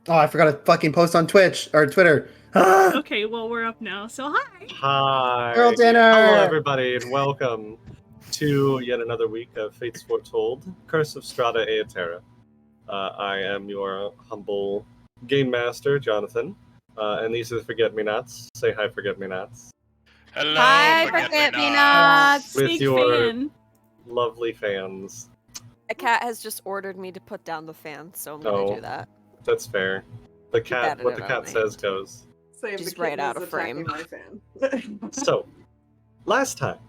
Oh, I forgot to fucking post on Twitch or Twitter. Ah! Okay, well, we're up now, so hi. Hi. Girl dinner. Hello, everybody, and welcome to yet another week of Fates Foretold, Curse of Strahda et Terra. I am your humble game master, Jonathan, and these are the Forget-Me-Nots. Say hi, Forget-Me-Nots. Hello, Hi, Forget-Me-Nots. With Big your fan. lovely fans. A cat has just ordered me to put down the fan, so I'm gonna Oh. do that. That's fair. The cat, that what in the my cat mind. says goes. Same, Just the right kitten out is of frame. attacking my fan. So, last time,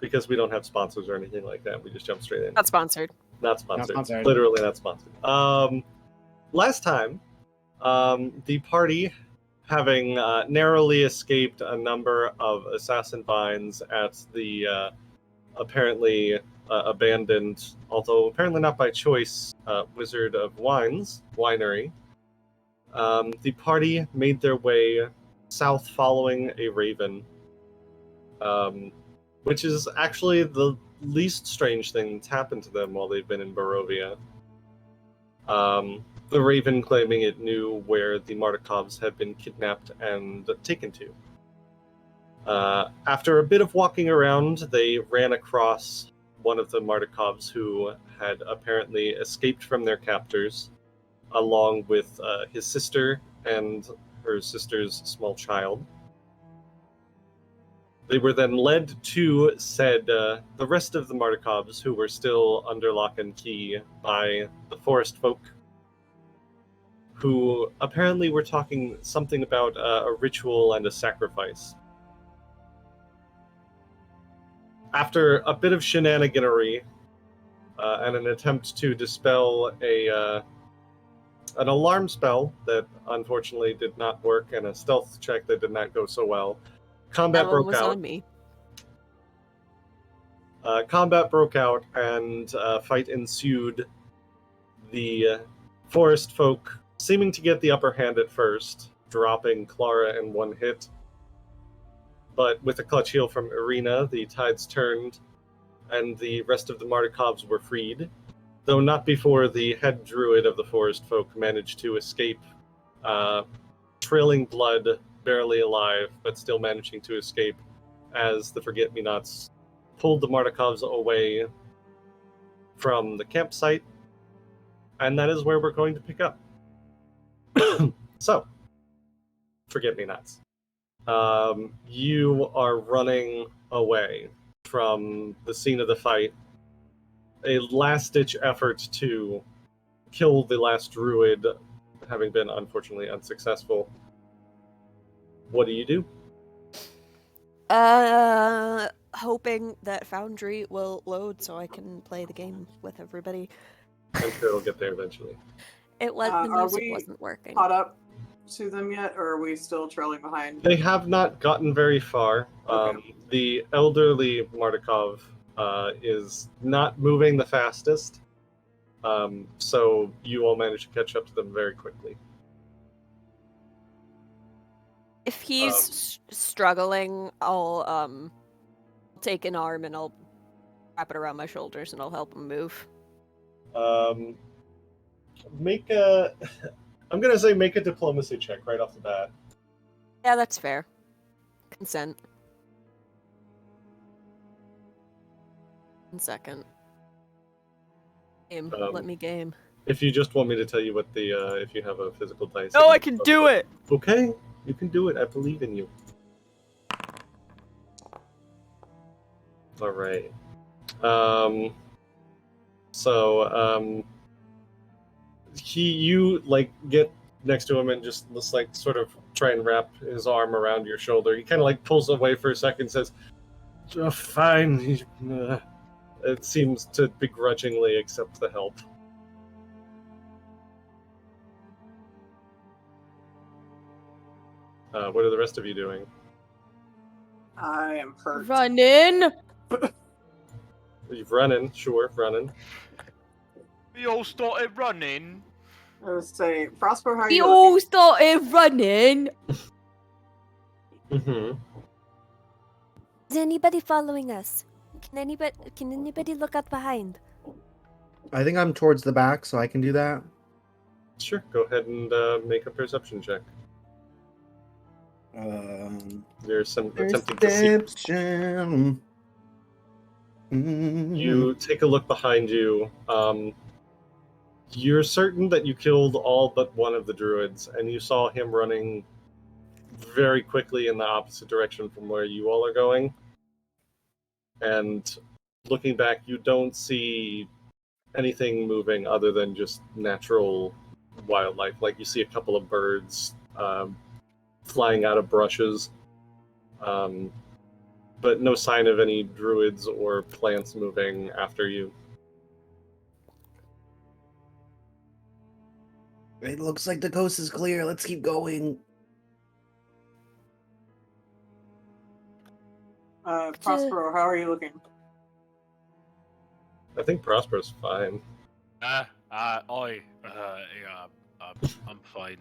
because we don't have sponsors or anything like that, we just jump straight in. Not sponsored. Not sponsored. Not sponsored. Literally not sponsored. Last time, the party, having narrowly escaped a number of assassin vines at the apparently abandoned, although apparently not by choice, Wizard of Wines winery, the party made their way south following a raven, which is actually the least strange thing that's happened to them while they've been in Barovia. The raven claiming it knew where the Martikovs had been kidnapped and taken to. After a bit of walking around, they ran across one of the Martikovs who had apparently escaped from their captors, along with his sister and her sister's small child. They were then led to the rest of the Martikovs, who were still under lock and key, by the forest folk, who apparently were talking something about a ritual and a sacrifice. After a bit of shenaniganery and an attempt to dispel an alarm spell that unfortunately did not work and a stealth check that did not go so well, combat That one broke was out. on me. Combat broke out and fight ensued. The forest folk seeming to get the upper hand at first, dropping Clara in one hit. But with a clutch heal from Ireena, the tides turned, and the rest of the Martikovs were freed, though not before the head druid of the forest folk managed to escape, trailing blood, barely alive, but still managing to escape, as the Forget-Me-Nots pulled the Martikovs away from the campsite, and that is where we're going to pick up. So, Forget-Me-Nots. You are running away from the scene of the fight. A last-ditch effort to kill the last druid, having been unfortunately unsuccessful. What do you do? Hoping that Foundry will load so I can play the game with everybody. I'm sure it'll get there eventually. The Are music we wasn't working. Caught up to them yet, or are we still trailing behind? They have not gotten very far. Okay. The elderly Martikov is not moving the fastest, so you all manage to catch up to them very quickly. If he's struggling, I'll take an arm and I'll wrap it around my shoulders and I'll help him move. Make a... I'm going to say make a diplomacy check right off the bat. Yeah, that's fair. Consent. 1 second. Game. Let me game. If you just want me to tell you what the... if you have a physical dice... No, I can do it! Okay, you can do it. I believe in you. Alright. You get next to him and just sort of try and wrap his arm around your shoulder. He kind of pulls away for a second and says, fine. It seems to begrudgingly accept the help. What are the rest of you doing? I am hurt. Running! You're running, sure, running. We all started running. I was saying, Frostbow, how are We you all looking? started running! Mm-hmm. Is anybody following us? Can anybody look up behind? I think I'm towards the back, so I can do that. Sure, go ahead and make a perception check. There's some attempting to see. Perception. You take a look behind you. You're certain that you killed all but one of the druids, and you saw him running very quickly in the opposite direction from where you all are going. And looking back, you don't see anything moving other than just natural wildlife. Like you see a couple of birds flying out of brushes, but no sign of any druids or plants moving after you. It looks like the coast is clear. Let's keep going. Prospero, how are you looking? I think Prospero's fine. I'm fine.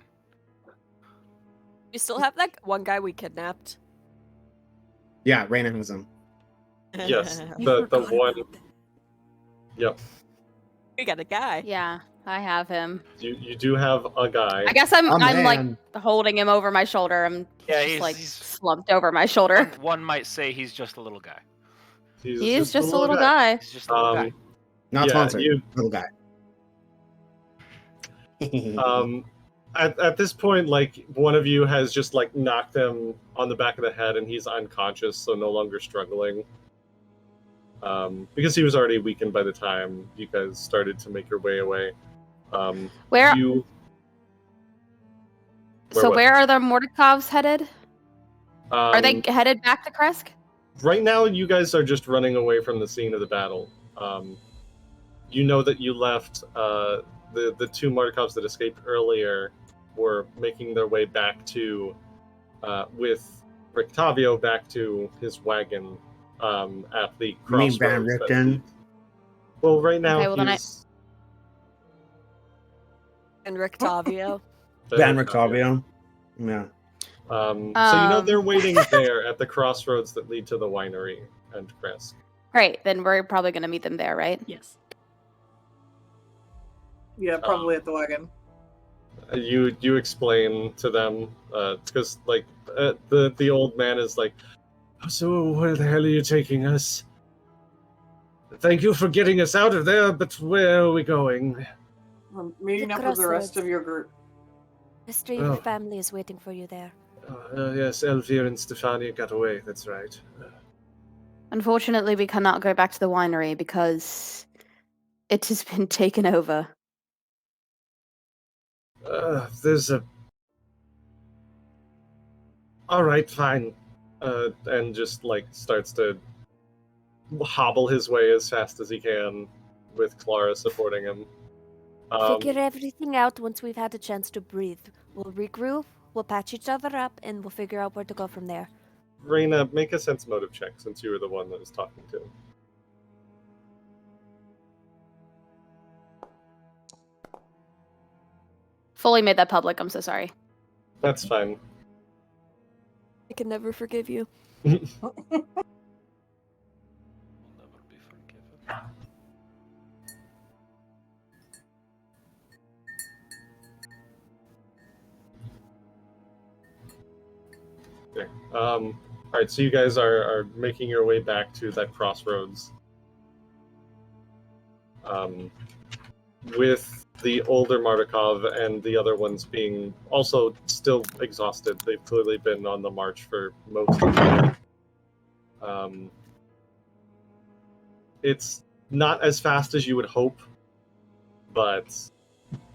You still have that one guy we kidnapped? Yeah, Raina has him. Yes, I the forgot one. about that. Yep. We got a guy. Yeah, I have him. You do have a guy. I guess I'm man. like holding him over my shoulder. I'm Yeah, just like he's slumped over my shoulder. one might say he's just a little guy. He is just a little guy. He's just a little guy. Not Yeah, sponsored. you- Little guy. At this point, like one of you has just like knocked him on the back of the head, and he's unconscious, so no longer struggling. Because he was already weakened by the time you guys started to make your way away. Where? You, So what? where are the Martikovs headed? Are they headed back to Krezk? Right now, you guys are just running away from the scene of the battle. You know that you left the two Martikovs that escaped earlier were making their way back to with Rictavio back to his wagon at the You mean crossroads. Van that Richten? lead- Well, right now Okay, well, then he's And Rictavio. Van Rictavio. Yeah. So you know they're Um. waiting there at the crossroads that lead to the winery and Krezk. Great, then we're probably gonna meet them there, right? Yes. Yeah, probably at the wagon. You explain to them because like the old man is like, so where the hell are you taking us? Thank you for getting us out of there, but where are we going? Meeting The up with the rest crossroads. of your group. Mister, your Oh. family is waiting for you there. Yes, Elvir and Stefania got away. That's right. Unfortunately, we cannot go back to the winery because it has been taken over. There's a. All right, fine, and just like starts to hobble his way as fast as he can, with Clara supporting him. Figure everything out once we've had a chance to breathe. We'll regroup, we'll patch each other up, and we'll figure out where to go from there. Reina, make a sense motive check since you were the one that was talking to him. Fully made that public. I'm so sorry. That's fine. I can never forgive you. Will never be forgiven. Okay. All right, so you guys are making your way back to that crossroads. With the older Martikov and the other ones being also still exhausted. They've clearly been on the march for most of the day. It's not as fast as you would hope, but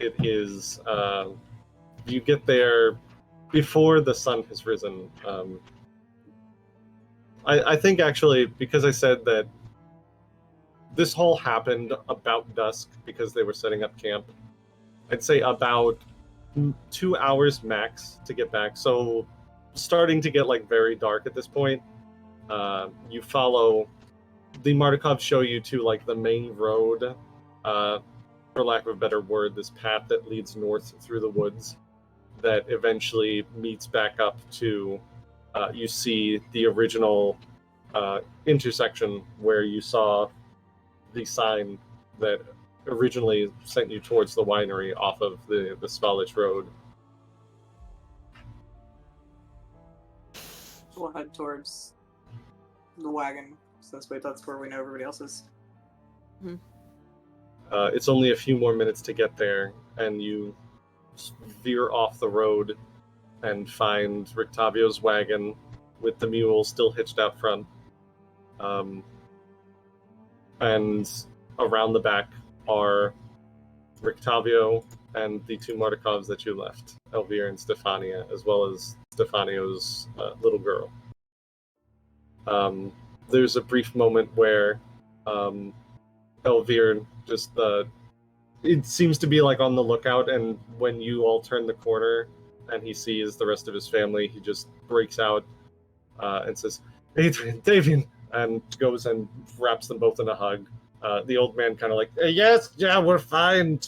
it is. You get there before the sun has risen. I think actually, because I said that this whole happened about dusk because they were setting up camp, I'd say about 2 hours max to get back. So starting to get like very dark at this point. You follow the Martikovs show you to like the main road, for lack of a better word, this path that leads north through the woods that eventually meets back up to you see the original intersection where you saw the sign that originally sent you towards the winery off of the Svalich Road. We'll head towards the wagon, since that's where we know everybody else is. It's only a few more minutes to get there, and you veer off the road and find Rictavio's wagon with the mule still hitched out front. And around the back are Rictavio and the two Martikovs that you left, Elvira and Stefania, as well as Stefanio's little girl. There's a brief moment where Elvira just it seems to be like on the lookout, and when you all turn the corner and he sees the rest of his family, he just breaks out and says, "Adrian, Davian," and goes and wraps them both in a hug. The old man kind of like, "Yes, yeah, we're fine.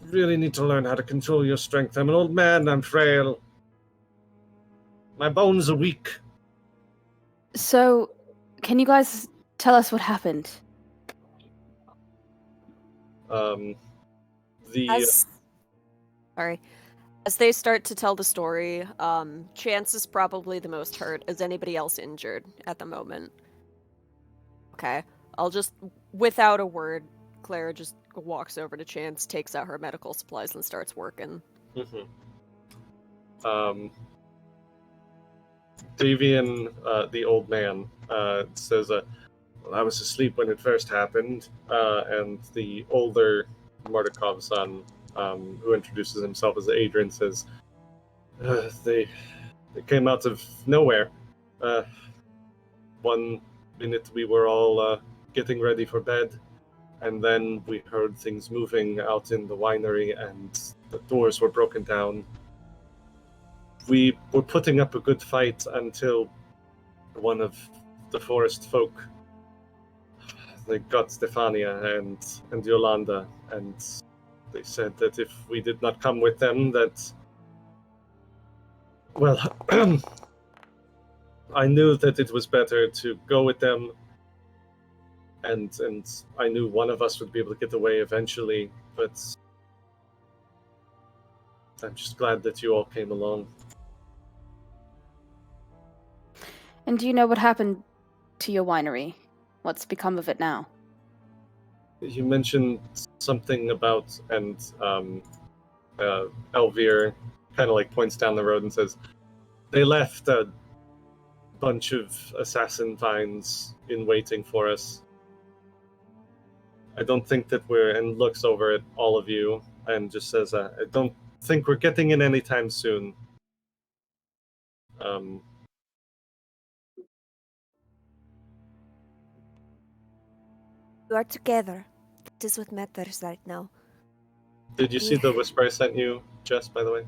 Really need to learn how to control your strength. I'm an old man, I'm frail. My bones are weak." So, can you guys tell us what happened? As they start to tell the story, Chance is probably the most hurt. Is anybody else injured at the moment? Okay. I'll just, without a word, Clara just walks over to Chance, takes out her medical supplies, and starts working. Davian, the old man, says, "Well, I was asleep when it first happened," and the older Martikov son, who introduces himself as Adrian, says, they came out of nowhere. One minute we were all getting ready for bed, and then we heard things moving out in the winery, and the doors were broken down. We were putting up a good fight until one of the forest folk, they got Stefania and Yolanda, and they said that if we did not come with them, that, well, I knew that it was better to go with them, and I knew one of us would be able to get away eventually, but I'm just glad that you all came along. And do you know what happened to your winery? What's become of it now? You mentioned something about, and Elvira kind of like points down the road and says, they left a bunch of assassin vines in waiting for us. I don't think that and looks over at all of you and just says, I don't think we're getting in anytime soon. We are together. That is what matters right now. Did you see the whisper I sent you, Jess, by the way?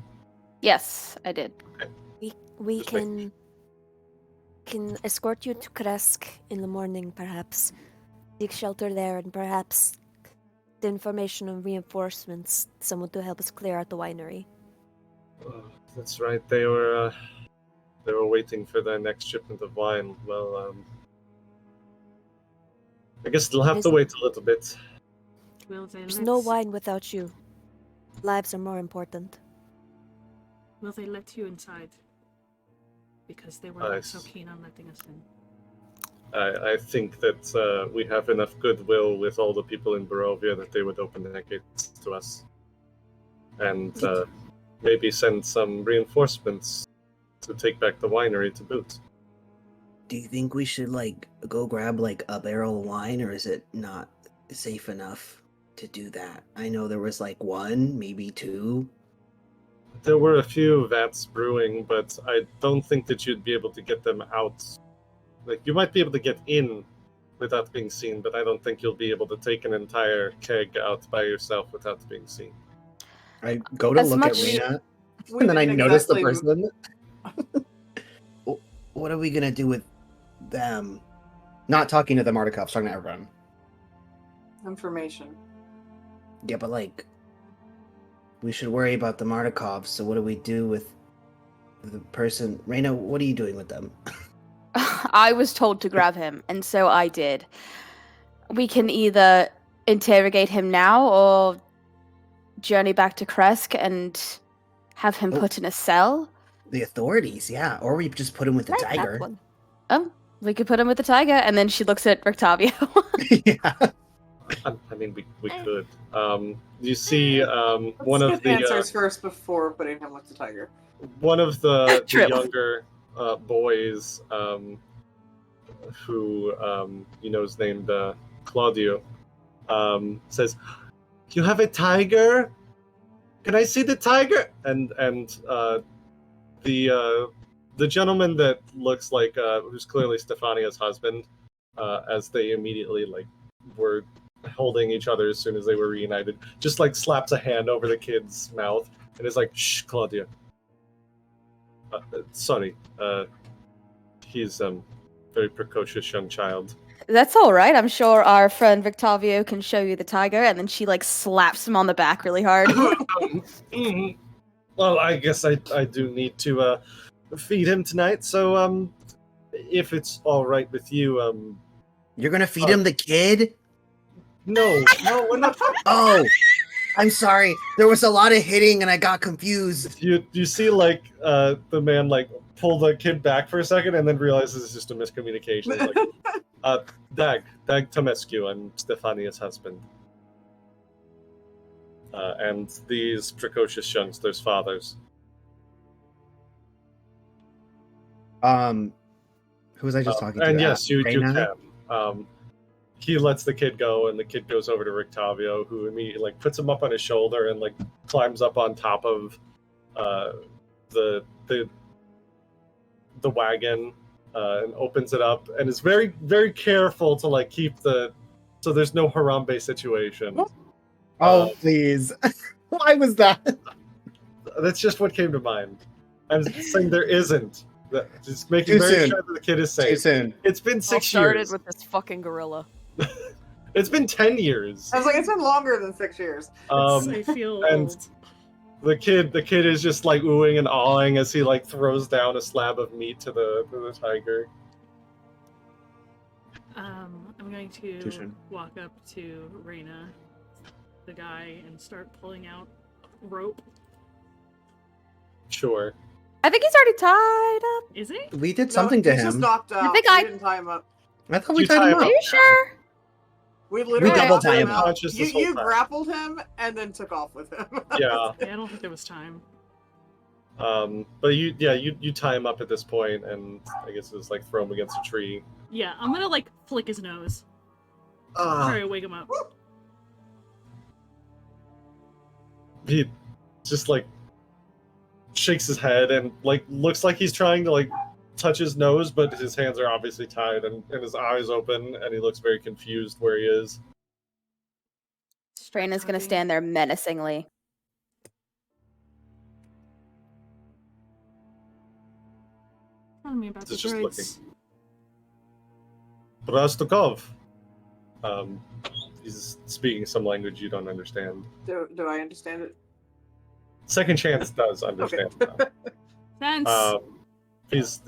Yes, I did. Okay. We can escort you to Krezk in the morning, perhaps. Seek shelter there, and perhaps the information on reinforcements, someone to help us clear out the winery. Oh, that's right. They were waiting for their next shipment of wine. Well, I guess they'll have to wait a little bit. There's no wine without you. Lives are more important. Will they let you inside? Because they were not so keen on letting us in. I think that we have enough goodwill with all the people in Barovia that they would open their gates to us. And maybe send some reinforcements to take back the winery to boot. Do you think we should, go grab, a barrel of wine, or is it not safe enough to do that? I know there was, one, maybe two. There were a few vats brewing, but I don't think that you'd be able to get them out. You might be able to get in without being seen, but I don't think you'll be able to take an entire keg out by yourself without being seen. I go to look at Ireena, and then I notice the person. What are we gonna do with them? Not talking to the Martikovs, talking to everyone. Information. Yeah, but we should worry about the Martikovs, so what do we do with the person? Ireena, what are you doing with them? I was told to grab him, and so I did. We can either interrogate him now or journey back to Krezk and have him put in a cell. The authorities, yeah. Or we just put him with the Like that tiger. one. Oh, we could put him with the tiger, and then she looks at Rictavio. Yeah. I mean, we could. You see, one Let's of get the answers first before putting him with the tiger. one of the True. younger boys, who is named Claudio, says, "You have a tiger? Can I see the tiger?" And the gentleman that looks like who's clearly Stefania's husband, as they immediately were holding each other as soon as they were reunited, just slaps a hand over the kid's mouth and is like, "Shh, Claudia. Sorry, he's very precocious young child." That's all right. I'm sure our friend Rictavio can show you the tiger, and then she slaps him on the back really hard. Well, I guess I do need to feed him tonight, so if it's all right with you, You're gonna feed him the kid? no, we're not. Oh, I'm sorry. There was a lot of hitting and I got confused. You see the man pull the kid back for a second and then realizes it's just a miscommunication. It's Dag Tomescu, I'm Stefania's husband. And these precocious youngs, there's fathers. Who was I just talking to? And yes, you Ireena? can. He lets the kid go, and the kid goes over to Rictavio, who immediately puts him up on his shoulder and climbs up on top of the wagon and opens it up, and is very, very careful to keep so there's no Harambe situation. Oh, please. Why was that? That's just what came to mind. I'm saying there isn't. Just making Too very soon. sure that the kid is safe. Too soon. It's been All 6 started years. with this fucking gorilla. It's been 10 years. I was like, it's been longer than 6 years. I feel and old. the kid is just oohing and awing as he throws down a slab of meat to the tiger. I'm going Too to soon. walk up to Ireena, the guy, and start pulling out rope. Sure. I think he's already tied up. Is he? We did something to he's just him. knocked out. think We I- didn't tie him up. I thought we You tied tie him him up. Are you sure? We literally double knocked tie him him out. Conscious this whole You time. grappled him and then took off with him. Yeah. Yeah, I don't think there was time. But you tie him up at this point, and I guess it's throw him against a tree. Yeah, I'm gonna flick his nose. Try to wake him up. He just shakes his head and looks like he's trying to touch his nose, but his hands are obviously tied, and his eyes open, and he looks very confused where he is. Straina's gonna stand there menacingly. Tell me about the It's just druids. Brastukov. He's speaking some language you don't understand. Do I understand it? Second Chance does understand. Sense. He's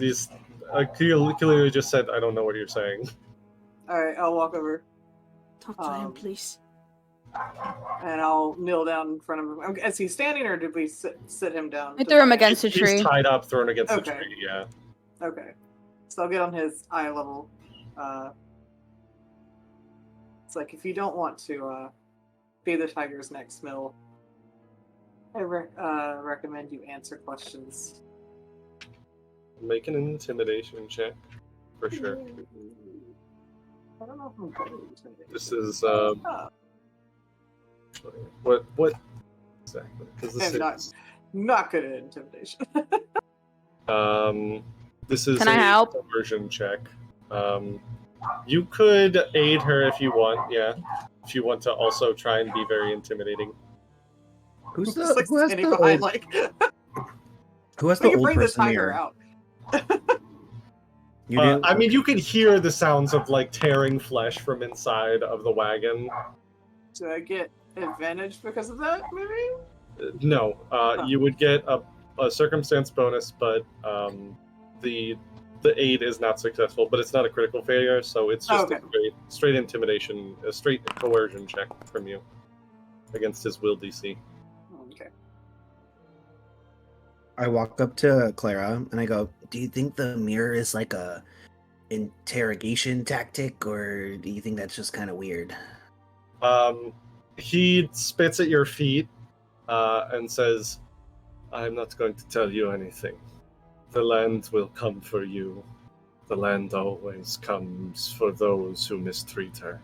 clearly just said, "I don't know what you're saying." Alright, I'll walk over Talk to him, please. and I'll kneel down in front of him. Is he standing or did we sit him down? We threw him against a tree. He's tied up, thrown against Okay. the tree. Yeah. Okay. So I'll get on his eye level. It's if you don't want to be the tiger's next meal, I recommend you answer questions. Make an intimidation check, for sure. I don't know if I'm good at intimidation. This is Oh, what exactly? 'Cause this I'm is not good at intimidation. this is Can I a help? coercion check. You could aid her if you want. Yeah, if you want to also try and be very intimidating. Who's It's the who has standing the behind, old, who has we the can old bring the person tiger here? out. You do? I mean, you can hear the sounds of tearing flesh from inside of the wagon. Do I get advantage because of that, maybe? No, you would get a circumstance bonus, but the the aid is not successful, but it's not a critical failure, so it's just Okay. a straight intimidation, a straight coercion check from you against his will DC. Okay. I walk up to Clara and I go, "Do you think the mirror is like a interrogation tactic, or do you think that's just kind of weird?" He spits at your feet and says, "I'm not going to tell you anything. The land will come for you. The land always comes for those who mistreat her."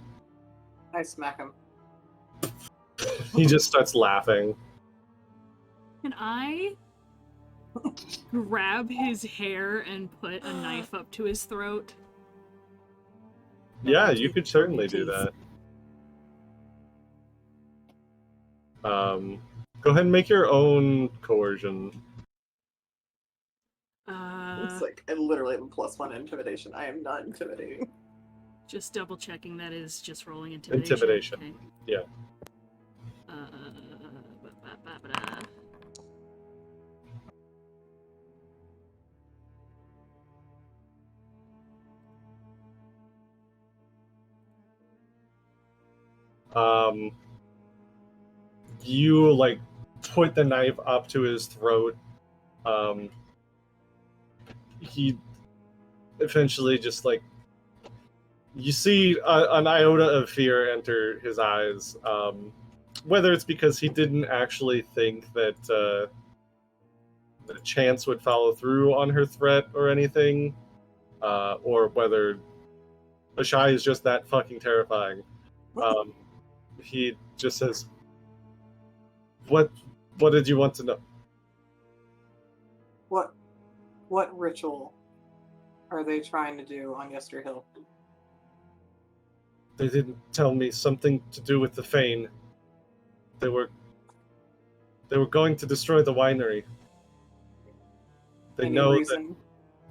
I smack him. He just starts laughing. Can I grab his hair and put a knife up to his throat? Yeah, you could certainly do that. Go ahead and make your own coercion. It's like I literally have a +1 intimidation. I am not intimidating. Just double checking that is just rolling intimidation. Intimidation. Okay. Yeah. You like put the knife up to his throat. He eventually just like you see an iota of fear enter his eyes. Whether it's because he didn't actually think that the chance would follow through on her threat or anything, or whether Ashai is just that fucking terrifying. He just says, What did you want to know?" What ritual are they trying to do on Yester Hill? "They didn't tell me. Something to do with the Fane. They were going to destroy the winery. They Any know reason?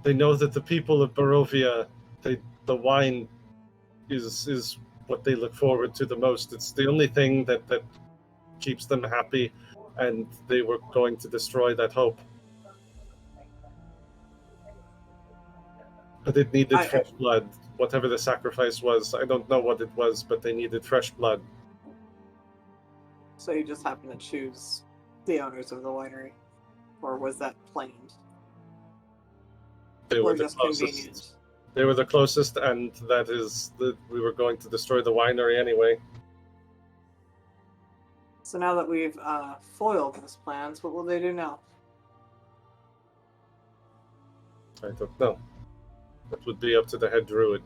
that the people of Barovia, the wine is what they look forward to the most. It's the only thing that keeps them happy, and they were going to destroy that hope. But it needed fresh blood. Whatever the sacrifice was, I don't know what it was, but they needed fresh blood." So you just happened to choose the owners of the winery, or was that planned? They were Or the just closest. convenient? They were the closest, and that is that we were going to destroy the winery anyway. So now that we've foiled his plans, what will they do now? I don't know. That would be up to the head druid.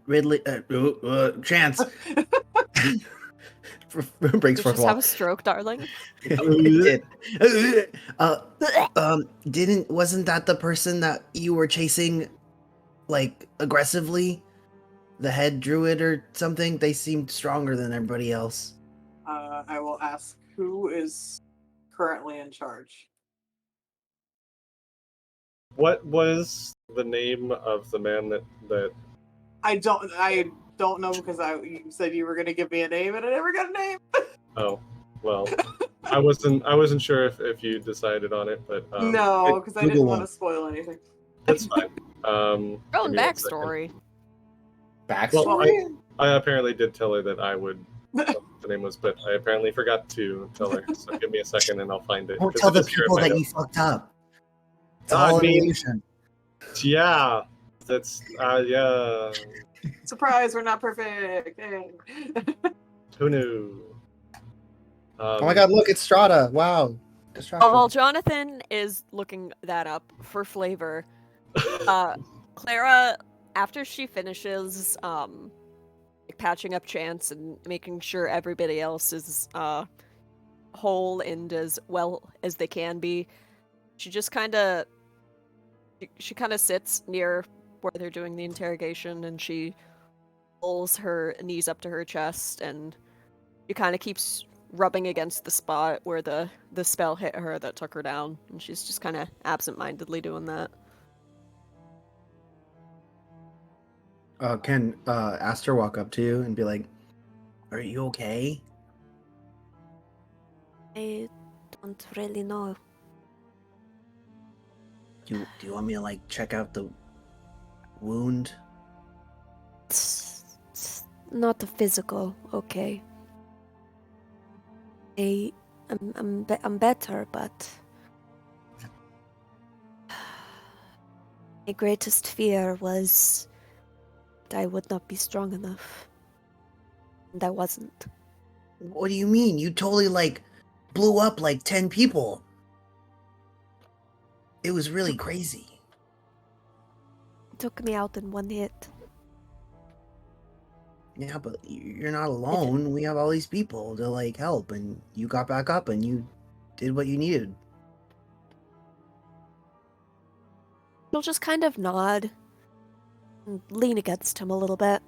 Ridley, Chance breaks You fourth just wall. have a stroke, darling. It did. Wasn't that the person that you were chasing, like aggressively? The head druid or something? They seemed stronger than everybody else. I will ask who is currently in charge. What was the name of the man that I don't know because you said you were going to give me a name and I never got a name. Oh, well, I wasn't sure if you decided on it, but no, because I didn't Google want one. to spoil anything. that's fine. Own Give me 1 second. backstory. Backstory? Well, I apparently did tell her that I would know what the name was, but I apparently forgot to tell her. So give me a second and I'll find it. Don't 'cause tell it the is here in people my that notes. you fucked up. It's I all mean- illusion. Yeah, that's yeah. Surprise, we're not perfect. Hey. Who knew? Oh my god, look, it's Strahda. Wow. Distraction. Oh, while Jonathan is looking that up for flavor, Clara, after she finishes patching up Chance and making sure everybody else is whole and as well as they can be, she just kind of sits near where they're doing the interrogation, and she pulls her knees up to her chest, and she kind of keeps rubbing against the spot where the spell hit her that took her down, and she's just kind of absent-mindedly doing that. Can Aster walk up to you and be like, "Are you okay?" I don't really know. Do you want me to like check out the wound? It's not a physical, okay. I'm better, but my greatest fear was that I would not be strong enough. And I wasn't. What do you mean? You totally like blew up like 10 people. It was really crazy. It took me out in one hit. Yeah, but you're not alone. We have all these people to like help, and you got back up and you did what you needed. She'll just kind of nod and lean against him a little bit.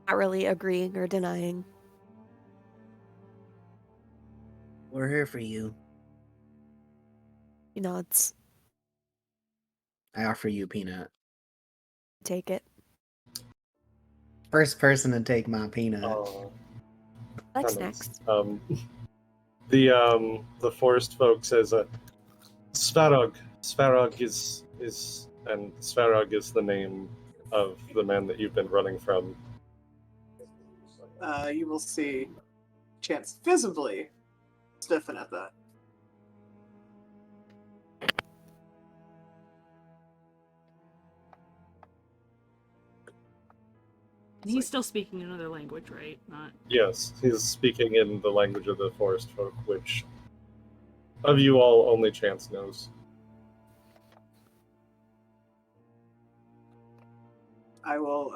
Not really agreeing or denying. We're here for you. He nods. I offer you peanut. Take it. First person to take my peanut. Oh, I like that snacks. makes- the forest folk says Svarog. Svarog is and Svarog is the name of the man that you've been running from. You will see Chance visibly stiffen at that. And he's still speaking another language, right? Not. Yes, he's speaking in the language of the forest folk, which of you all only Chance knows. I will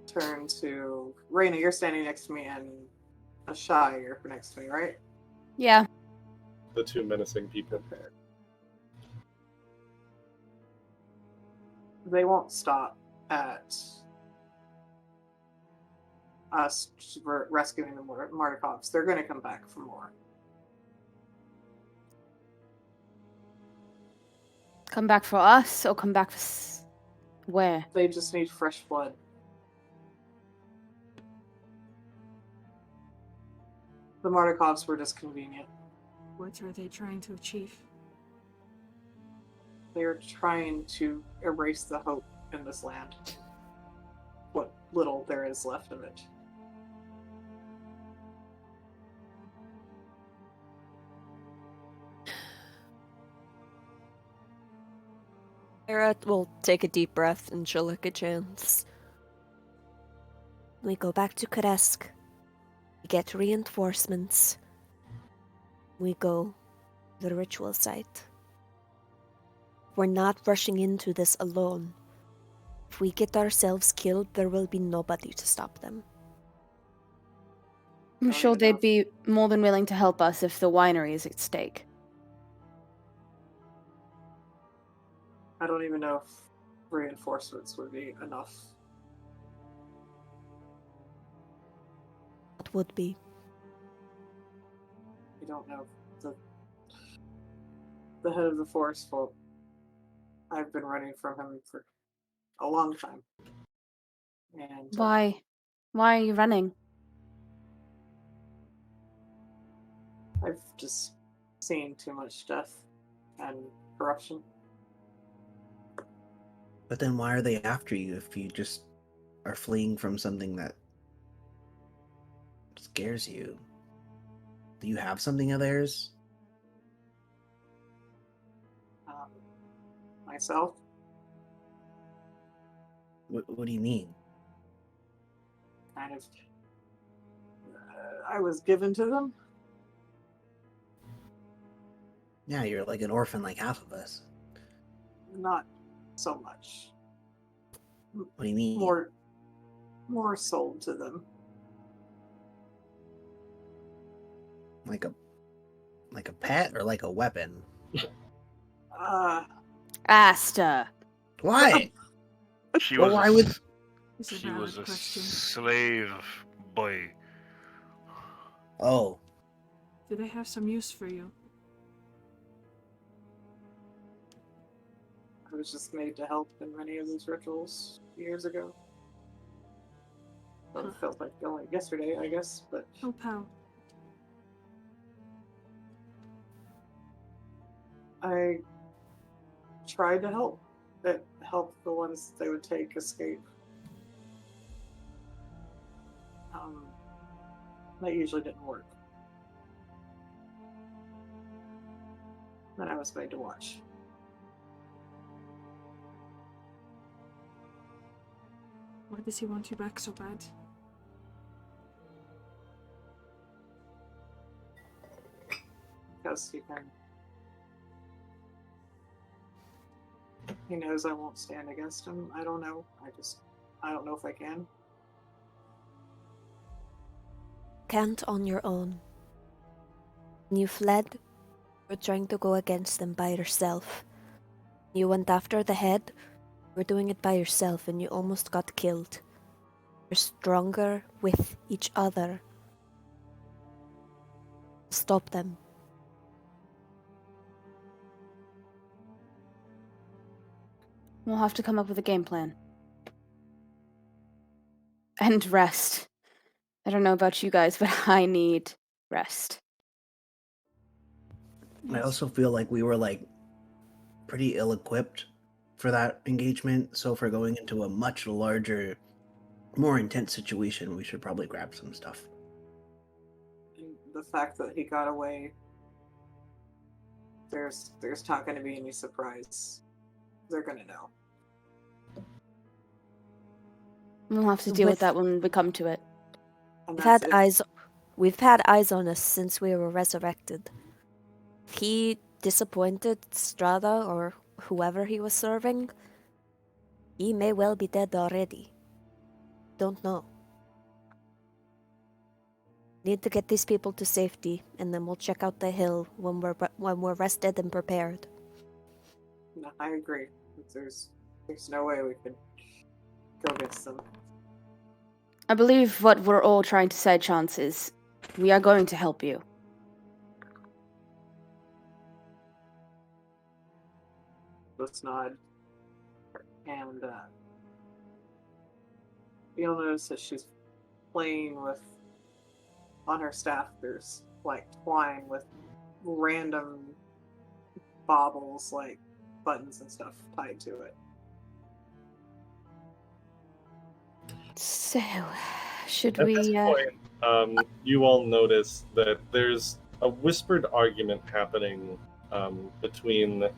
turn to Raina. You're standing next to me, and Ashai, you're next to me, right? Yeah. The two menacing people. They won't stop at us rescuing the Martikovs. They're going to come back for more. Come back for us or come back for where? They just need fresh blood. The Martikovs were just convenient. What are they trying to achieve? They're trying to erase the hope in this land. What little there is left of it. Terra will take a deep breath and she'll look at Chance. We go back to Krezk. We get reinforcements. We go to the ritual site. We're not rushing into this alone. If we get ourselves killed, there will be nobody to stop them. I'm sure they'd be more than willing to help us if the winery is at stake. I don't even know if reinforcements would be enough. What would be? I don't know. The head of the forest folk. I've been running from him for a long time. And Why? Why are you running? I've just seen too much death and corruption. But then why are they after you if you just are fleeing from something that scares you? Do you have something of theirs? Myself? What do you mean? Kind of. I was given to them. Yeah, you're like an orphan like half of us. Not so much. What do you mean? More sold to them. Like a pet or like a weapon? Asta. Why? She Well, was why would This is she a valid was a question. slave boy. Oh, Do they have some use for you? I was just made to help in many of these rituals years ago. Well, it felt like only yesterday, I guess, but Oh, pal. I tried to help. It helped the ones they would take escape. That usually didn't work. Then I was made to watch. Why does he want you back so bad? Because he knows I won't stand against him. I don't know. I don't know if I can. Can't on your own. When you fled, you were trying to go against them by yourself. You went after the head, you were doing it by yourself and you almost got killed. You're stronger with each other. Stop them. We'll have to come up with a game plan. And rest. I don't know about you guys, but I need rest. I also feel like we were like pretty ill-equipped for that engagement. So if we're going into a much larger, more intense situation, we should probably grab some stuff. And the fact that he got away, there's not going to be any surprise. They're going to know. We'll have to deal with that when we come to it. And We've had eyes on us since we were resurrected. He disappointed Strahda or whoever he was serving. He may well be dead already. Don't know. Need to get these people to safety, and then we'll check out the hill when we're rested and prepared. No, I agree. There's no way we could go against them. I believe what we're all trying to say, Chance, is we are going to help you. Let's nod. And you'll notice that she's playing with, on her staff, there's like twine with random baubles, like buttons and stuff tied to it. So, should At we... this point, you all notice that there's a whispered argument happening between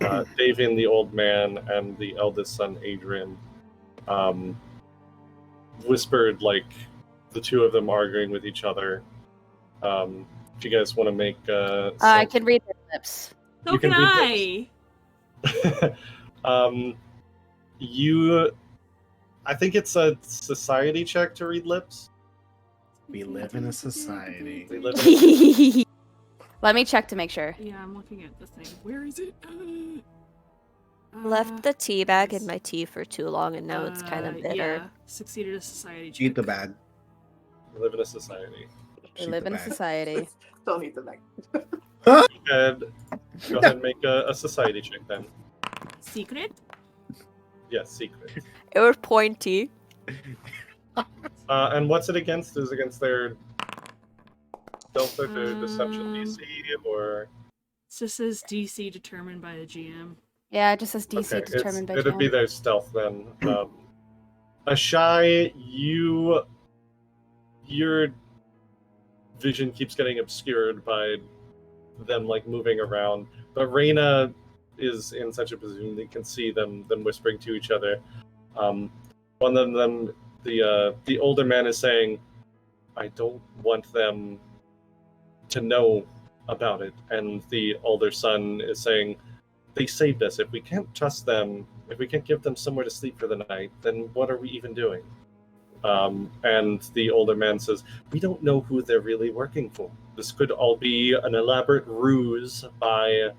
Davian, the old man, and the eldest son, Adrian. Whispered, like the two of them arguing with each other. If you guys want to make... I can read their lips. So can I! I think it's a society check to read lips. We live in a society. We live in Let me check to make sure. Yeah, I'm looking at the thing. Where is it? Left the tea bag in my tea for too long, and now it's kind of bitter. Yeah, succeeded a society check. Eat the bag. We live in a society. We live in a society. Don't eat the bag. Go ahead and make a society check then. Secret? Yes, secret. It was pointy. And what's it against? Is it against their stealth or their deception DC, or? It just says DC determined by the GM. Yeah, it just says DC Okay, determined by it'd be GM. their stealth then. Ashai, your vision keeps getting obscured by them like moving around, but Ireena is in such a position they can see them whispering to each other. One of them, the older man, is saying, "I don't want them to know about it," and the older son is saying, "They saved us. If we can't trust them, if we can't give them somewhere to sleep for the night, then what are we even doing?" And the older man says, "We don't know who they're really working for. This could all be an elaborate ruse by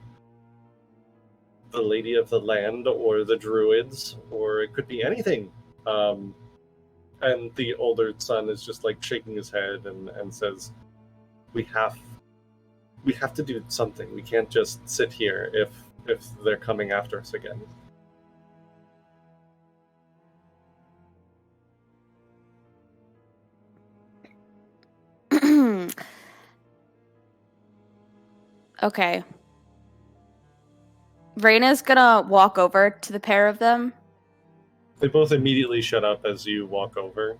the Lady of the Land or the Druids, or it could be anything." And the older son is just like shaking his head and says, we have to do something. We can't just sit here if they're coming after us again." Okay. Reyna's gonna walk over to the pair of them. They both immediately shut up as you walk over.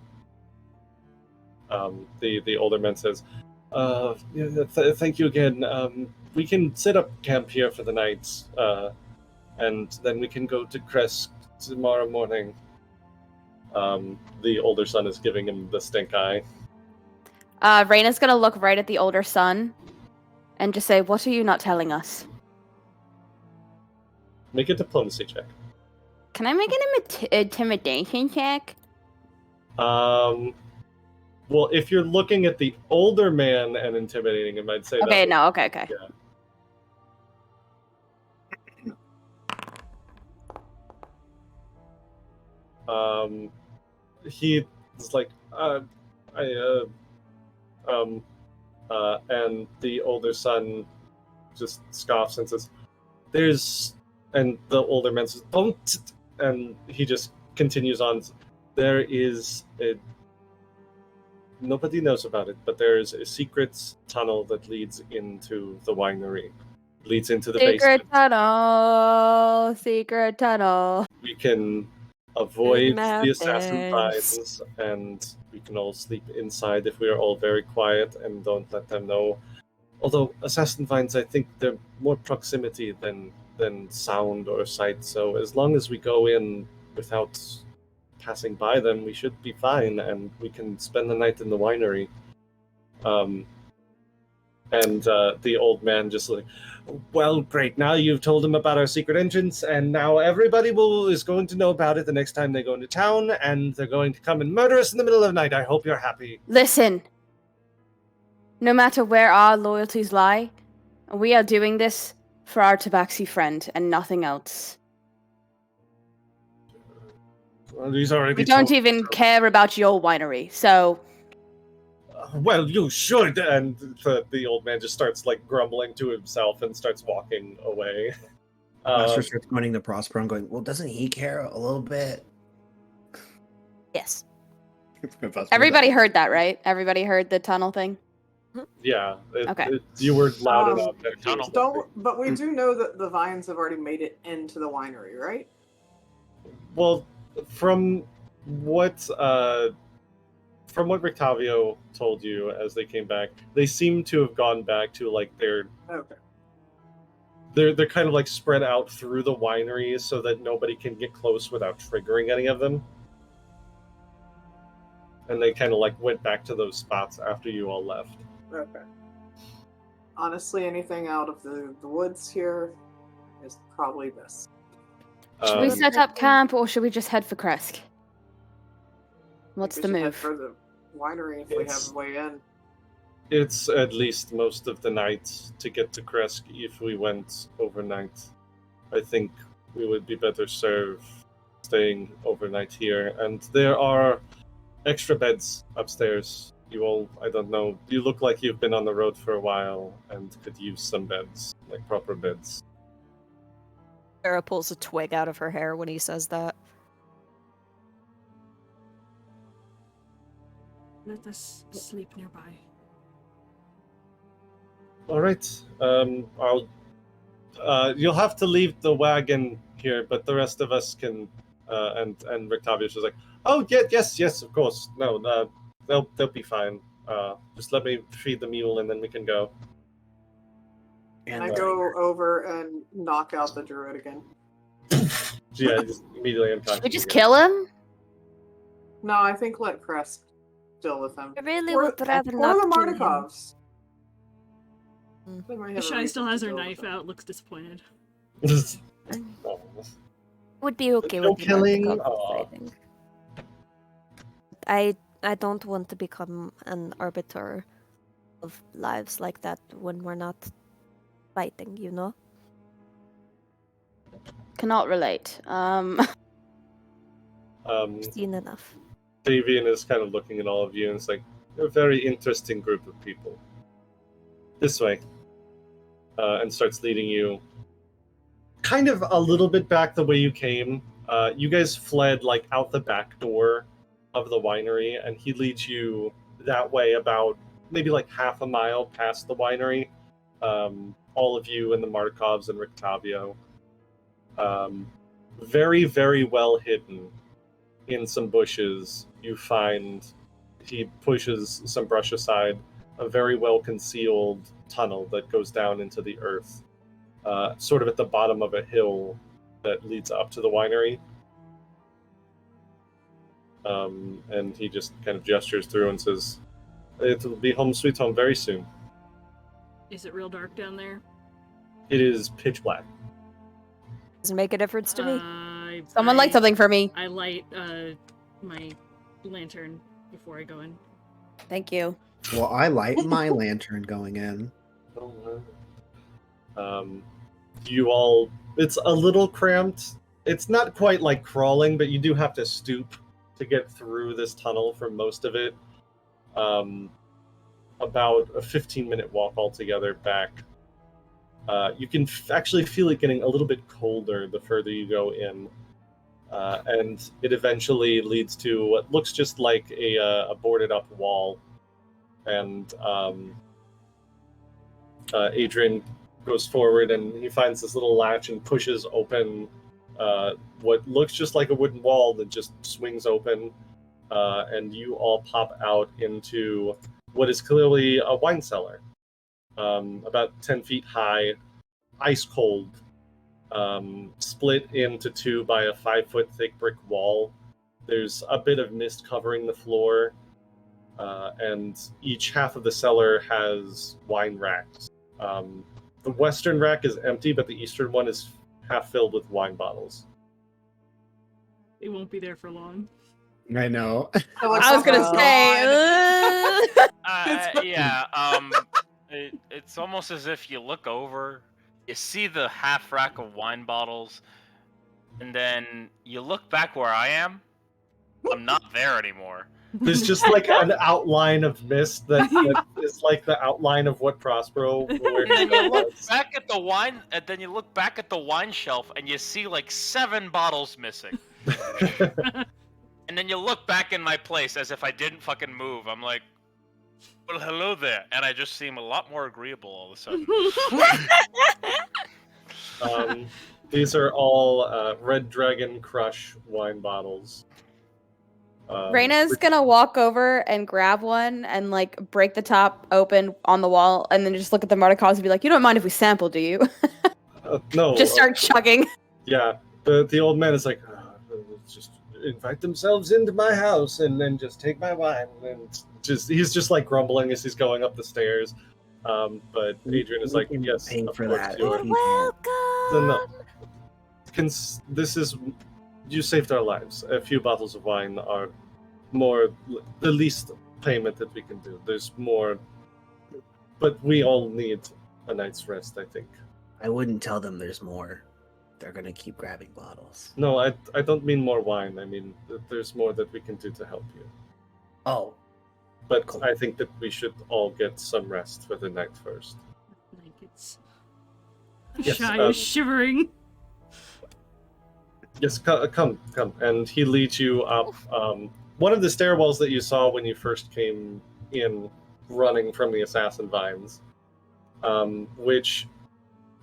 The older man says, thank you again. We can set up camp here for the night, and then we can go to Krezk tomorrow morning. The older son is giving him the stink eye. Reyna's gonna look right at the older son and just say, "What are you not telling us?" Make a diplomacy check. Can I make an intimidation check? Well, if you're looking at the older man and intimidating him, I'd say Okay, that no, okay. Yeah. He's like, and the older son just scoffs and says, and the older man says, don't, and he just continues on. There is nobody knows about it, but there is a secret tunnel that leads into the winery. Leads into the basement. Secret tunnel. We can avoid the assassin vines, and we can all sleep inside if we are all very quiet and don't let them know. Although assassin vines, I think they're more proximity than sound or sight, so as long as we go in without passing by them, we should be fine, and we can spend the night in the winery. And the old man just like, well, great, now you've told him about our secret entrance, and now everybody is going to know about it the next time they go into town, and they're going to come and murder us in the middle of the night. I hope you're happy. Listen, no matter where our loyalties lie, we are doing this for our tabaxi friend and nothing else. Well, he's already We don't even care about your winery, so... Well, you should! And the old man just starts, like, grumbling to himself and starts walking away. Master starts pointing to Prosper and going, well, doesn't he care a little bit? Yes. Everybody heard that, right? Everybody heard the tunnel thing? Yeah. Okay. You were loud enough. But we do know that the vines have already made it into the winery, right? Well, from what Rictavio told you as they came back, they seem to have gone back to like their. Okay. They're kind of like spread out through the winery so that nobody can get close without triggering any of them. And they kind of like went back to those spots after you all left. Okay. Honestly, anything out of the woods here is probably best. Should we set up camp, or should we just head for Krezk? What's the Head move? for the winery if we have a way in. It's at least most of the night to get to Krezk if we went overnight. I think we would be better served staying overnight here. And there are extra beds upstairs. You all, I don't know, you look like you've been on the road for a while and could use some beds, like proper beds. Terra pulls a twig out of her hair when he says that. Let us sleep nearby. All right. You'll have to leave the wagon here, but the rest of us can. And Rictavius was like, "Oh, yes, of course. No, they'll be fine. Just let me feed the mule, and then we can go." And I go over and knock out the druid again. Yeah, just immediately unconscious. We just kill him? No, I think let Krezk deal with him. I really Or would rather the not kill him. Martikovs. They might have a Shai reason still has to her deal with knife them. out, looks disappointed. Would be okay No with the killing? Martikovs, I think. I don't want to become an arbiter of lives like that when we're not fighting, you know? Cannot relate. Seen enough. Davian is kind of looking at all of you and it's like, you're a very interesting group of people. This way. And starts leading you kind of a little bit back the way you came. You guys fled like out the back door of the winery, and he leads you that way about maybe like half a mile past the winery. All of you and the Martikovs and Rictavio. Very, very well hidden in some bushes, you find, he pushes some brush aside, a very well concealed tunnel that goes down into the earth, sort of at the bottom of a hill that leads up to the winery. And he just kind of gestures through and says, "It'll be home sweet home very soon." Is it real dark down there? It is pitch black. Doesn't make a difference to me. Someone light something for me. I light my lantern before I go in. Thank you. Well, I light my lantern going in. You all, it's a little cramped. It's not quite like crawling, but you do have to stoop to get through this tunnel for most of it. About a 15-minute walk altogether back. You can actually feel it getting a little bit colder the further you go in. And it eventually leads to what looks just like a boarded up wall. And Adrian goes forward and he finds this little latch and pushes open what looks just like a wooden wall that just swings open. And you all pop out into what is clearly a wine cellar. About 10 feet high, ice cold, split into two by a 5-foot thick brick wall. There's a bit of mist covering the floor, and each half of the cellar has wine racks. The western rack is empty, but the eastern one is half filled with wine bottles. It won't be there for long. I know. I was gonna say. Yeah. It's almost as if you look over, you see the half rack of wine bottles, and then you look back where I am. I'm not there anymore. There's just like an outline of mist that is like the outline of what Prospero. And then you look back at the wine, and then you look back at the wine shelf, and you see like 7 bottles missing. And then you look back in my place as if I didn't fucking move. I'm like, well, hello there. And I just seem a lot more agreeable all of a sudden. These are all Red Dragon Crush wine bottles. Reyna's gonna walk over and grab one and like break the top open on the wall and then just look at the Martikovs and be like, "You don't mind if we sample, do you?" No. Just start chugging. Yeah, the old man is like, just invite themselves into my house and then just take my wine, and he's just like grumbling as he's going up the stairs. But Adrian is like, yes, paying of for course that. do it. Welcome. This is, you saved our lives. A few bottles of wine are the least payment that we can do. There's more, but we all need a night's rest, I think. I wouldn't tell them there's more. They're gonna keep grabbing bottles. No, I don't mean more wine. I mean, there's more that we can do to help you. Oh. But Cool. I think that we should all get some rest for the night first. Blankets. Yes, Shy is shivering. Yes, come. And he leads you up one of the stairwells that you saw when you first came in, running from the assassin vines, which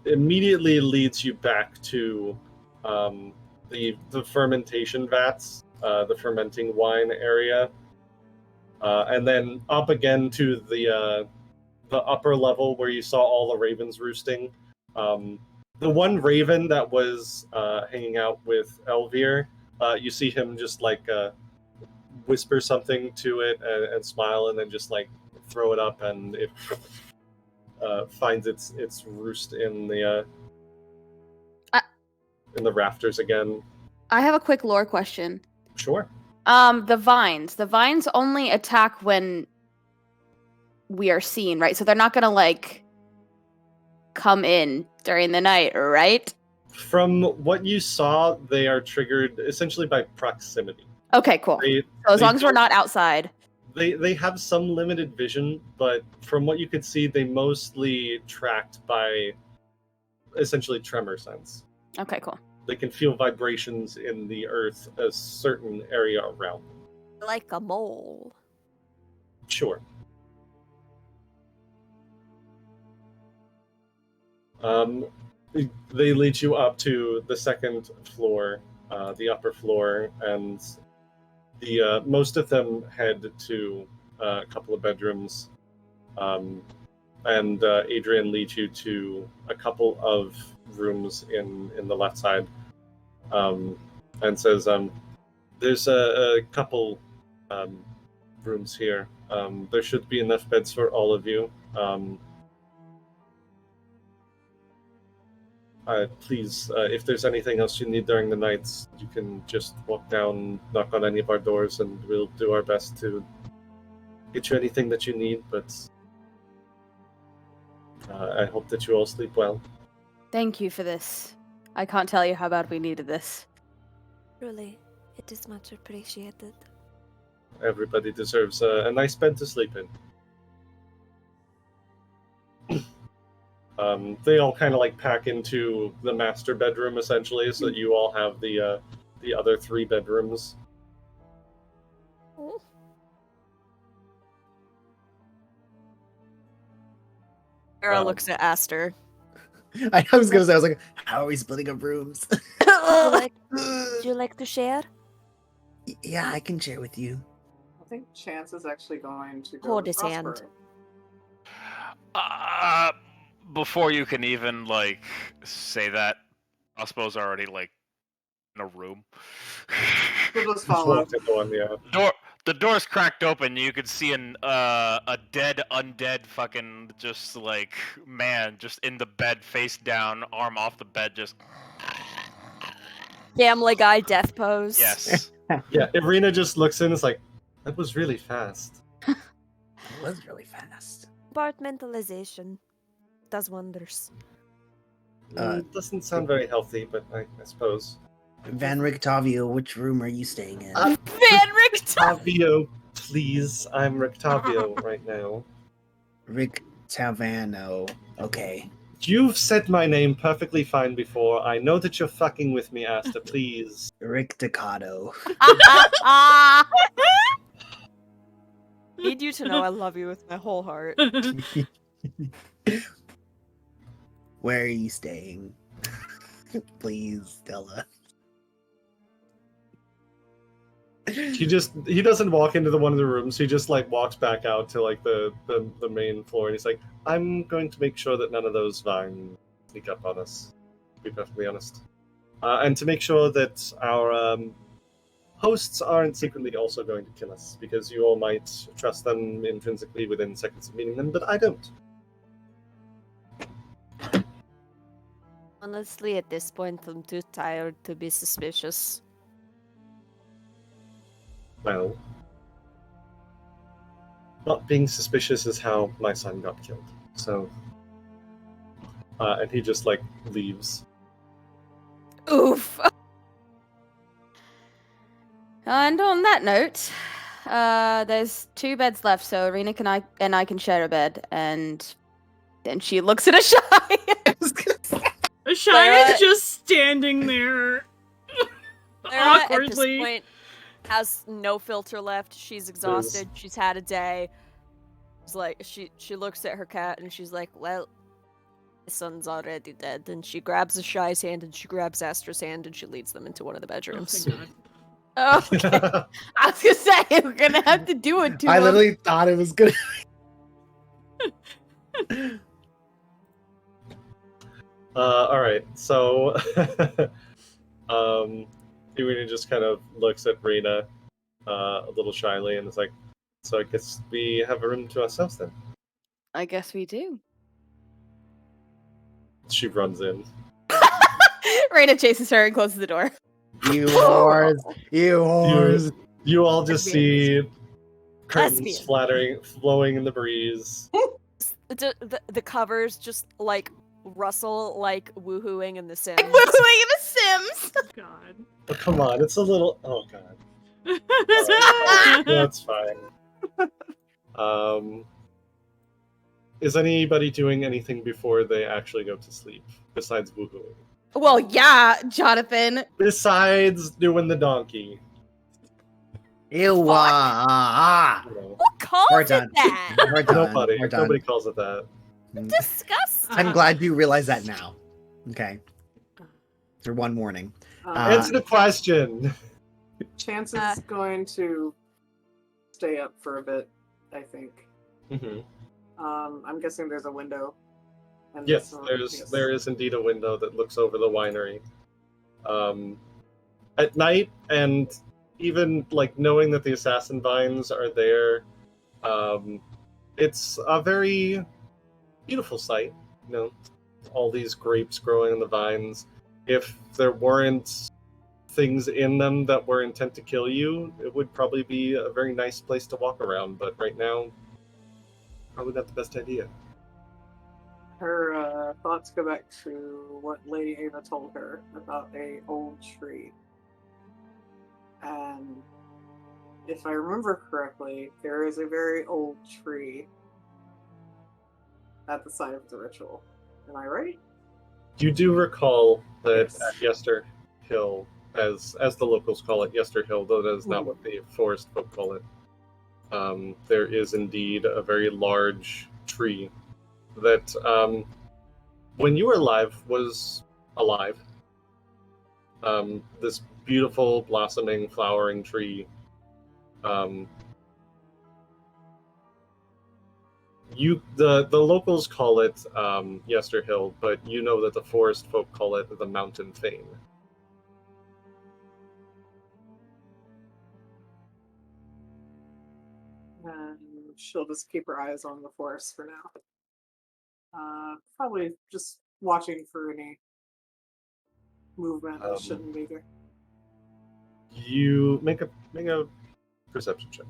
immediately leads you back to the fermentation vats, the fermenting wine area, and then up again to the upper level where you saw all the ravens roosting. The one raven that was hanging out with Elvir, you see him just like whisper something to it and smile, and then just like throw it up, and it finds its roost in the rafters again. I have a quick lore question. Sure. The vines only attack when we are seen, right? So they're not gonna like come in during the night, right? From what you saw, they are triggered essentially by proximity. Okay, cool. So as long as we're not outside. They have some limited vision, but from what you could see, they mostly tracked by essentially tremor sense. Okay, cool. They can feel vibrations in the earth, a certain area around them. Like a mole. Sure. They lead you up to the second floor, the upper floor, and the most of them head to a couple of bedrooms. And Adrian leads you to a couple of rooms in the left side, and says, "There's a couple rooms here. There should be enough beds for all of you. Please, if there's anything else you need during the nights, you can just walk down, knock on any of our doors, and we'll do our best to get you anything that you need, but I hope that you all sleep well." Thank you for this. I can't tell you how bad we needed this. Truly, it is much appreciated. Everybody deserves a nice bed to sleep in. They all kind of like pack into the master bedroom, essentially, so that you all have the other 3 bedrooms. Terra looks at Aster. I was gonna say, I was like, how are we splitting up rooms? Would you like to share? Yeah, I can share with you. I think Chance is actually going to go Hold to his hand. Prospero. Before you can even like say that, Ospo's already like in a room. We'll just follow. The door's cracked open. You could see a dead, undead fucking just like man just in the bed, face down, arm off the bed, just. Family Guy death pose. Yes. Yeah, Ireena just looks in and is like, that was really fast. It was really fast. Compartmentalization does wonders. It doesn't sound very healthy, but I suppose. Van Rictavio, which room are you staying in? Van Rictavio! Rictavio, please. I'm Rictavio right now. Rictavano. Okay. You've said my name perfectly fine before. I know that you're fucking with me, Asta, please. Ricticado. Need you to know I love you with my whole heart. Where are you staying? Please, Stella. He doesn't walk into one of the rooms. He just like walks back out to like the main floor, and he's like, "I'm going to make sure that none of those vines sneak up on us. To be perfectly honest, and to make sure that our hosts aren't secretly also going to kill us, because you all might trust them intrinsically within seconds of meeting them, but I don't." Honestly, at this point, I'm too tired to be suspicious. Well, not being suspicious is how my son got killed. So, and he just like leaves. Oof. And on that note, there's 2 beds left, so Ireena and I can share a bed. And then she looks at Ashai. Ashai is just standing there. Clara, at awkwardly. this point, has no filter left. She's exhausted. She's had a day. It's like she looks at her cat and she's like, "Well, my son's already dead." And she grabs Ashai's hand and she grabs Astra's hand and she leads them into one of the bedrooms. Oh, thank God. Okay. I was gonna say we're gonna have to do it to I him. literally thought it was gonna. All right, so Ireena just kind of looks at Rena a little shyly and is like, "So I guess we have a room to ourselves then." I guess we do. She runs in. Ireena chases her and closes the door. You whores! You whores! You all just see curtains Lesbian. flowing in the breeze. The covers just like rustle like woohooing in The Sims. Woohooing in The Sims. God. Oh, come on, it's a little. Oh god. That's fine. Is anybody doing anything before they actually go to sleep besides woohooing? Well, yeah, Jonathan. Besides doing the donkey. Ew, You know. What calls We're it done. that? We're done. Nobody. We're done. Nobody calls it that. Disgusting. I'm glad you realize that now. Okay. Or one warning. Answer the question. Chance is going to stay up for a bit, I think. Mm-hmm. I'm guessing there's a window. And Yes, there is indeed a window that looks over the winery. At night, and even like knowing that the assassin vines are there, it's a very beautiful sight. You know, all these grapes growing in the vines. If there weren't things in them that were intent to kill you, it would probably be a very nice place to walk around. But right now, probably not the best idea. Her thoughts go back to what Lady Ava told her about a old tree. And if I remember correctly, there is a very old tree at the site of the ritual. Am I right? You do recall that Yes. at Yester Hill, as the locals call it, Yester Hill, though that is not what the forest folk call it, there is indeed a very large tree that, when you were alive, was alive. This beautiful, blossoming, flowering tree. The locals call it Yester Hill, but you know that the forest folk call it the Mountain Fane. And she'll just keep her eyes on the forest for now. Probably just watching for any movement that shouldn't be there. You make a perception check.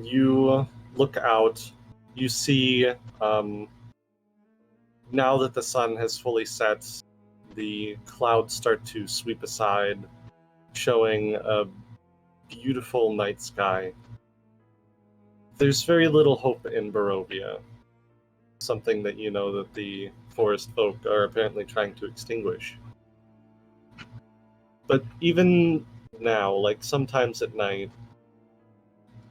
You look out. You see, now that the sun has fully set, the clouds start to sweep aside, showing a beautiful night sky. There's very little hope in Barovia, something that you know that the forest folk are apparently trying to extinguish. But even now, like sometimes at night,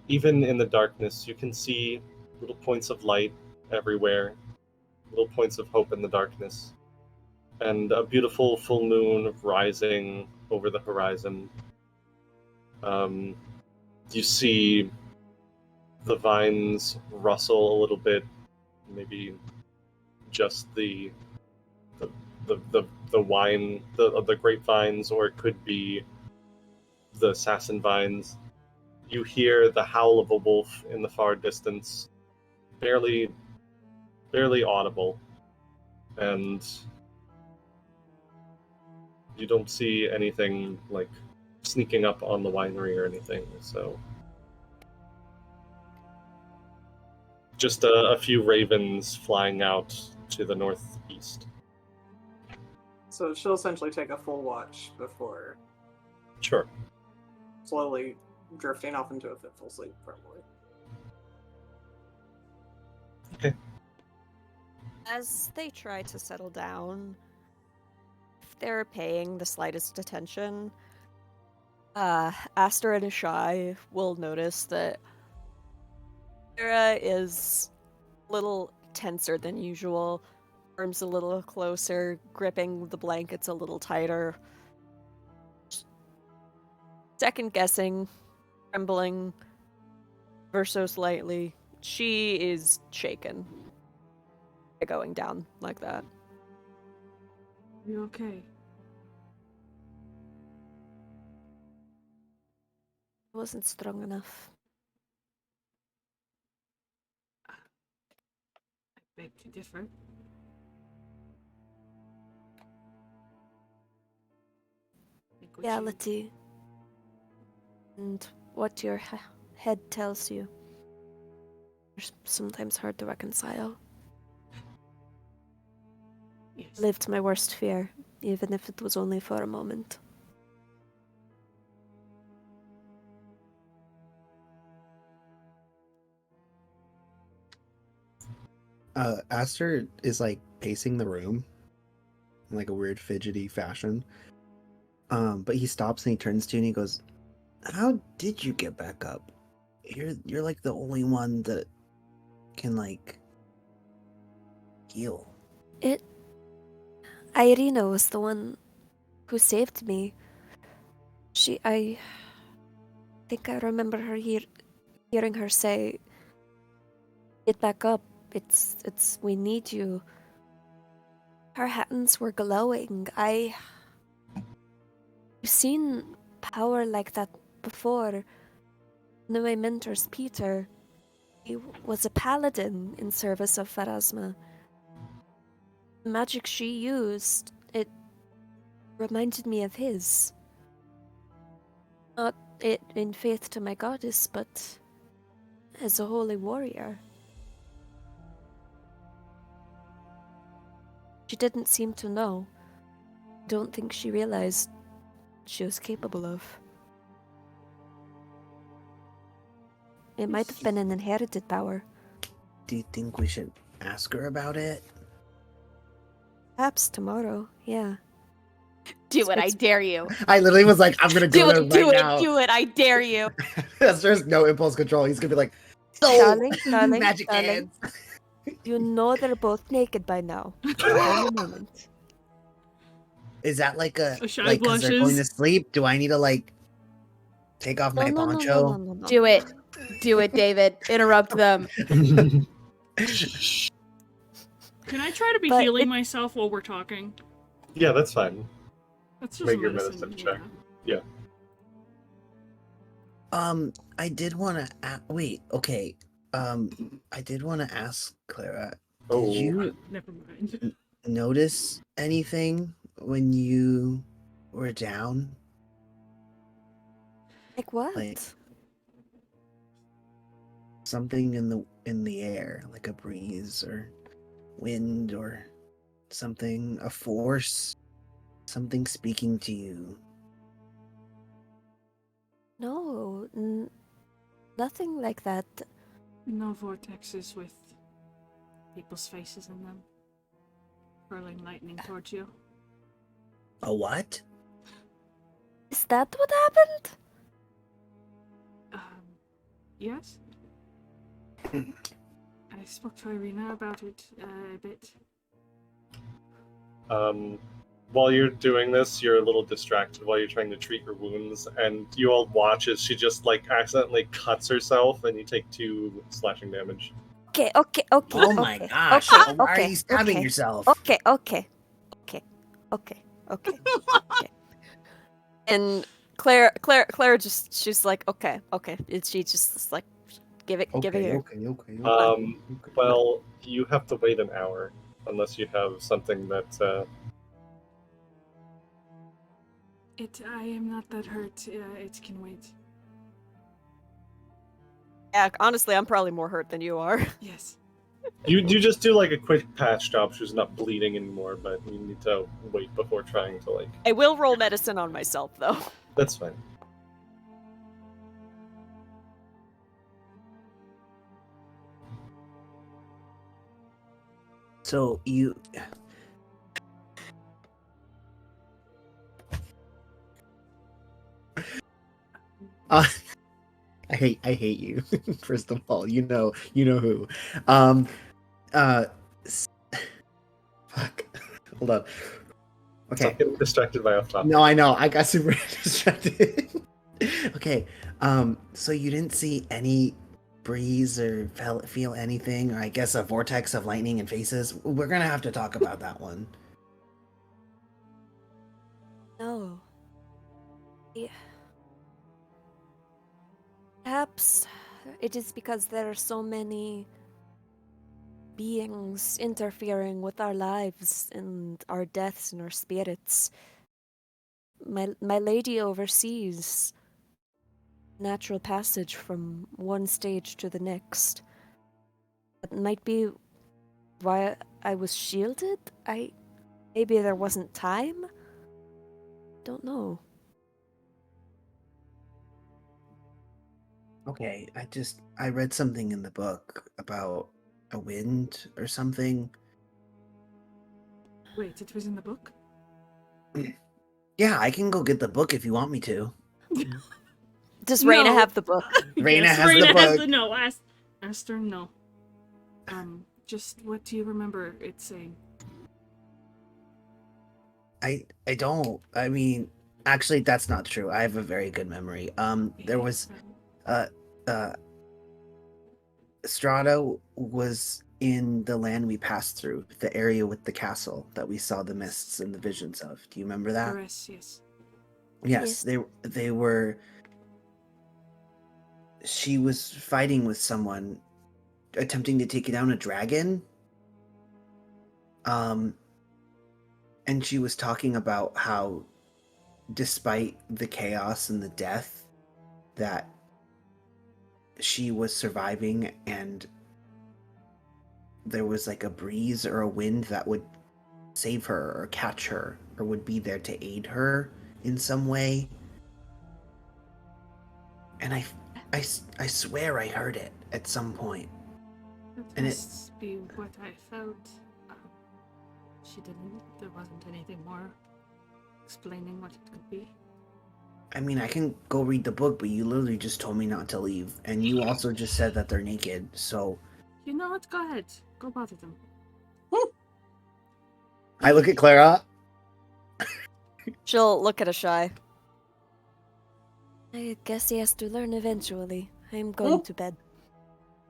even in the darkness, you can see little points of light everywhere, little points of hope in the darkness, and a beautiful full moon rising over the horizon. You see the vines rustle a little bit, maybe just the wine, the grapevines, or it could be the assassin vines. You hear the howl of a wolf in the far distance, barely audible, and you don't see anything like sneaking up on the winery or anything, so just a few ravens flying out to the northeast. So she'll essentially take a full watch before Sure. slowly drifting off into a fitful sleep, probably. Okay. As they try to settle down, if they're paying the slightest attention, Aster and Ashai will notice that Terra is a little tenser than usual, arms a little closer, gripping the blankets a little tighter, second guessing, trembling ever so slightly. She is shaken by going down like that. You okay? I wasn't strong enough. I beg to differ. Think what you- Reality. And what your head tells you are sometimes hard to reconcile. Yes. Lived my worst fear, even if it was only for a moment. Aster is like pacing the room in like a weird fidgety fashion. But he stops and he turns to you and he goes, how did you get back up? You're like the only one that can like heal. Ireena was the one who saved me. I think I remember her hearing her say, "Get back up. We need you." Her hands were glowing. You've seen power like that before. One of my mentors, Peter, he was a paladin in service of Pharasma. The magic she used, it reminded me of his. Not it in faith to my goddess, but as a holy warrior. She didn't seem to know. Don't think she realized she was capable of. It might have been an inherited power. Do you think we should ask her about it? Perhaps tomorrow, yeah. Do it, I dare you. I literally was like, I'm gonna Do go there it, do right it, now. do it, I dare you. There's no impulse control. He's gonna be like, so Darling, magic darling. hands. You know they're both naked by now. One moment. Is that like a So Shy like because they're going to blushes. sleep? Do I need to like take off my poncho? No. Do it. Do it, David. Interrupt them. Can I try to be But healing myself while we're talking? Yeah, that's fine. That's just Make a your medicine medicine check. yeah. I did want to wait. Okay. I did want to ask Clara. Oh. Did you Never mind. notice anything when you were down? Like what? Like something in the air, like a breeze or wind or something, a force, something speaking to you. No, nothing like that. No vortexes with people's faces in them. Hurling lightning towards you. A what? Is that what happened? Yes? I spoke to Ireena about it a bit. While you're doing this, you're a little distracted while you're trying to treat her wounds, and you all watch as she just like accidentally cuts herself, and you take 2 slashing damage. Okay. Oh my gosh! Okay, Why are you stabbing yourself? Okay. And Claire she's like, okay. And she just like, give it here. Okay. Well, you have to wait an hour unless you have something that. I am not that hurt. It can wait. Yeah, honestly, I'm probably more hurt than you are. Yes. You just do like a quick patch job. She's not bleeding anymore, but you need to wait before trying to like. I will roll medicine on myself, though. That's fine. So you. I hate you. First of all, you know who. Fuck. Hold on. Okay. Stop getting distracted by off topic. No, I know. I got super distracted. Okay. So you didn't see any breeze or feel anything, or I guess a vortex of lightning and faces. We're gonna have to talk about that one. No. Yeah. Perhaps it is because there are so many beings interfering with our lives and our deaths and our spirits. My lady oversees natural passage from one stage to the next. That might be why I was shielded. Maybe there wasn't time. Don't know. Okay, I read something in the book about a wind or something. Wait, it was in the book? Yeah, I can go get the book if you want me to. Does Raina No. have the book? Raina Yes, has the Raina has book. the no. Aster, no. Just what do you remember it saying? I don't. I mean, actually, that's not true. I have a very good memory. There was, Strahda was in the land we passed through, the area with the castle that we saw the mists and the visions of. Do you remember that? Yes. Yes, they were. She was fighting with someone, attempting to take down a dragon. And she was talking about how, despite the chaos and the death, that she was surviving, and there was like a breeze or a wind that would save her or catch her or would be there to aid her in some way. And I swear I heard it at some point. That And must be what I felt. She didn't. There wasn't anything more explaining what it could be. I mean, I can go read the book, but you literally just told me not to leave. And you also just said that they're naked, so... You know what? Go ahead. Go bother them. I look at Clara. She'll look at Ashai. I guess he has to learn eventually. I'm going to bed.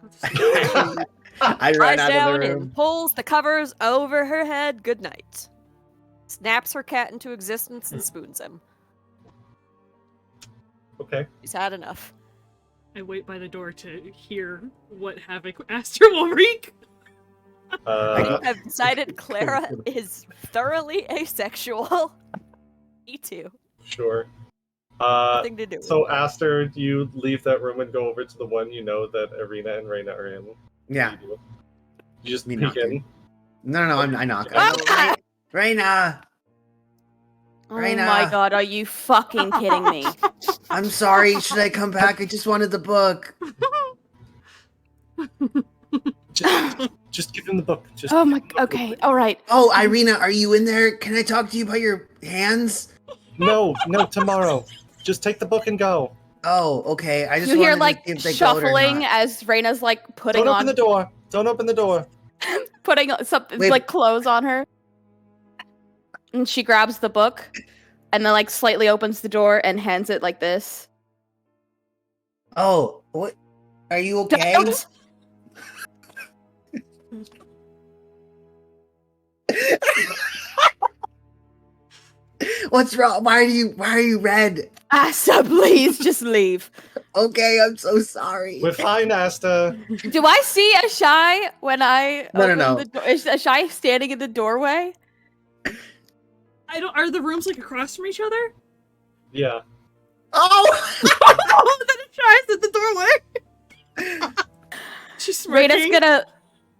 Go to sleep. I Lies ran out down of the and room. pulls the covers over her head. Good night. Snaps her cat into existence and spoons him. Okay. She's had enough. I wait by the door to hear what havoc Aster will wreak. I've decided Clara is thoroughly asexual. Me too. Sure. Nothing to do with So it. Aster, do you leave that room and go over to the one you know that Ireena and Raina are in? Yeah. What do you do? You just Me peek knocking. in. No, I knock. Ah! Raina! Oh Raina! my god, are you fucking kidding me? I'm sorry, should I come back? I just wanted the book. Just give him the book. Just Oh my, okay, alright. Oh, Ireena, are you in there? Can I talk to you about your hands? No, tomorrow. Just take the book and go. Oh, okay. I just You hear wanted like to see if they go or shuffling not. as Raina's like putting Don't open on the door. Don't open the door. putting something Wait. like clothes on her. And she grabs the book and then like slightly opens the door and hands it like this. Oh, what? Are you okay? Don't! What's wrong? Why are you red? Asa, please just leave. Okay, I'm so sorry. We're fine, Asta. Do I see Ashai when I No, open no. the door? Is Ashai standing in the doorway? I don't. Are the rooms like across from each other? Yeah. Oh! Oh, then Ashai's at the doorway. She's smirking.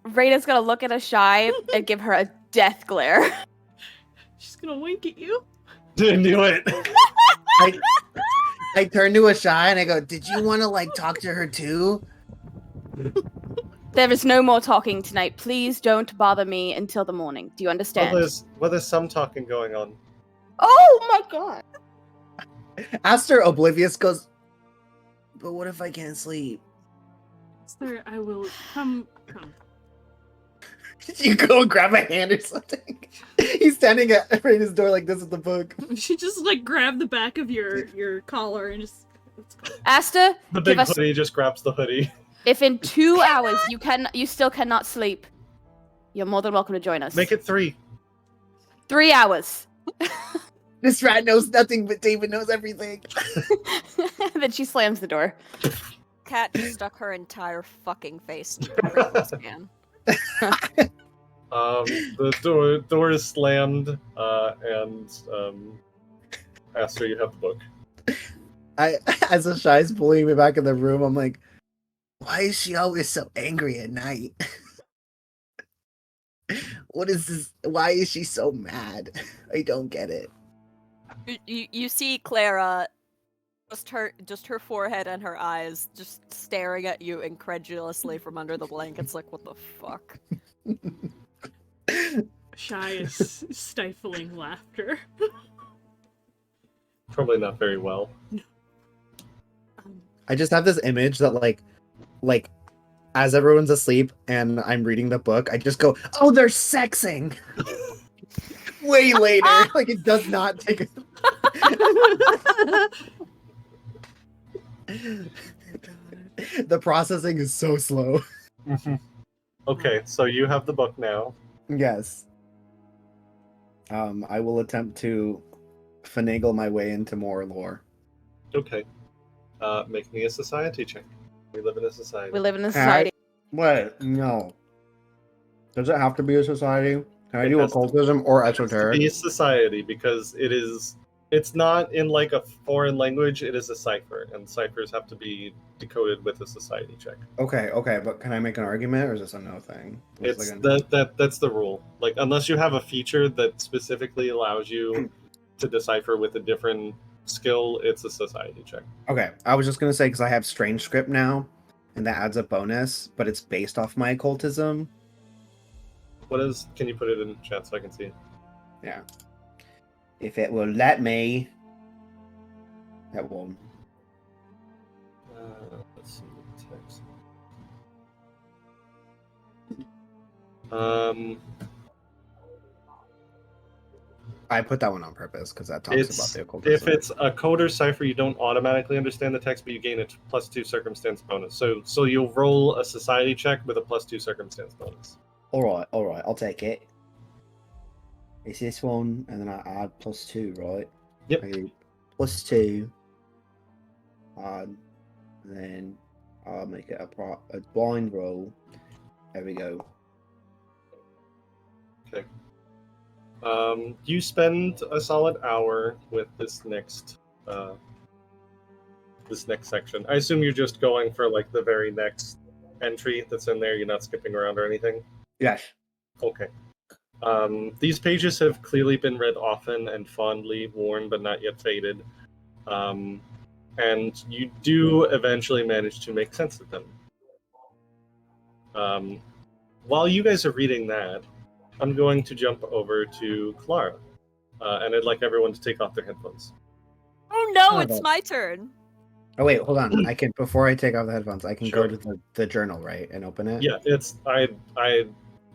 Raina's gonna look at Ashai and give her a death glare. She's gonna wink at you. Didn't do it. I turn to Ashai and I go, "Did you want to like talk to her too?" There is no more talking tonight. Please don't bother me until the morning. Do you understand? Well, there's some talking going on. Oh my god. Aster, oblivious, goes, But what if I can't sleep? Sir, I will come. you go and grab a hand or something. He's standing at Raina's door like this with the book. She just like grabbed the back of your collar and just. Asta, The give big us. hoodie just grabs the hoodie. If in 2 hours you still cannot sleep, you're more than welcome to join us. Make it 3. 3 hours. This rat knows nothing, but David knows everything. Then she slams the door. Cat just stuck her entire fucking face in the Pringles can. The door is slammed, and Aster, you have the book. As Ashai's pulling me back in the room, I'm like, why is she always so angry at night? What is this? Why is she so mad? I don't get it. You see Clara, just her forehead and her eyes, just staring at you incredulously from under the blankets, like, what the fuck? Shy is stifling laughter. Probably not very well. I just have this image that like as everyone's asleep and I'm reading the book, I just go, "Oh, they're sexing." Way later, like it does not take. The processing is so slow. Okay, so you have the book now. Yes. I will attempt to finagle my way into more lore. Okay. Make me a society check. We live in a society. We live in a Can I- society. Wait, no. Does it have to be a society? Can I It do has to- occultism or It has to esoteric? be a society because it's not in like a foreign language, it is a cipher, and ciphers have to be decoded with a society check. Okay, but can I make an argument, or is this a no thing? It's that's the rule. Like unless you have a feature that specifically allows you to decipher with a different skill, it's a society check. Okay, I was just gonna say because I have strange script now, and that adds a bonus, but it's based off my occultism. Can you put it in chat so I can see it? Yeah. If it will let me. That won't. Let's see the text. I put that one on purpose because that talks about the occultism. If it's a code or cipher, you don't automatically understand the text, but you gain a +2 circumstance bonus. So you'll roll a society check with a +2 circumstance bonus. All right, I'll take it. It's this one, and then I add +2, right? Yep. I do +2. And then I'll make it a blind roll. There we go. Okay. You spend a solid hour with this next section. I assume you're just going for like the very next entry that's in there. You're not skipping around or anything. Yes. Okay. These pages have clearly been read often and fondly, worn but not yet faded. And you do eventually manage to make sense of them. While you guys are reading that, I'm going to jump over to Clara. And I'd like everyone to take off their headphones. Oh no, Oh, it's that- my turn. Oh wait, hold on. I can before I take off the headphones, I can Sure. go to the journal, right, and open it. Yeah, I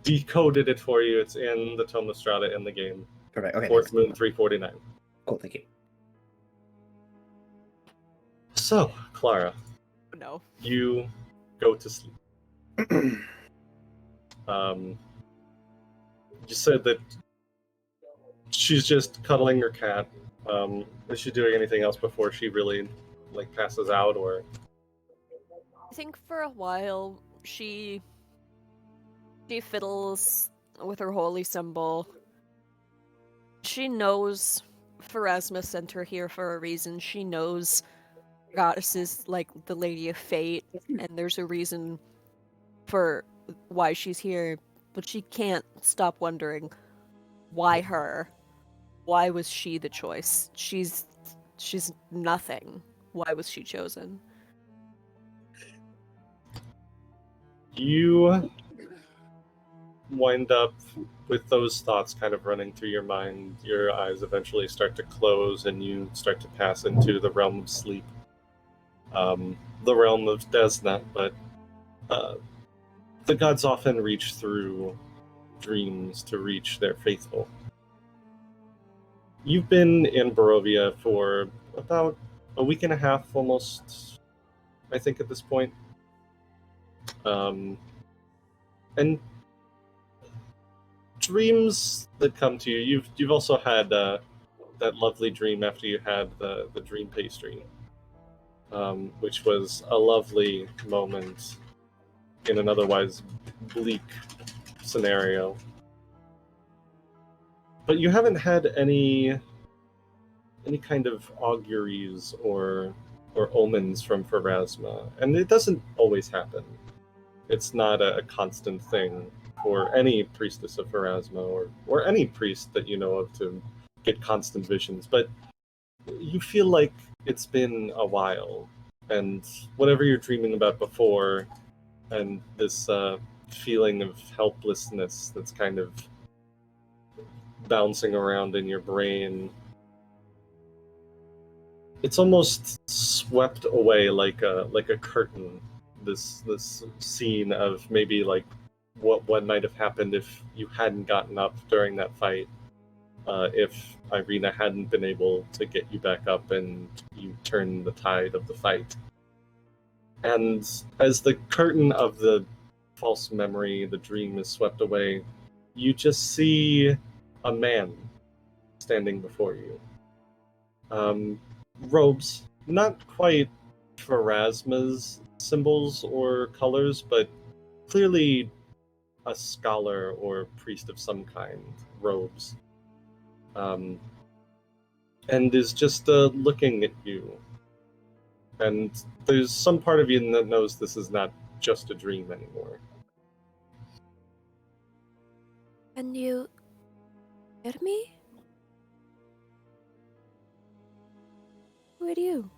decoded it for you. It's in the Tome of Strahda in the game. Perfect. Okay. Fourth thanks. Moon 349. Cool. Thank you. So, Clara, No. you go to sleep. You said that she's just cuddling her cat. Is she doing anything else before she really like passes out, or? I think for a while she fiddles with her holy symbol. She knows Pharasma sent her here for a reason. She knows Goddess is like the Lady of Fate, and there's a reason for why she's here, but she can't stop wondering, why her? Why was she the choice? She's nothing. Why was she chosen? You wind up with those thoughts kind of running through your mind. Your eyes eventually start to close and you start to pass into the realm of sleep. The realm of Desna, but the gods often reach through dreams to reach their faithful. You've been in Barovia for about a week and a half, almost, I think, at this point. And dreams that come to you. You've also had that lovely dream after you had the dream pastry, which was a lovely moment in an otherwise bleak scenario. But you haven't had any kind of auguries or omens from Pharasma, and it doesn't always happen. It's not a constant thing for any priestess of Pharasma or any priest that you know of to get constant visions, but you feel like it's been a while, and whatever you're dreaming about before, and this feeling of helplessness that's kind of bouncing around in your brain, it's almost swept away like a curtain. This scene of maybe like what might have happened if you hadn't gotten up during that fight, if Ireena hadn't been able to get you back up and you turned the tide of the fight. And as the curtain of the false memory, the dream is swept away, you just see a man standing before you. Robes, not quite Pharasma's symbols or colors, but clearly a scholar or priest of some kind, robes. And is just looking at you. And there's some part of you that knows this is not just a dream anymore. Can you hear me? Who are you?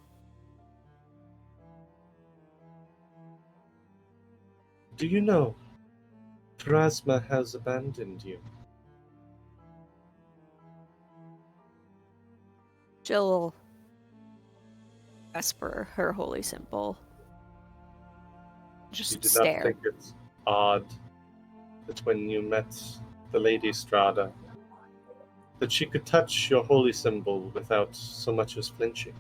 Do you know Pharasma has abandoned you? She'll whisper her holy symbol. You Just did not stare. think it's odd that when you met the Lady Strahda, that she could touch your holy symbol without so much as flinching?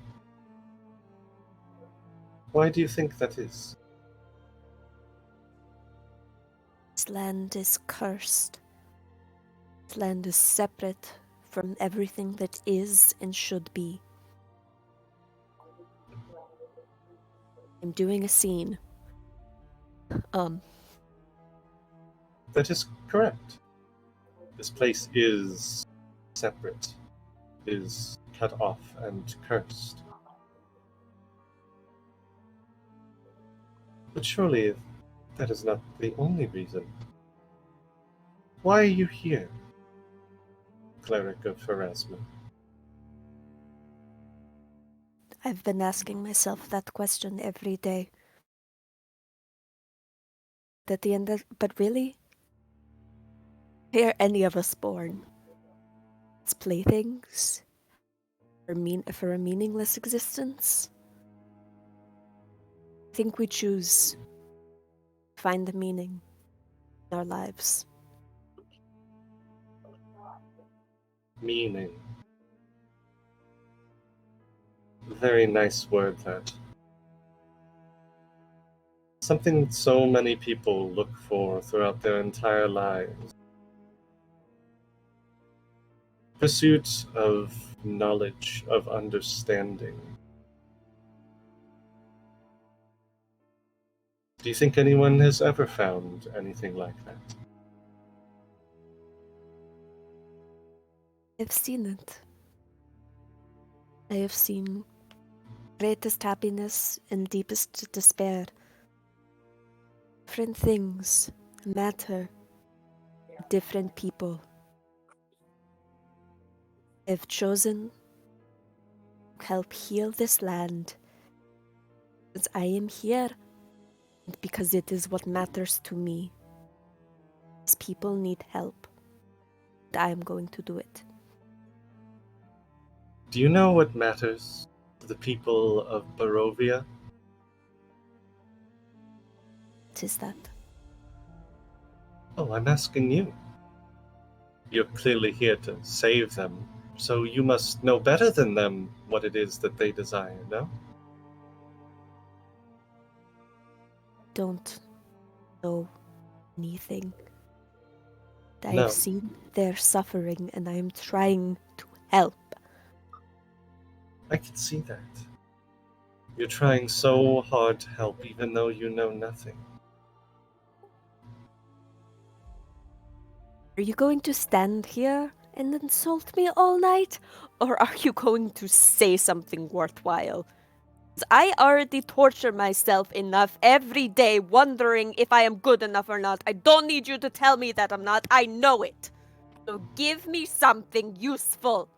Why do you think that is? This land is cursed. This land is separate from everything that is and should be. I'm doing a scene. That is correct. This place is separate, is cut off and cursed. But surely that is not the only reason. Why are you here, Cleric of Pharasma? I've been asking myself that question every day. At the end of, but really? Why are any of us born? As playthings? For a meaningless existence? I think we choose to find the meaning in our lives. Meaning. Very nice word, that. Something so many people look for throughout their entire lives. Pursuit of knowledge, of understanding. Do you think anyone has ever found anything like that? I've seen it. I have seen greatest happiness and deepest despair. Different things matter to different people. I've chosen to help heal this land because I am here and because it is what matters to me. These people need help, and I am going to do it. Do you know what matters to the people of Barovia? What is that? Oh, I'm asking you. You're clearly here to save them, so you must know better than them what it is that they desire, no? Don't know anything. I No. have seen their suffering and I am trying to help. I can see that. You're trying so hard to help even though you know nothing. Are you going to stand here and insult me all night? Or are you going to say something worthwhile? 'Cause I already torture myself enough every day wondering if I am good enough or not. I don't need you to tell me that I'm not. I know it. So give me something useful.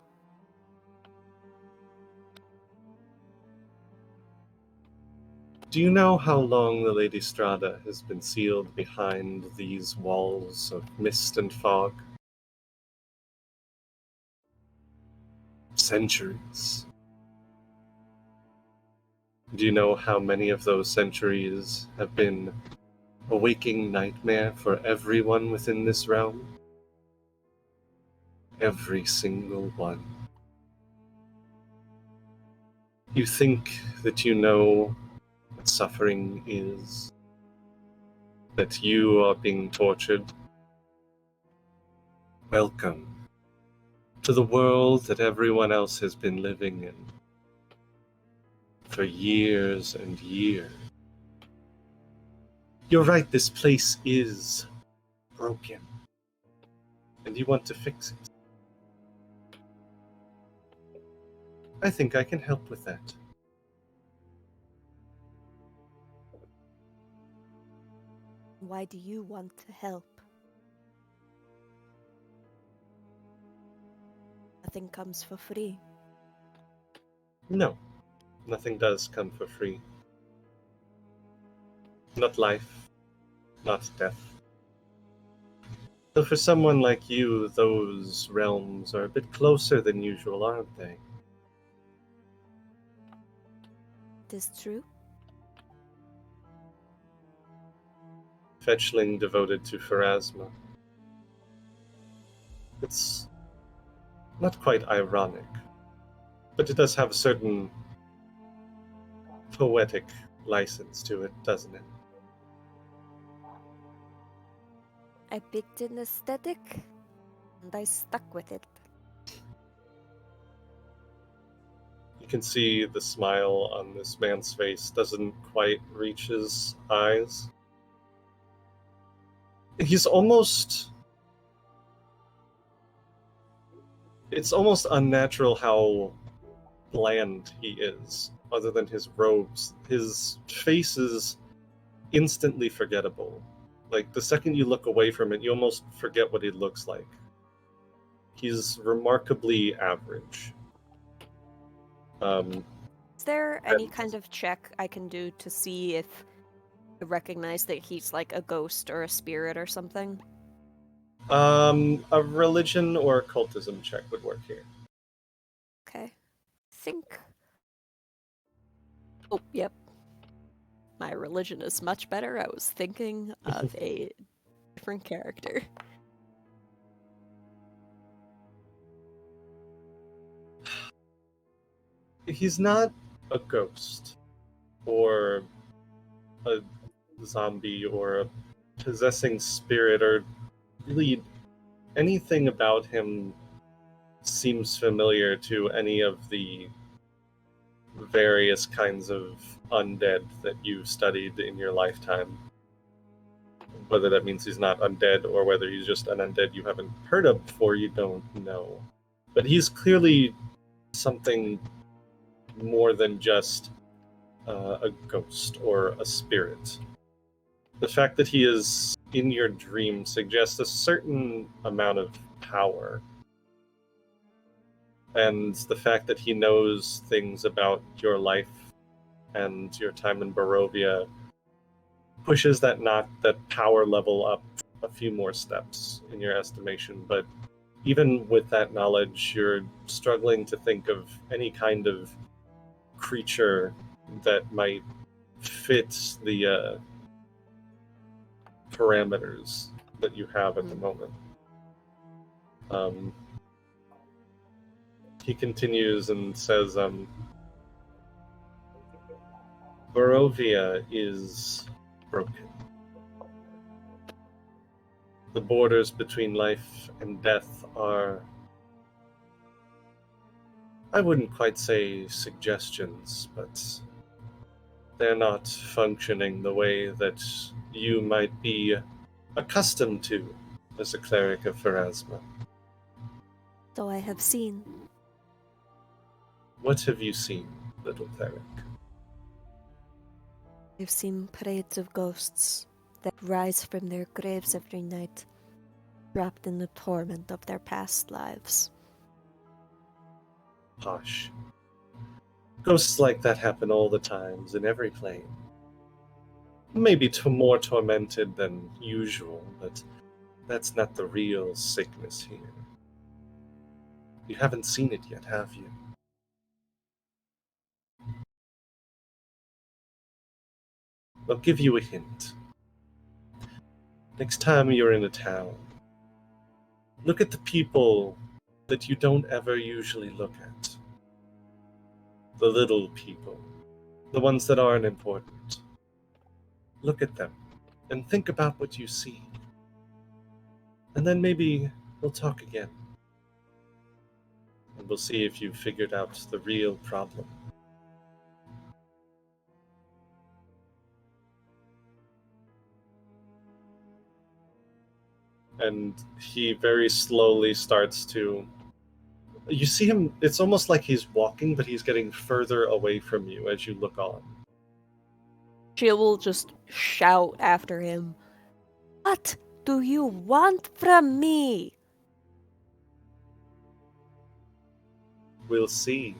Do you know how long the Lady Strahda has been sealed behind these walls of mist and fog? Centuries. Do you know how many of those centuries have been a waking nightmare for everyone within this realm? Every single one. You think that you know what suffering is? That you are being tortured? Welcome to the world that everyone else has been living in for years and years. You're right, this place is broken, and you want to fix it. I think I can help with that. Why do you want to help? Nothing comes for free. No, nothing does come for free. Not life, not death. So for someone like you, those realms are a bit closer than usual, aren't they? It is true. Fetchling devoted to Pharasma. It's not quite ironic, but it does have a certain poetic license to it, doesn't it? I picked an aesthetic, and I stuck with it. You can see the smile on this man's face doesn't quite reach his eyes. He's almost... It's almost unnatural how bland he is, other than his robes. His face is instantly forgettable. Like, the second you look away from it, you almost forget what he looks like. He's remarkably average. Is there any kind of check I can do to see if I recognize that he's like a ghost or a spirit or something? A religion or occultism check would work here. Okay. Think. Oh, yep. My religion is much better. I was thinking of a different character. He's not a ghost, or a zombie, or a possessing spirit, or really anything about him seems familiar to any of the various kinds of undead that you've studied in your lifetime. Whether that means he's not undead or whether he's just an undead you haven't heard of before, you don't know. But he's clearly something more than just a ghost or a spirit. The fact that he is in your dream suggests a certain amount of power. And the fact that he knows things about your life and your time in Barovia pushes that power level up a few more steps in your estimation. But even with that knowledge, you're struggling to think of any kind of creature that might fit the parameters that you have at the moment. He continues and says, Barovia is broken. The borders between life and death are, I wouldn't quite say suggestions, but they're not functioning the way that you might be accustomed to as a cleric of Pharasma. So I have seen. What have you seen, little cleric? I've seen parades of ghosts that rise from their graves every night, trapped in the torment of their past lives. Hush. Ghosts like that happen all the times in every plane. Maybe more tormented than usual, but that's not the real sickness here. You haven't seen it yet, have you? I'll give you a hint. Next time you're in a town, look at the people that you don't ever usually look at. The little people. The ones that aren't important. Look at them and think about what you see. And then maybe we'll talk again. And we'll see if you've figured out the real problem. And he very slowly starts to... You see him, it's almost like he's walking, but he's getting further away from you as you look on. She will just shout after him. What do you want from me? We'll see.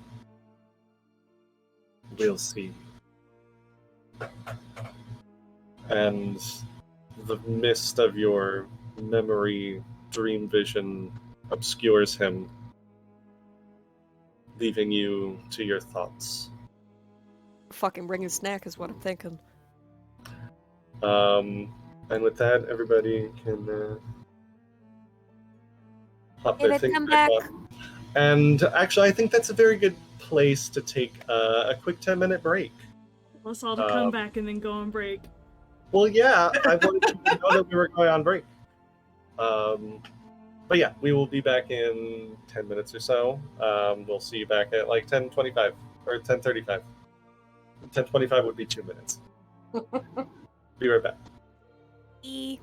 We'll see. And the mist of your memory, dream vision obscures him, leaving you to your thoughts. Fucking bring a snack is what I'm thinking. And with that, everybody can hop their David, things come back back. up. And actually, I think that's a very good place to take a quick 10-minute break. Let's all come back and then go on break. Well, yeah, I wanted you to know that we were going on break. But yeah, we will be back in 10 minutes or so. We'll see you back at like 10:25 or 10:35. 10:25 would be 2 minutes. Be right back. E.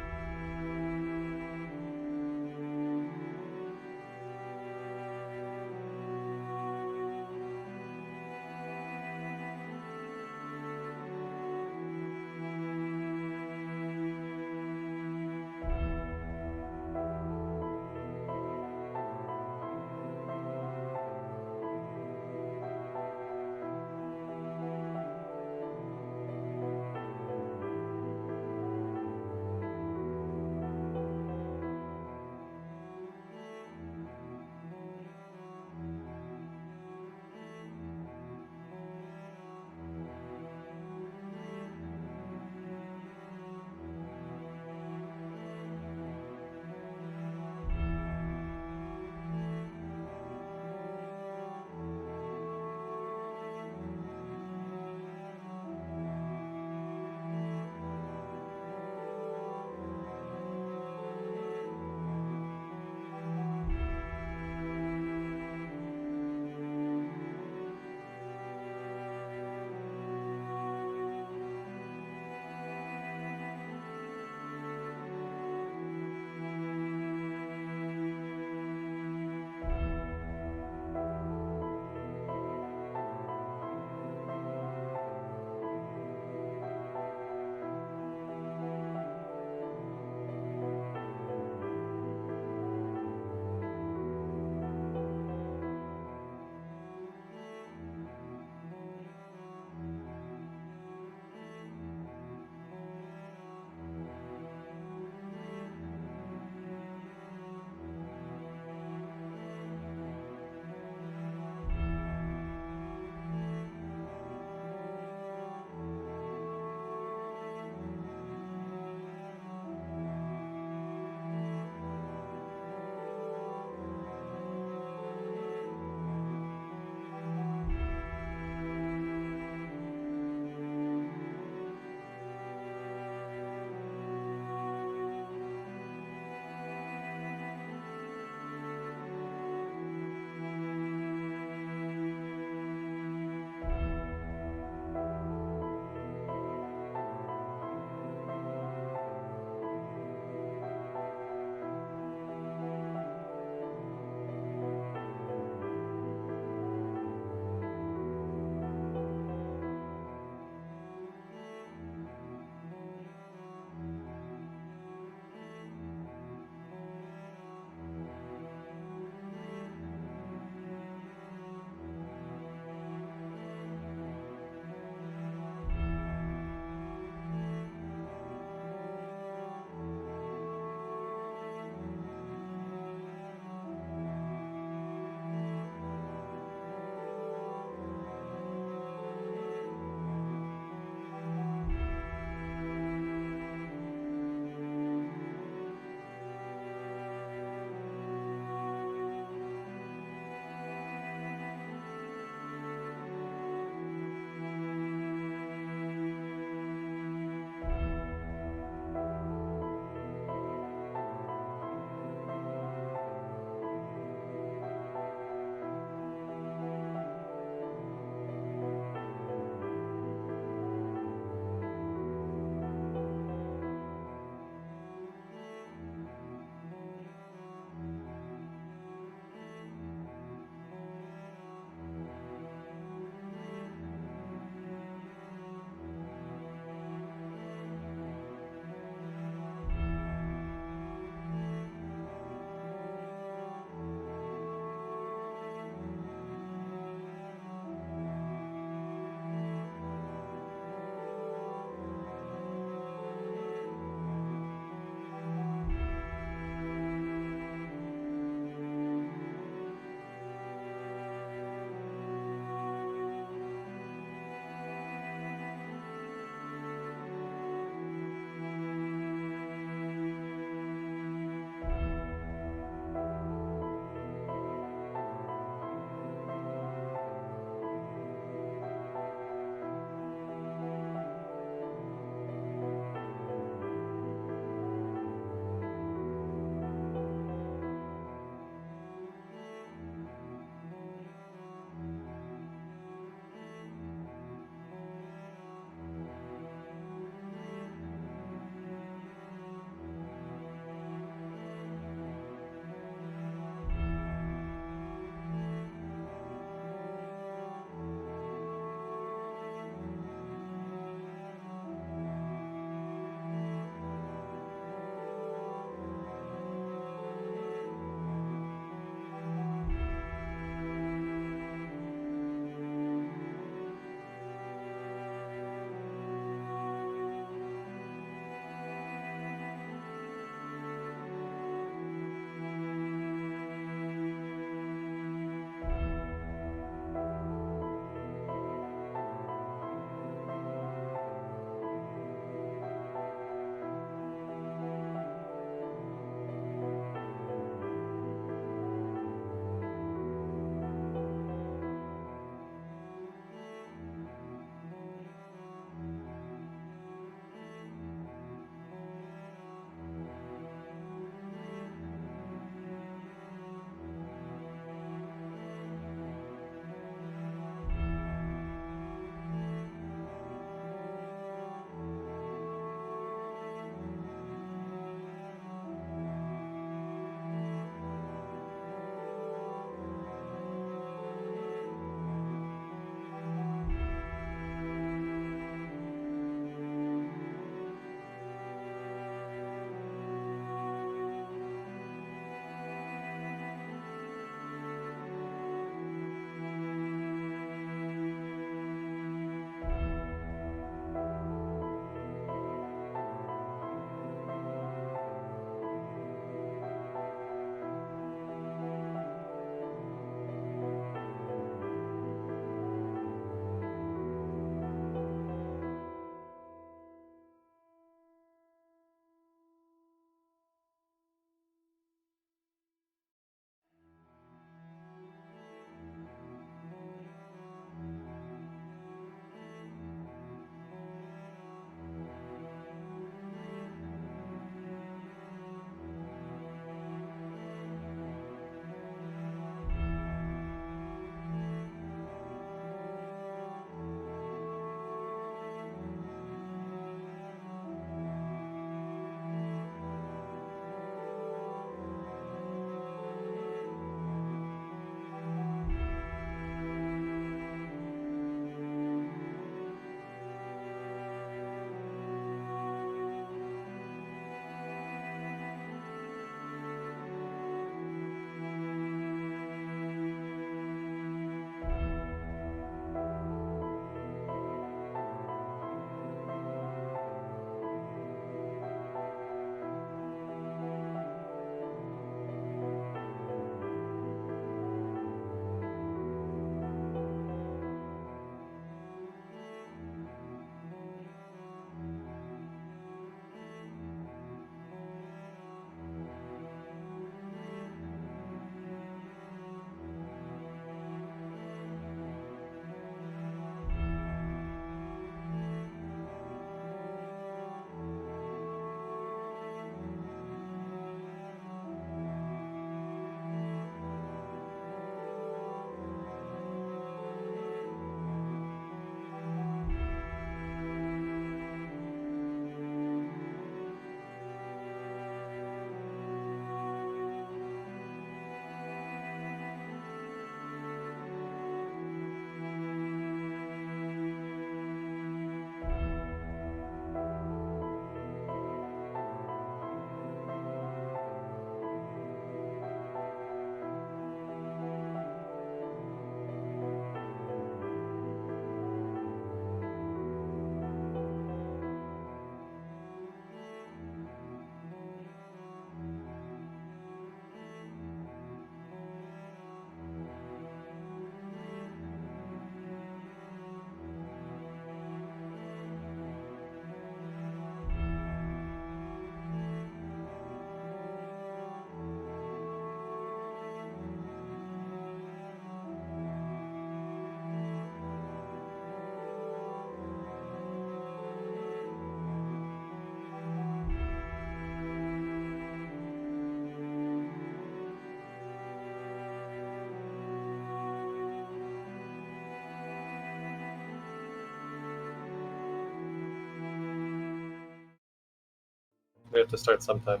We have to start sometime.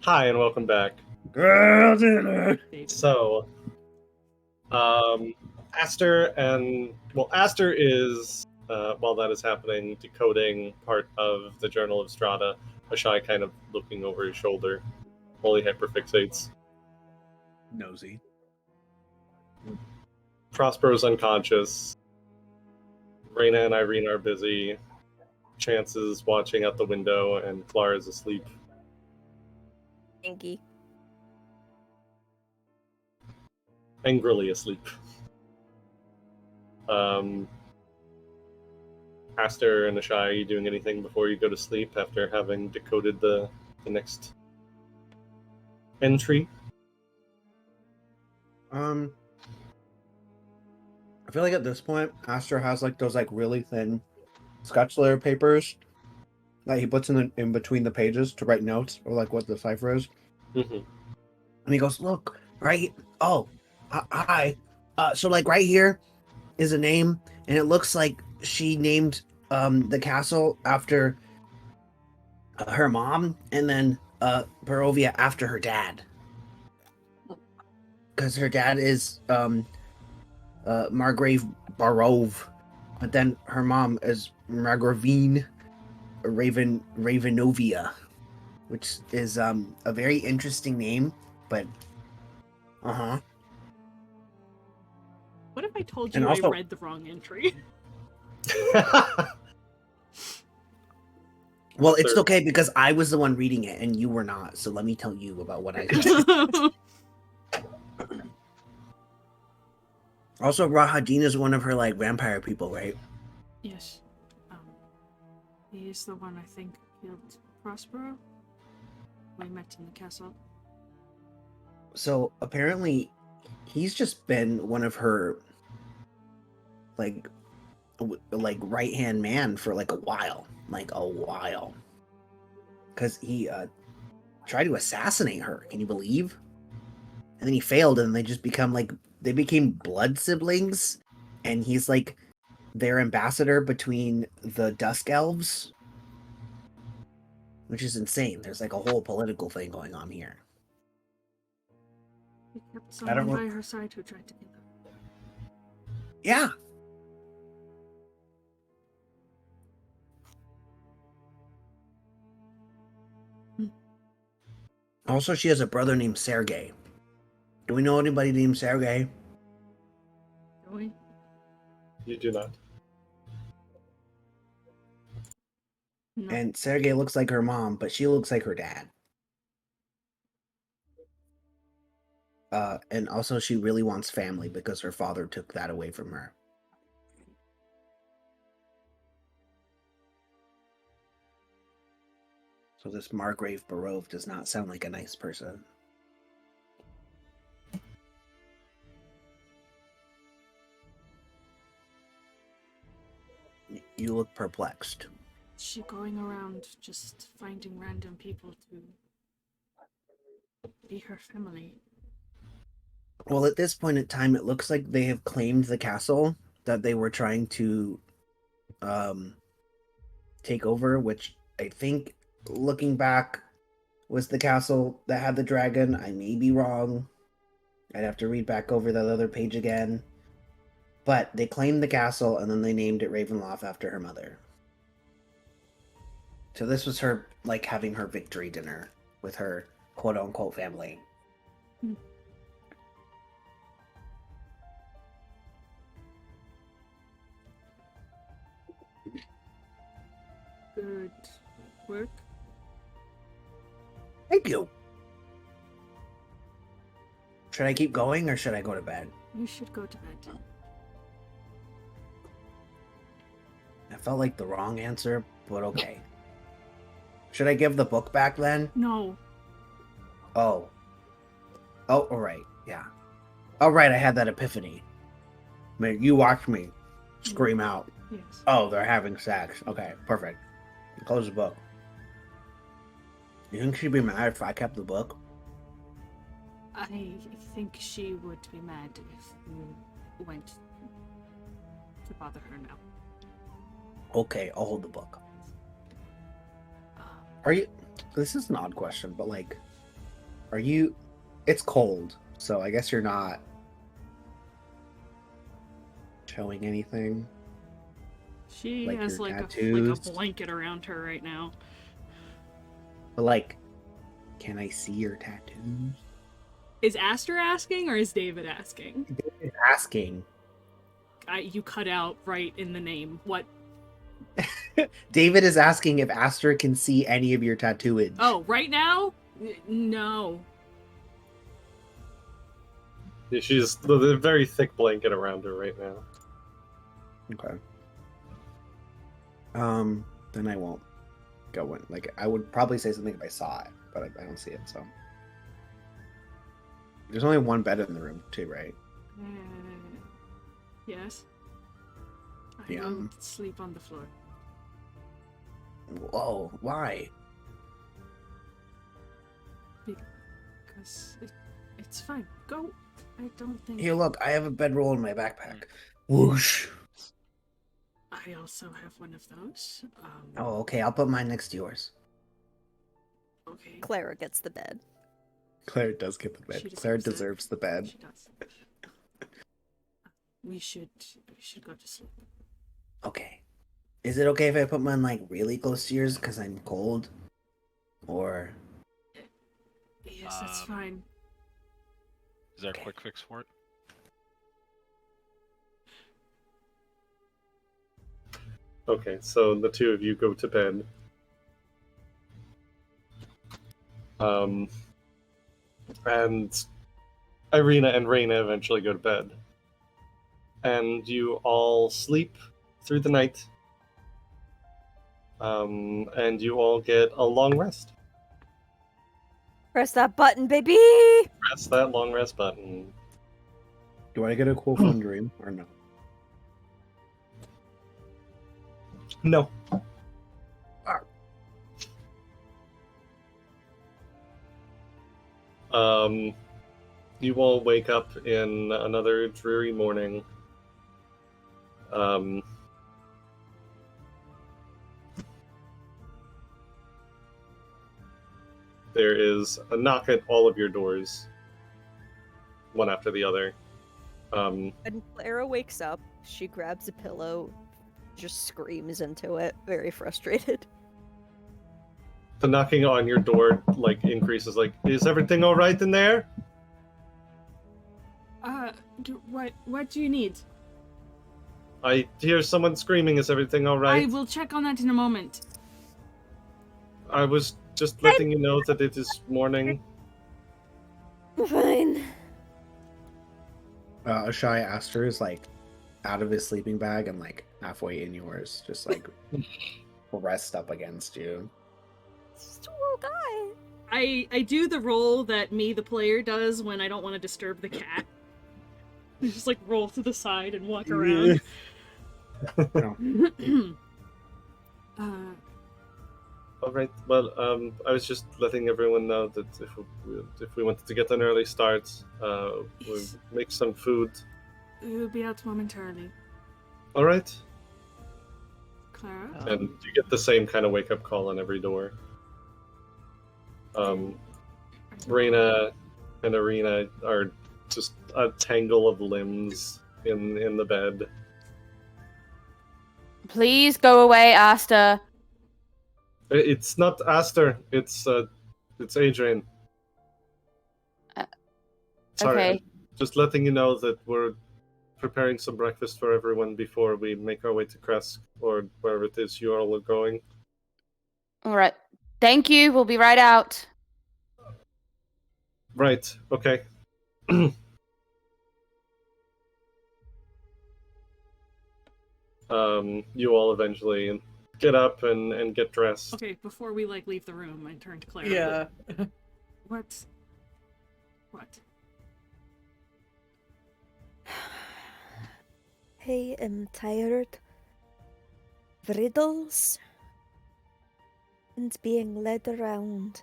Hi, and welcome back. Girl dinner. So, Aster is, while that is happening, decoding part of the Journal of Strahda. Ashai kind of looking over his shoulder while he hyperfixates. Nosy. Prospero's unconscious. Reyna and Ireena are busy. Chance is watching out the window, and Clara is asleep. Inky. Angrily asleep. Aster and Ashai, are you doing anything before you go to sleep after having decoded the next entry? I feel like at this point, Aster has like those like really thin sketch layer papers that he puts in between the pages to write notes or like what the cipher is. Mm-hmm. And he goes, "Look, right? Oh, hi. So like right here is a name, and it looks like she named the castle after her mom, and then Barovia after her dad, because her dad is Margrave Barov, but then her mom is Margravine Ravenovia, which is a very interesting name, but What if I told And you also- I read the wrong entry? Well, it's Sure. okay because I was the one reading it and you were not. So let me tell you about what I said. Also, Rahadin is one of her like vampire people, right? Yes. He is the one I think killed Prospero. We met in the castle. So apparently, he's just been one of her like right hand man for like a while, because he tried to assassinate her. Can you believe? And then he failed, and they just they became blood siblings, and he's like their ambassador between the Dusk Elves, which is insane. There's like a whole political thing going on here. He kept I don't someone know. by her side who tried to kill her. Yeah. Also, she has a brother named Sergei. Do we know anybody named Sergei? Do we? You do not. No. And Sergei looks like her mom, but she looks like her dad. And also she really wants family because her father took that away from her. So this Margrave Barov does not sound like a nice person. You look perplexed. Is she going around just finding random people to be her family? Well, at this point in time, it looks like they have claimed the castle that they were trying to take over, which I think, looking back, was the castle that had the dragon. I may be wrong. I'd have to read back over that other page again. But they claimed the castle, and then they named it Ravenloft after her mother. So this was her, like, having her victory dinner with her quote-unquote family. Good work. Thank you. Should I keep going, or should I go to bed? You should go to bed. I felt like the wrong answer, but okay. Should I give the book back then? No. Oh. Oh, alright, yeah. Alright, I had that epiphany. You watched me scream out. Yes. Oh, they're having sex. Okay, perfect. Close the book. You think she'd be mad if I kept the book? I think she would be mad if you went to bother her now. Okay, I'll hold the book. Are you? This is an odd question, but like, are you? It's cold, so I guess you're not showing anything. She Like has your like a tattoos? blanket around her right now. But like, can I see your tattoos? Is Aster asking or is David asking? David's asking. You cut out right in the name. What? David is asking if Aster can see any of your tattooage. Oh, right now? No. Yeah, she's the very thick blanket around her right now. Okay. Then I won't go in. Like, I would probably say something if I saw it, but I don't see it, so. There's only one bed in the room, too, right? Yes. I Yeah. don't sleep on the floor. Whoa, why? Because it's fine. Go. I don't think... Here, look, I have a bedroll in my backpack. Whoosh. I also have one of those. Oh, okay, I'll put mine next to yours. Okay. Clara gets the bed. Claire does get the bed. She Claire deserves it. deserves the bed. She does. We should go to sleep. Okay. Is it okay if I put mine, like, really close to yours because I'm cold? Or... Yes, that's fine. Is there a quick fix for it? Okay, so the two of you go to bed. And Ireena and Reina eventually go to bed. And you all sleep through the night. And you all get a long rest. Press that button, baby! Press that long rest button. do I get a cool fun dream or no? No. You all wake up in another dreary morning. There is a knock at all of your doors, one after the other. When Clara wakes up, she grabs a pillow, just screams into it, very frustrated. The knocking on your door like increases. Like, is everything all right in there? What do you need? I hear someone screaming. Is everything all right? I will check on that in a moment. I was just letting you know that it is morning. Fine. Shy Aster is like out of his sleeping bag and like halfway in yours, just like rest up against you. Poor guy. I do the roll that me, the player, does when I don't want to disturb the cat. I just like roll to the side and walk around. All right. Well, I was just letting everyone know that if we wanted to get an early start, we'll make some food. We'll be out momentarily. All right. Clara? And you get the same kind of wake-up call on every door. Reina and Ireena are just a tangle of limbs in the bed. Please go away, Asta. It's not Aster. It's Adrian. Sorry, Okay. just letting you know that we're preparing some breakfast for everyone before we make our way to Krezk or wherever it is you all are going. All right. Thank you. We'll be right out. Right. Okay. You all eventually get up and get dressed. Okay, before we like leave the room, I turn to Clara. Yeah. What? I am tired of riddles and being led around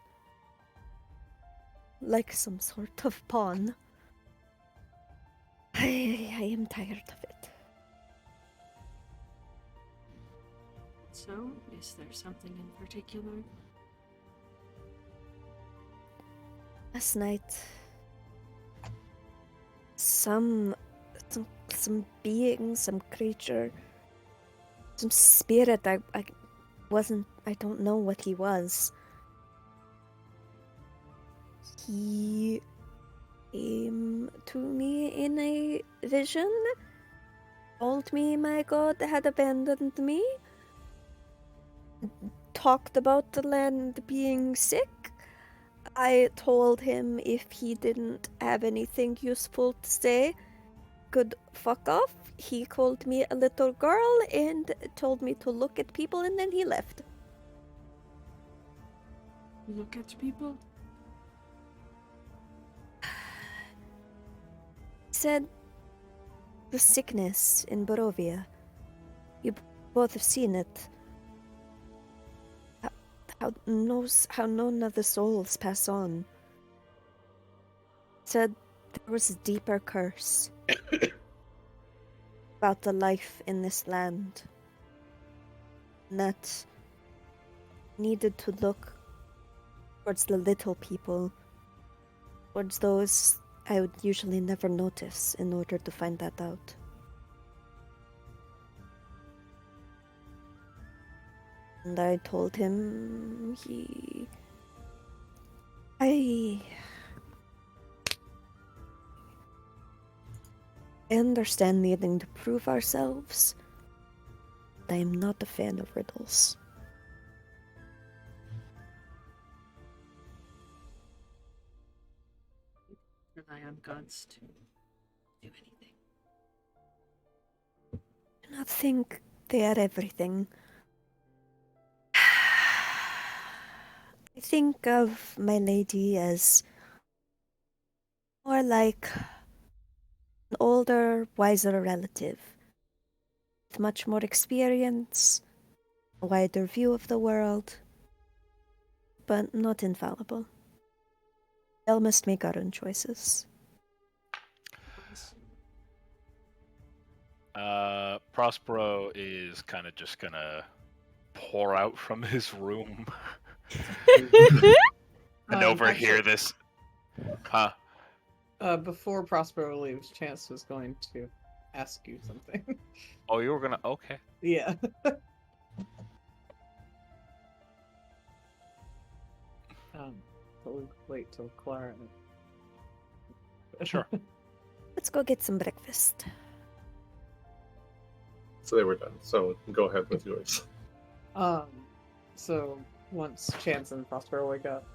like some sort of pawn. I am tired of it. So, is there something in particular Last night, some being, some creature, some spirit. I don't know what he was. He came to me in a vision, told me my god had abandoned me, talked about the land being sick. I told him if he didn't have anything useful to say, could fuck off. He called me a little girl and told me to look at people, and then he left. Look at people. Said the sickness in Barovia. You both have seen it. How none of the souls pass on. Said there was a deeper curse about the life in this land. And that needed to look towards the little people, towards those I would usually never notice in order to find that out. And I told him I understand needing to prove ourselves, but I am not a fan of riddles. Rely on gods to do anything. Do not think they are everything. I think of my lady as more like an older, wiser relative with much more experience, a wider view of the world, but not infallible. We all must make our own choices. Prospero is kind of just gonna pour out from his room and overhear Actually, this. Huh? before Prospero leaves, Chance was going to ask you something. Oh, you were gonna. Okay. Yeah. But we'll wait till Clara. Sure. Let's go get some breakfast. So they were done. So go ahead with yours. So once Chance and Prospero wake up,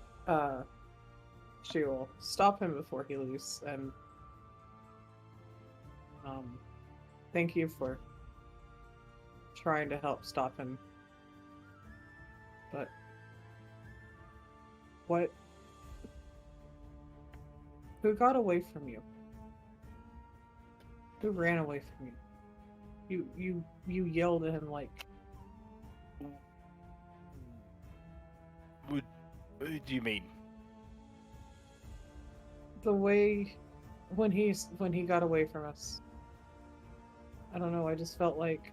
she will stop him before he leaves and thank you for trying to help stop him. But who got away from you? Who ran away from you? You yelled at him like, What do you mean? the way when he got away from us. I don't know, I just felt like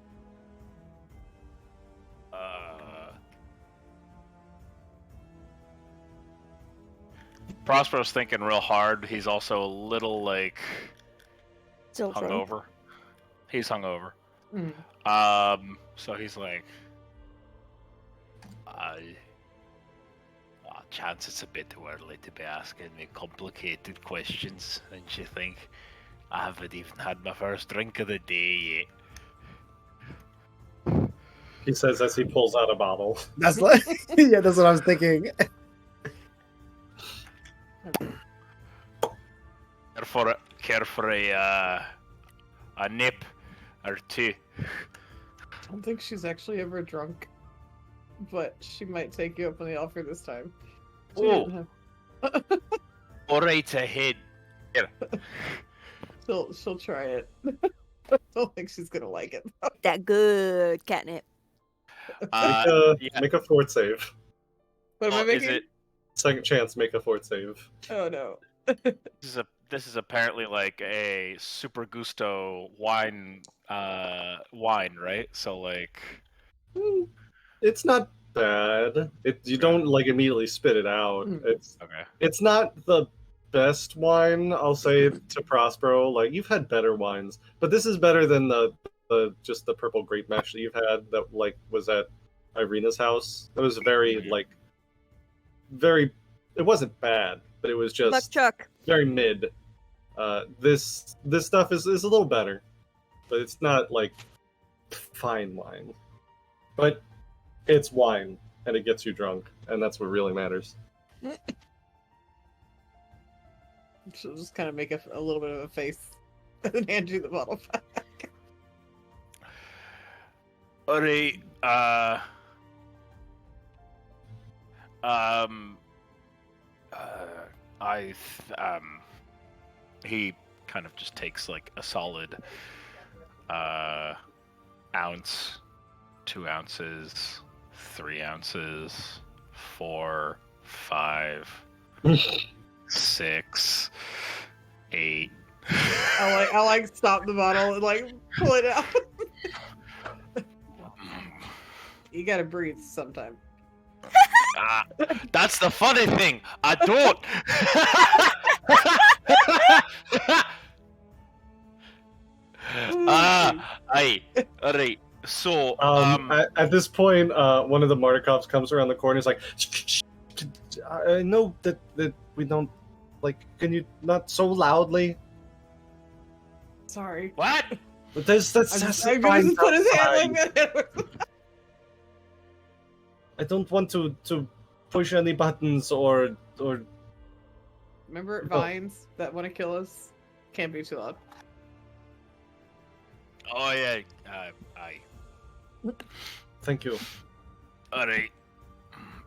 Prospero's thinking real hard. He's also a little like Still drunk. hungover. He's hungover. mm, So he's like, Chance, it's a bit too early to be asking me complicated questions, don't you think? I haven't even had my first drink of the day yet. He says as he pulls out a bottle. That's like, yeah, that's what I was thinking. Care for a nip or two. I don't think she's actually ever drunk. But she might take you up on the offer this time. She Oh. didn't have- All right ahead. Here. She'll try it. I don't think she's gonna like it. That good catnip. Make a fort save. What am I Is making? it? Second chance, make a fort save. Oh no. This is apparently like a super gusto wine, right? So like, It's not bad. You don't like immediately spit it out. Okay. It's not the best wine, I'll say to Prospero. Like you've had better wines, but this is better than the just the purple grape mash that you've had that like was at Ireena's house. It was very very. It wasn't bad, but it was just Chuck. very mid. This stuff is a little better, but it's not like fine wine. But it's wine, and it gets you drunk, and that's what really matters. She'll just kind of make a little bit of a face and then hand you the bottle back. Alright, he kind of just takes like a solid ounce, 2 ounces, 3 ounces, 4, 5, 6, 8. I like stop the bottle and like pull it out. You gotta breathe sometime. That's the funny thing. I don't. Aye. Alright. So, at this point, one of the Martikovs comes around the corner. He's like, I know that we don't like. Can you not so loudly? Sorry. What? But that's I just put his hand like that. I don't want to push any buttons or. Remember vines that want to kill us? Can't be too loud. Oh yeah. Aye. Thank you. Alright.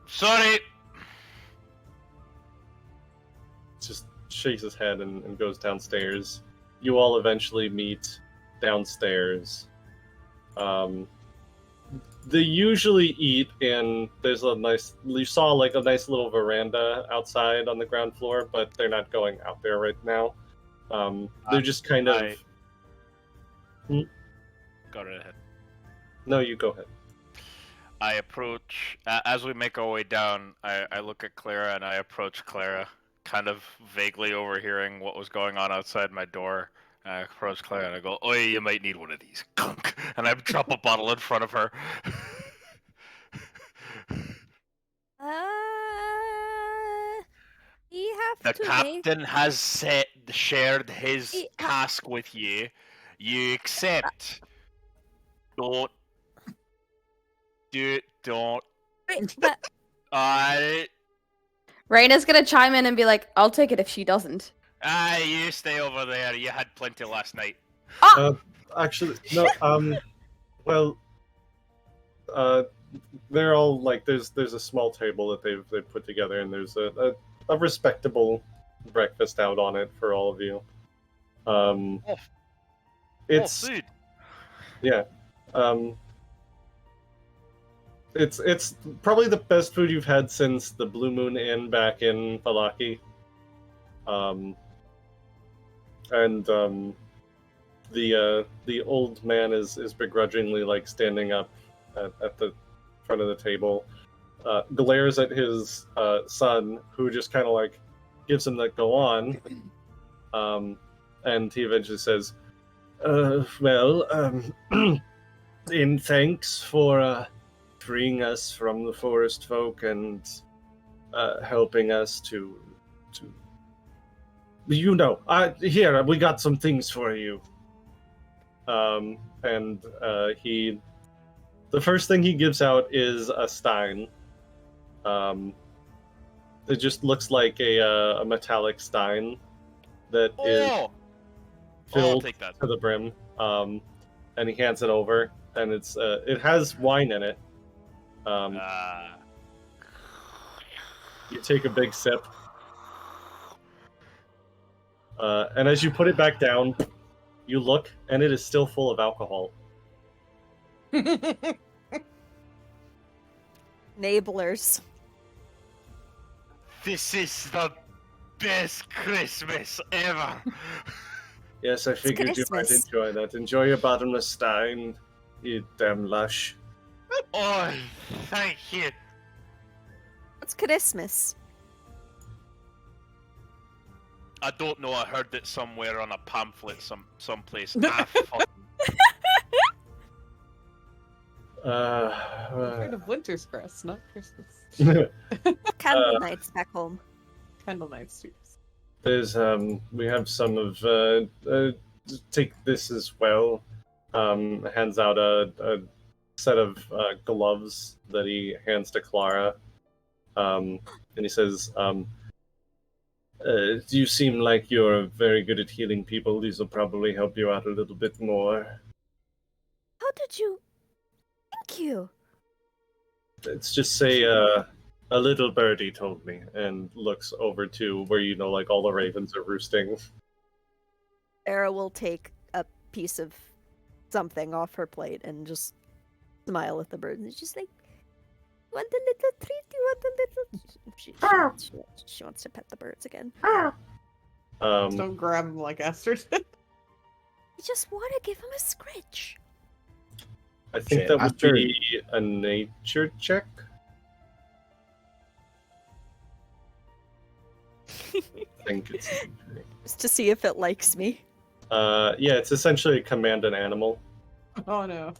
Sorry. Just shakes his head and goes downstairs. You all eventually meet downstairs. They usually eat in. There's a nice. You saw like a nice little veranda outside on the ground floor, but they're not going out there right now. They're just kind of. Go right ahead. No, you go ahead. I approach as we make our way down. I look at Clara and I approach Clara, kind of vaguely overhearing what was going on outside my door. I approach Clara and I go, "Oi, you might need one of these." Gunk, and I drop a bottle in front of her. You have The to captain has shared his task with you. You accept. Don't. Don't. But Raina's gonna chime in and be like, I'll take it if she doesn't. You stay over there. You had plenty last night. Actually, no. Well, they're all like there's a small table that they've put together, and there's a respectable breakfast out on it for all of you. It's food. Yeah. It's probably the best food you've had since the Blue Moon Inn back in Vallakovich. The old man is begrudgingly like standing up at the front of the table, glares at his son, who just kind of like gives him that go on, and he eventually says, in thanks for freeing us from the forest folk and helping us to here we got some things for you. The first thing he gives out is a stein. It just looks like a metallic stein that is filled to the brim. And he hands it over, and it has wine in it. You take a big sip, and as you put it back down, you look, and it is still full of alcohol. Enablers. This is the best Christmas ever. Yes, I figured you might enjoy that. Enjoy your bottomless stein, you damn lush. Oh, thank you. What's Christmas? I don't know. I heard it somewhere on a pamphlet, someplace. Ah, fuck. I've heard of Winter's Crest, not Christmas. Candle nights back home. Candle nights, too. There's we have some of take this as well. Hands out a set of gloves that he hands to Clara, and he says, "You seem like you're very good at healing people. These will probably help you out a little bit more." How did you? Thank you. Let's just say a little birdie told me, and looks over to where like all the ravens are roosting. Era will take a piece of something off her plate and just smile at the bird. And it's just like, want a little treat? You want a little? She wants to pet the birds again. Don't grab him like Esther did. I just want to give him a scritch. I think Shit, that would after- be a nature check. I think it's. Just to see if it likes me. Yeah, it's essentially command an animal. Oh no.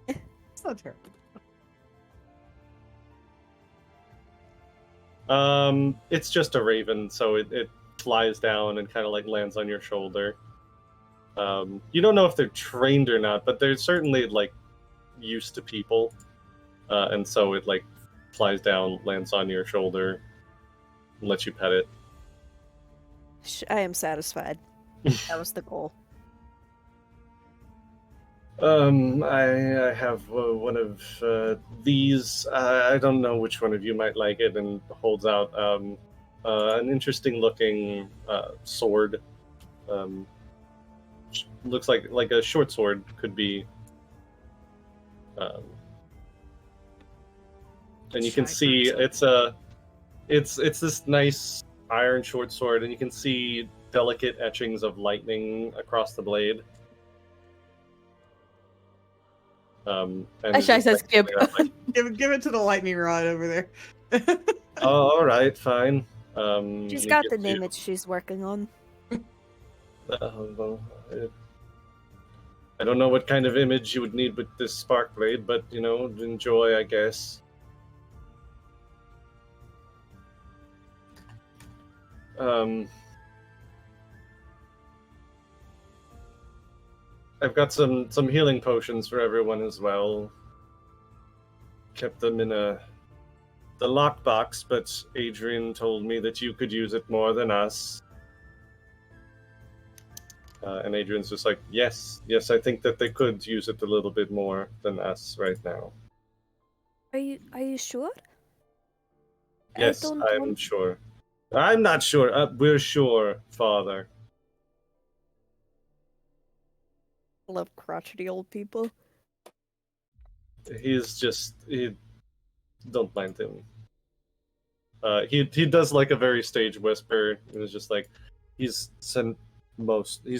It's not terrible. It's just a raven, so it flies down and kind of like lands on your shoulder. You don't know if they're trained or not, but they're certainly like used to people, and so it like flies down, lands on your shoulder, and lets you pet it. I am satisfied. That was the goal. I have one of these. I don't know which one of you might like it, and holds out an interesting-looking sword. Looks like a short sword could be. And you can Shy see person. it's this nice iron short sword, and you can see delicate etchings of lightning across the blade. And Ashai says, "Gib." like, Give it to the lightning rod over there. oh, all right, fine. She's he got the gives you- image she's working on. well, I don't know what kind of image you would need with this spark blade, but enjoy, I guess. I've got some healing potions for everyone as well. Kept them in the lockbox, but Adrian told me that you could use it more than us. And Adrian's just like, yes, I think that they could use it a little bit more than us right now. Are you sure? Yes, don't I'm want- sure. I'm not sure. We're sure, Father. Love crotchety old people. He don't mind him. He does like a very stage whisper. It's just like he's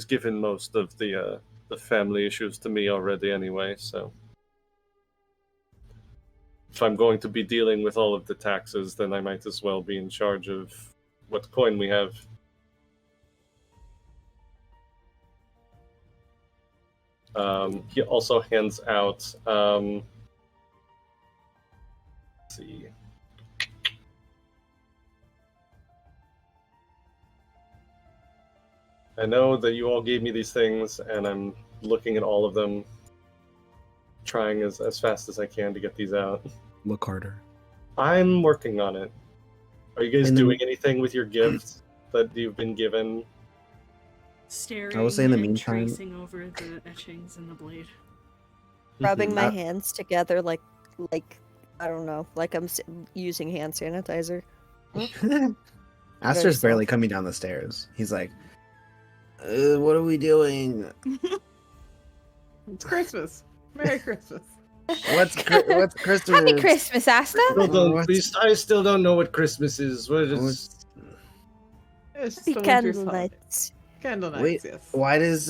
given most of the family issues to me already anyway, so if I'm going to be dealing with all of the taxes, then I might as well be in charge of what coin we have. He also hands out let's see. I know that you all gave me these things, and I'm looking at all of them, trying as fast as I can to get these out. Look harder. I'm working on it. Are you guys In the- doing anything with your gifts that you've been given? Staring I will say in the and meantime- tracing over the etchings in the blade. Rubbing my Uh, hands together like I don't know, like I'm using hand sanitizer. Aster's Very barely soft. coming down the stairs. He's like, what are we doing? It's Christmas. Merry Christmas. What's Christmas? Happy Christmas, Asta. I still don't know what Christmas is. What is? What's- It's just Happy a winter's candle holiday. nights. Candle nights, Wait, yes. why does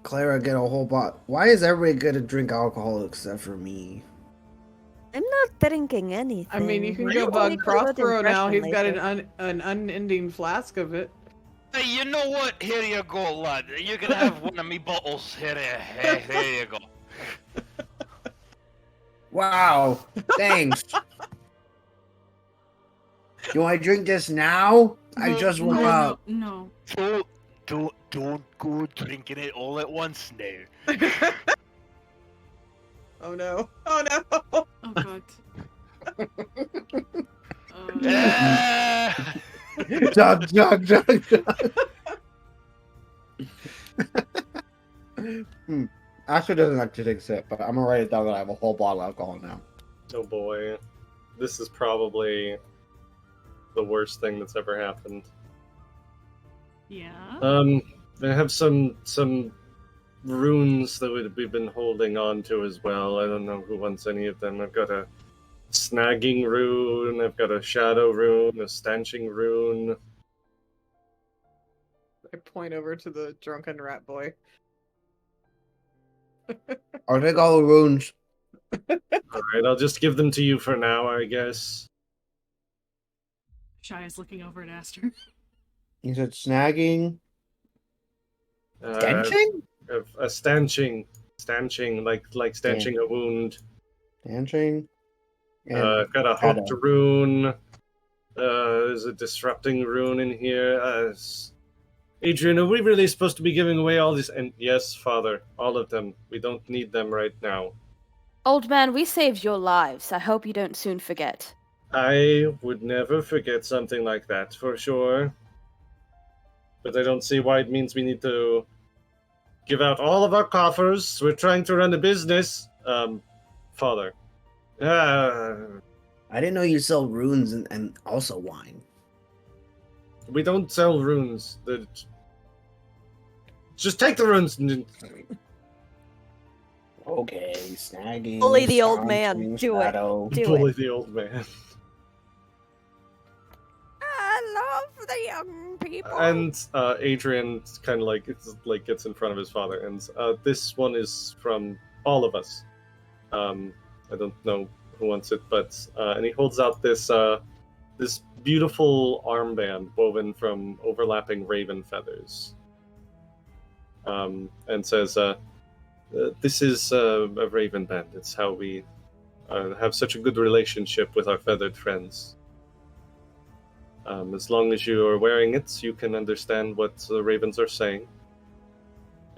Clara get a whole bot? Why is everybody gonna drink alcohol except for me? I'm not drinking anything. I mean, you can We go can bug make a good Prospero now. impression He's got later. an unending flask of it. Hey, you know what? Here you go, lad. You can have one of me bottles. Here you go. Wow. Thanks. Do I drink this now? I just woke up. No. Don't go drinking it all at once now. Oh no! Oh no! Oh god. Chug. Asher doesn't like to take a sip, but I'm gonna write it down that I have a whole bottle of alcohol now. Oh boy, this is probably the worst thing that's ever happened. Yeah. I have some runes that we've been holding on to as well. I don't know who wants any of them. I've got a snagging rune, I've got a shadow rune, a stanching rune. I point over to the drunken rat boy. I'll take all the runes. Alright, I'll just give them to you for now, I guess. Shy is looking over at Aster. You said snagging? Stanching? A stanching, like stanching a wound. Stanching? I've got a hooked rune. There's a disrupting rune in here. Adrian, are we really supposed to be giving away all these? And yes, Father, all of them. We don't need them right now. Old man, we saved your lives. I hope you don't soon forget. I would never forget something like that, for sure. But I don't see why it means we need to give out all of our coffers. We're trying to run a business. Father. I didn't know you sell runes and also wine. We don't sell runes. Just take the runes. Okay, snagging. Bully the old man. stanching, Do it. shadow. Do Bully it. the old man. I love the young people. And Adrian kind of gets in front of his father, and this one is from all of us. I don't know who wants it, but and he holds out this this beautiful armband woven from overlapping raven feathers, and says, "This is a raven band. It's how we have such a good relationship with our feathered friends. As long as you are wearing it, you can understand what the ravens are saying.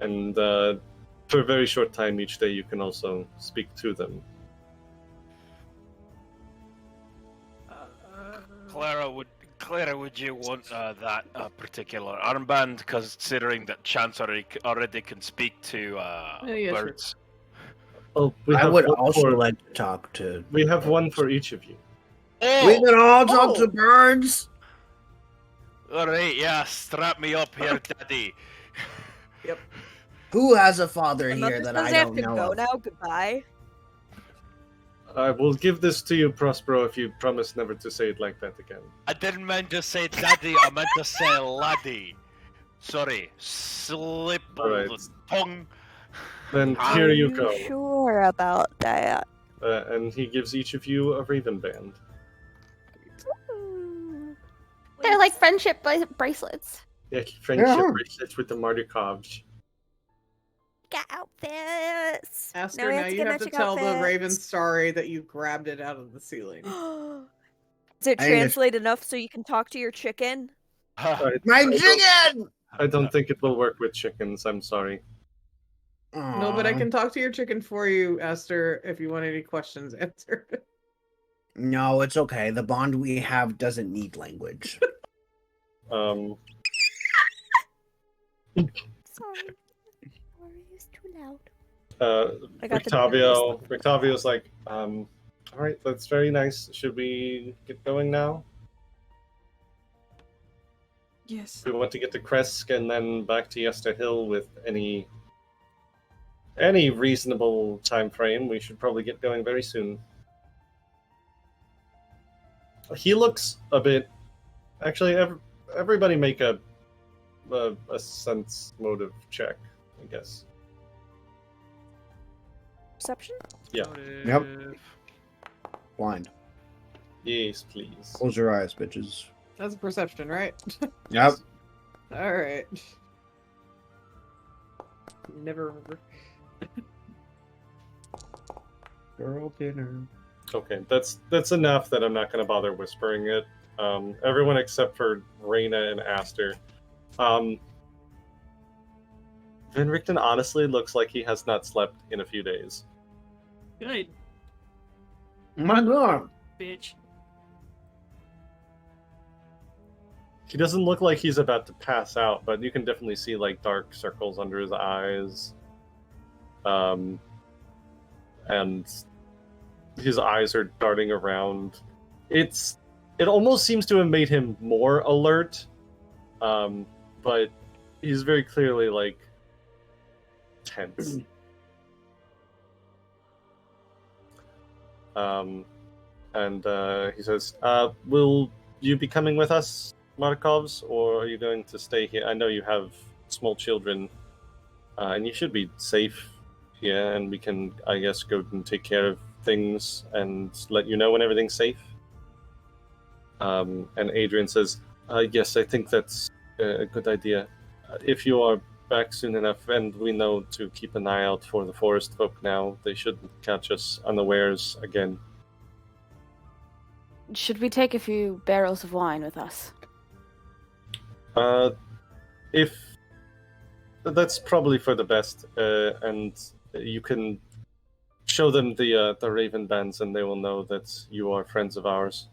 And for a very short time each day, you can also speak to them." Clara, would you want that particular armband? Considering that Chance already can speak to yeah, sure. birds. Oh, I would one also for- like to talk to. We have one for each of you. We can all talk Oh. to birds. All right, yeah, strap me up here, Daddy. Who has a father The here mother that says I they have don't to know go of? now. Goodbye. I will give this to you, Prospero, if you promise never to say it like that again. I didn't mean to say Daddy. I meant to say Laddie. Sorry, slip All of right. the tongue. Then Are here you go. Sure about that. And he gives each of you a raven band. They're like friendship bracelets. Yeah, friendship Yeah. bracelets with the Martikovs. Got outfits. Aster, we now to you get have to magic tell the outfits. Raven sorry that you grabbed it out of the ceiling. Does it I think translate enough so you can talk to your chicken? My chicken! I don't think it will work with chickens. I'm sorry. No, but I Aw. can talk to your chicken for you, Aster, if you want any questions answered. No, it's okay. The bond we have doesn't need language. Um, Sorry. Sorry, it's too loud. I got the Rictavio's like, all right, that's very nice. Should we get going now? Yes. We want to get to Krezk and then back to Yester Hill with any reasonable time frame. We should probably get going very soon. He looks a bit. Actually, everybody make a sense motive check, I guess. Perception? Yeah. Yep. blind. Yes, please. Close your eyes, bitches. That's a perception, right? Yep. All right. Never remember. Girl dinner. Okay, that's enough that I'm not going to bother whispering it. Everyone except for Reyna and Aster. Van Richten honestly looks like he has not slept in a few days. Good, My God. bitch. He doesn't look like he's about to pass out, but you can definitely see like dark circles under his eyes. And his eyes are darting around. It almost seems to have made him more alert. But he's very clearly like tense. And he says, will you be coming with us, Martikovs, or are you going to stay here? I know you have small children, and you should be safe here, and we can, I guess, go and take care of things and let you know when everything's safe. And Adrian says, yes, I think that's a good idea. If you are back soon enough, and we know to keep an eye out for the forest folk now, they shouldn't catch us unawares again. Should we take a few barrels of wine with us? If that's probably for the best, and you can show them the Raven bands, and they will know that you are friends of ours.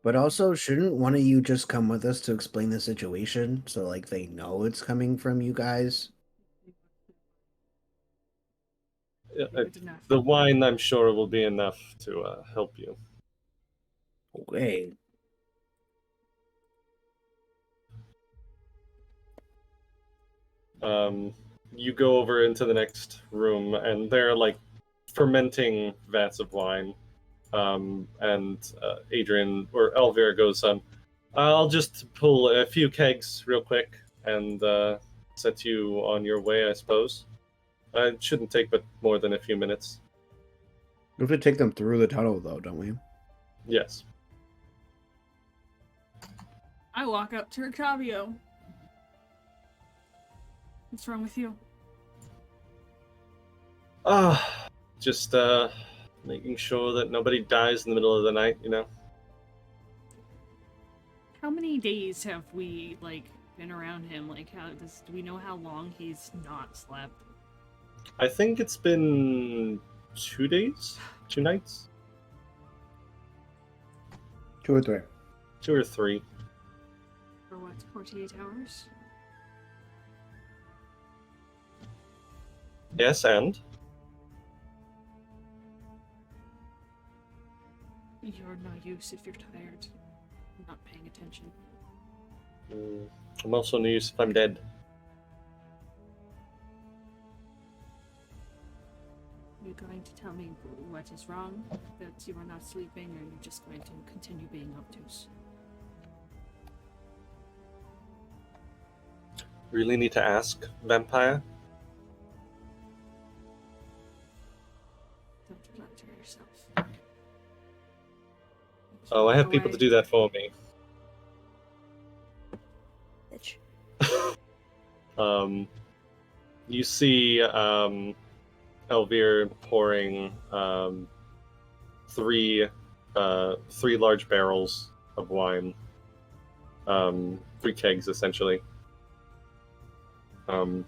But also, shouldn't one of you just come with us to explain the situation so, like, they know it's coming from you guys? Good enough. The wine, I'm sure, will be enough to help you. Okay. You go over into the next room, and there are like fermenting vats of wine. And Adrian or Elvira goes, I'll just pull a few kegs real quick and set you on your way, I suppose. It shouldn't take but more than a few minutes. We have to take them through the tunnel, though, don't we? Yes. I walk up to Ricavio. What's wrong with you? Just making sure that nobody dies in the middle of the night, you know? How many days have we, like, been around him? Like, do we know how long he's not slept? I think it's been 2 days? 2 nights? 2 or 3. 2 or 3. For what, 48 hours? Yes, and? You're no use if you're tired. I'm not paying attention. I'm also no use if I'm dead. You're going to tell me what is wrong? That you are not sleeping, or you're just going to continue being obtuse? Really need to ask, Vampire? Don't flatter yourself. Oh, I have people to do that for me. Bitch. You see Elvira pouring 3 large barrels of wine, 3 kegs essentially. I'll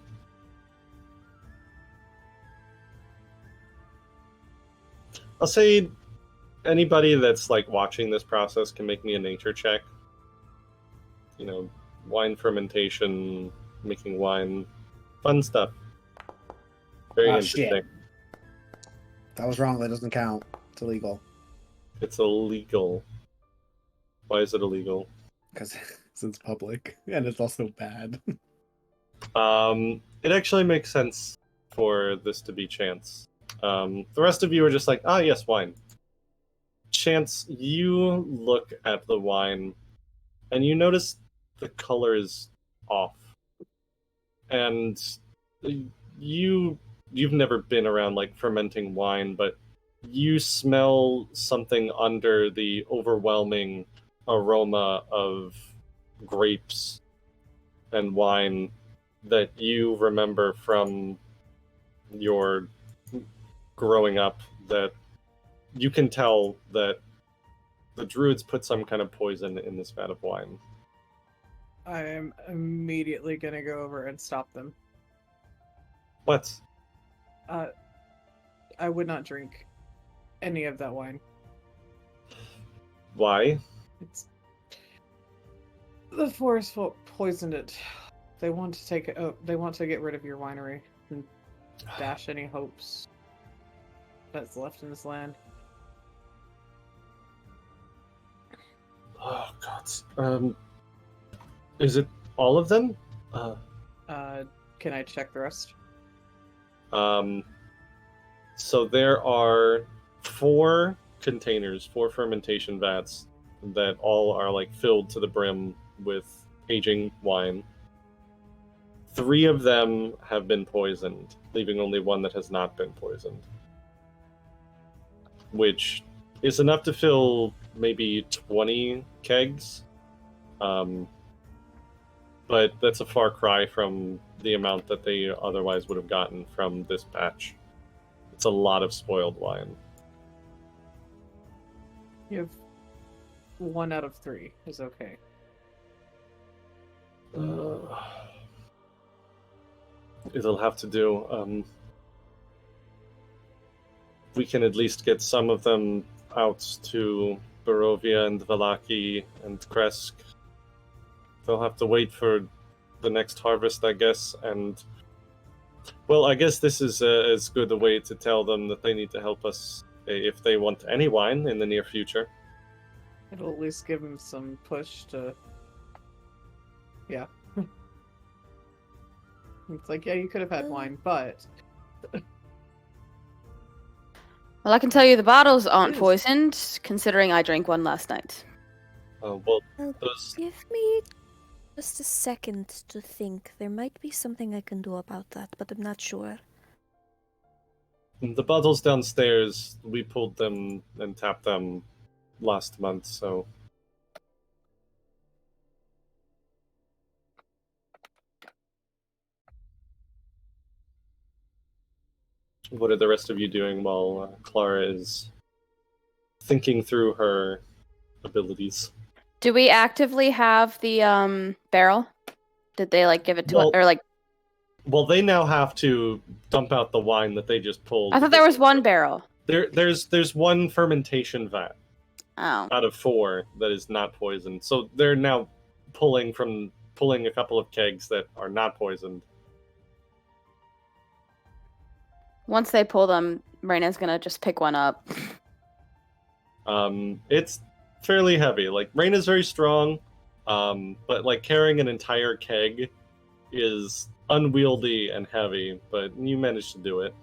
say anybody that's like watching this process can make me a nature check. You know, wine fermentation, making wine, fun stuff. Very interesting. Shit. That was wrong. That doesn't count. It's illegal. It's illegal. Why is it illegal? Because it's public and it's also bad. It actually makes sense for this to be chance. The rest of you are just like, yes, wine. Chance, you look at the wine and you notice the color is off. And you've never been around like fermenting wine, but you smell something under the overwhelming aroma of grapes and wine that you remember from your growing up, that you can tell that the druids put some kind of poison in this vat of wine. I am immediately gonna go over and stop them. What? I would not drink any of that wine. Why? It's the forest folk poisoned it. They want to take it. Oh, they want to get rid of your winery and dash any hopes that's left in this land. Oh God. Is it all of them? Can I check the rest? So there are 4 containers, 4 fermentation vats that all are like filled to the brim with aging wine. 3 of them have been poisoned, leaving only 1 that has not been poisoned. Which is enough to fill maybe 20 kegs. But that's a far cry from the amount that they otherwise would have gotten from this batch. It's a lot of spoiled wine. You have 1 out of 3 is okay. It'll have to do. We can at least get some of them out to Barovia and Vallakovich and Krezk. They'll have to wait for the next harvest, I guess, and... Well, I guess this is as good a way to tell them that they need to help us if they want any wine in the near future. It'll at least give them some push to... Yeah. It's like, yeah, you could have had wine, but... Well, I can tell you the bottles aren't Yes. poisoned, considering I drank one last night. Well, those... Give me just a second to think. There might be something I can do about that, but I'm not sure. The bottles downstairs, we pulled them and tapped them last month, so... What are the rest of you doing while Clara is thinking through her abilities? Do we actively have the barrel? Did they like give it to us, or like? Well, they now have to dump out the wine that they just pulled. I thought there was 1 barrel. There's 1 fermentation vat Oh. out of 4 that is not poisoned. So they're now pulling a couple of kegs that are not poisoned. Once they pull them, Raina's gonna just pick one up. It's fairly heavy. Like, Raina's very strong, but like carrying an entire keg is unwieldy and heavy, but you managed to do it.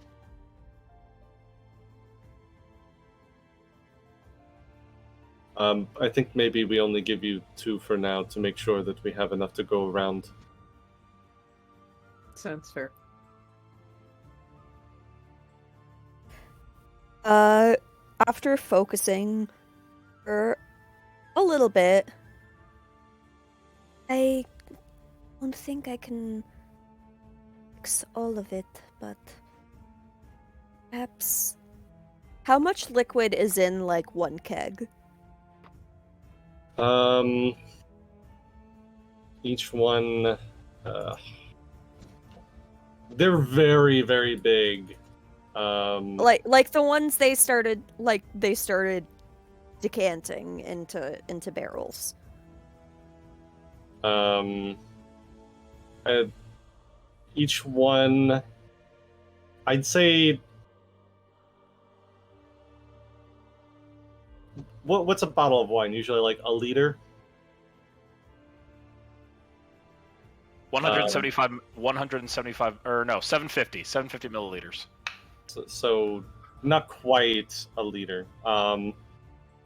I think maybe we only give you 2 for now to make sure that we have enough to go around. Sounds fair. After focusing for a little bit, I don't think I can fix all of it, but perhaps... How much liquid is in, like, 1 keg? Each one, they're very, very big. Like the ones they started decanting into barrels. Each one, I'd say. What's a bottle of wine? Usually, like a liter. 175, or no, 750 milliliters. So not quite a liter.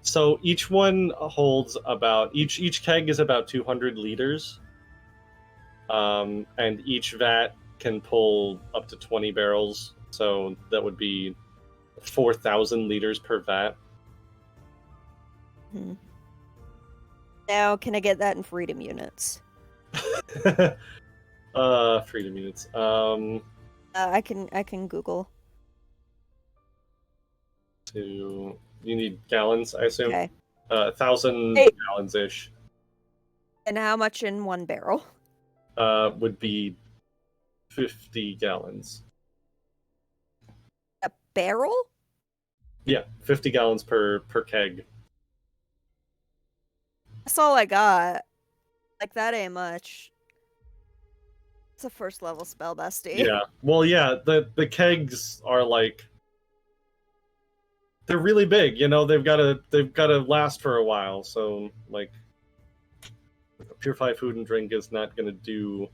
So each one holds about each keg is about 200 liters, and each vat can pull up to 20 barrels. So that would be 4,000 liters per vat. Now, can I get that in freedom units? Freedom units. I can Google. You need gallons, I assume. Okay. 1,000 Hey. gallons ish. And how much in one barrel? Would be 50 gallons. A barrel? Yeah, 50 gallons per keg. That's all I got. Like, that ain't much. It's a first level spell, bestie. Yeah. Well, yeah, the kegs are like, they're really big, you know, they've gotta last for a while, so like purify food and drink is not gonna do.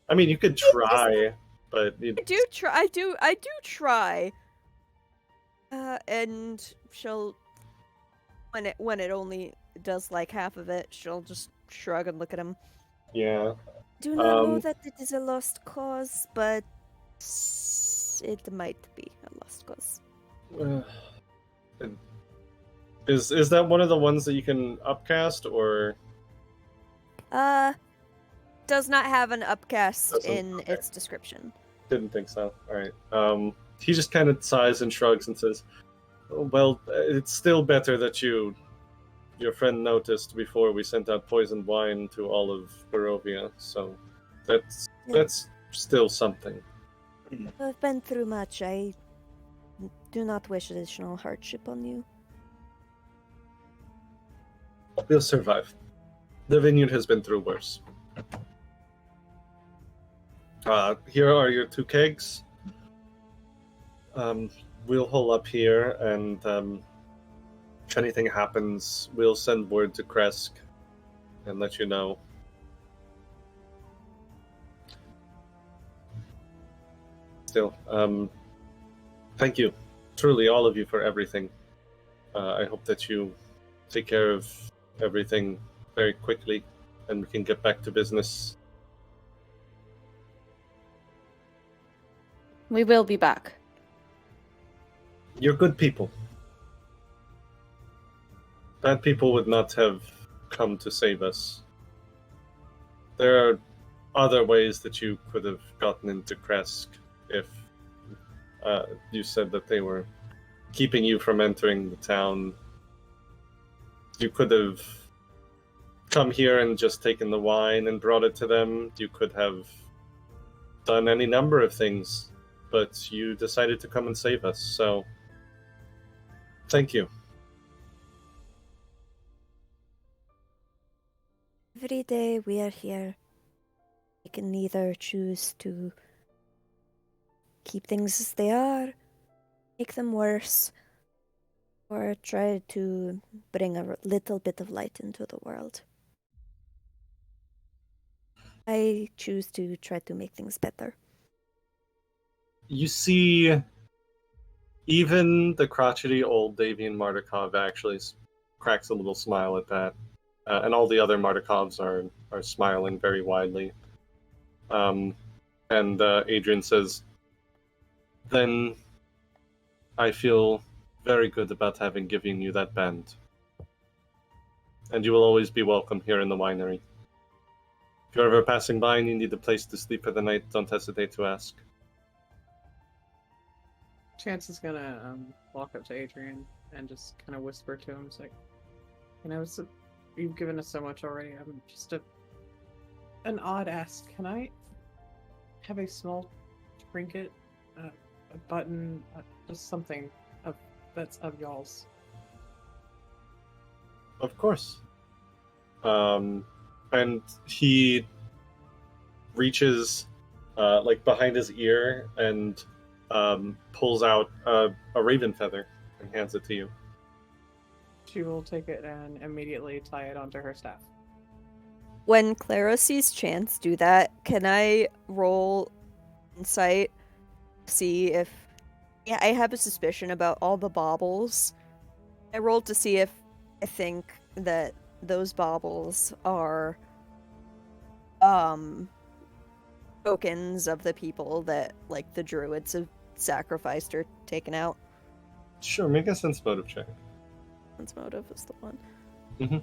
I mean, you could try, but I do try. And she'll, when it only does like half of it, she'll just shrug and look at him. yeah. Do not know that it is a lost cause, but it might be a lost cause. Is that one of the ones that you can upcast, or Does not have an upcast Doesn't? in Okay. its description. didn't think so? All right. He just kind of sighs and shrugs and says, "Oh, well, it's still better that your friend noticed before we sent out poisoned wine to all of Barovia, so that's still something." I've been through much. I do not wish additional hardship on you. We'll survive. The vineyard has been through worse. Here are your 2 kegs. We'll hole up here, and if anything happens, we'll send word to Krezk and let you know. Still, thank you, truly, all of you, for everything. I hope that you take care of everything very quickly, and we can get back to business. We will be back. You're good people. Bad people would not have come to save us. There are other ways that you could have gotten into Krezk if you said that they were keeping you from entering the town. You could have come here and just taken the wine and brought it to them. You could have done any number of things, but you decided to come and save us, so thank you. Every day we are here. We can either choose to keep things as they are, make them worse, or try to bring a little bit of light into the world. I choose to try to make things better. You see, even the crotchety old Davian Martikov actually cracks a little smile at that. And all the other Martikovs are smiling very widely. And Adrian says, "Then I feel very good about having given you that band. And you will always be welcome here in the winery. If you're ever passing by and you need a place to sleep for the night, don't hesitate to ask." Chance is gonna walk up to Adrian and just kind of whisper to him, it's like, you've given us so much already. I'm just an odd ask. Can I have a small trinket, a button, just something that's of y'all's? Of course. And he reaches like behind his ear and pulls out a raven feather and hands it to you. She will take it and immediately tie it onto her staff. When Clara sees Chance do that, can I roll insight? See if... Yeah, I have a suspicion about all the baubles. I rolled to see if I think that those baubles are tokens of the people that, like, the druids have sacrificed or taken out. Sure, make a sense motive check. Sense motive is the one. Mm-hmm.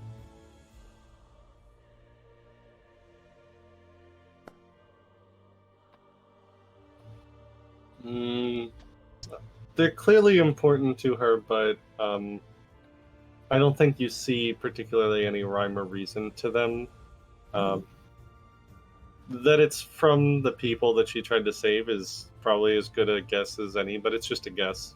They're clearly important to her, but I don't think you see particularly any rhyme or reason to them. That it's from the people that she tried to save is probably as good a guess as any, but it's just a guess.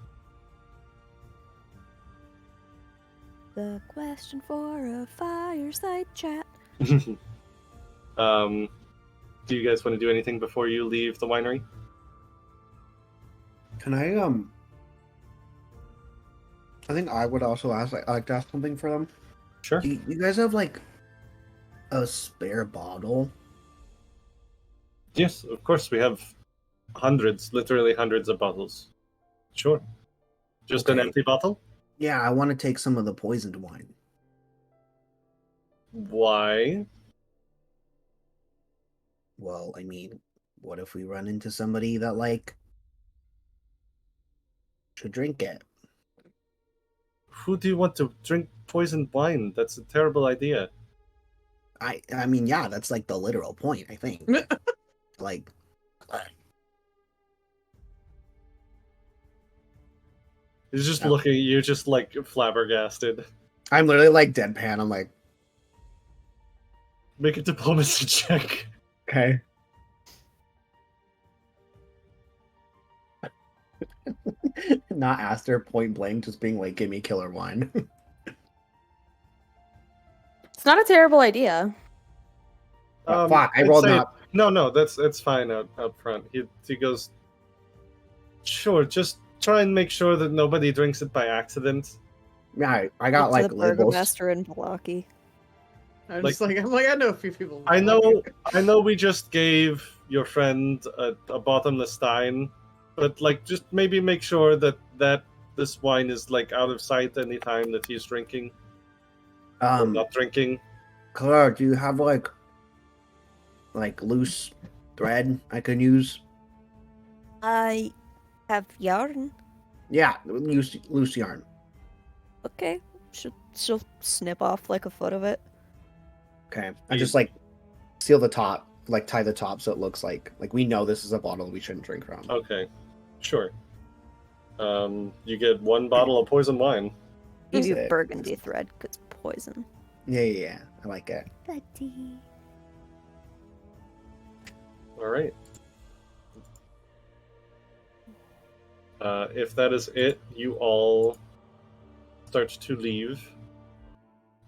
The question for a fireside chat. Do you guys want to do anything before you leave the winery? Can I think I would also ask, I'd like to ask something for them. Sure. Do you guys have like a spare bottle? Yes, of course. We have hundreds, literally hundreds of bottles. Sure. Just an Okay. empty bottle? Yeah, I want to take some of the poisoned wine. Why? Well, I mean, what if we run into somebody that like should drink it? Who do you want to drink poisoned wine? That's a terrible idea. I mean, yeah, that's like the literal point, I think. Like, He's just Oh. looking at you, just like flabbergasted. I'm literally like deadpan. I'm like, Make a diplomacy check. okay. Not asked her point blank, just being like, give me killer wine. It's not a terrible idea. Oh, fuck, I I'd rolled say- not. No, that's fine out front. He goes, sure, just try and make sure that nobody drinks it by accident. Yeah, I got Up to like the labels. burgomaster in Valaki. I'm Like- just like, I know a few people. I know we just gave your friend a bottomless stein, but like just maybe make sure that this wine is like out of sight anytime that he's drinking or not drinking. Claire, do you have like loose thread I can use? I have yarn. Yeah, loose yarn. Okay. She'll snip off like a foot of it. Okay, I just like seal the top, like tie the top so it looks like we know this is a bottle we shouldn't drink from. Okay, sure. You get one bottle of poison wine. Give you Sick. burgundy thread, because poison. Yeah, I like it. Buddy. All right. If that is it, you all start to leave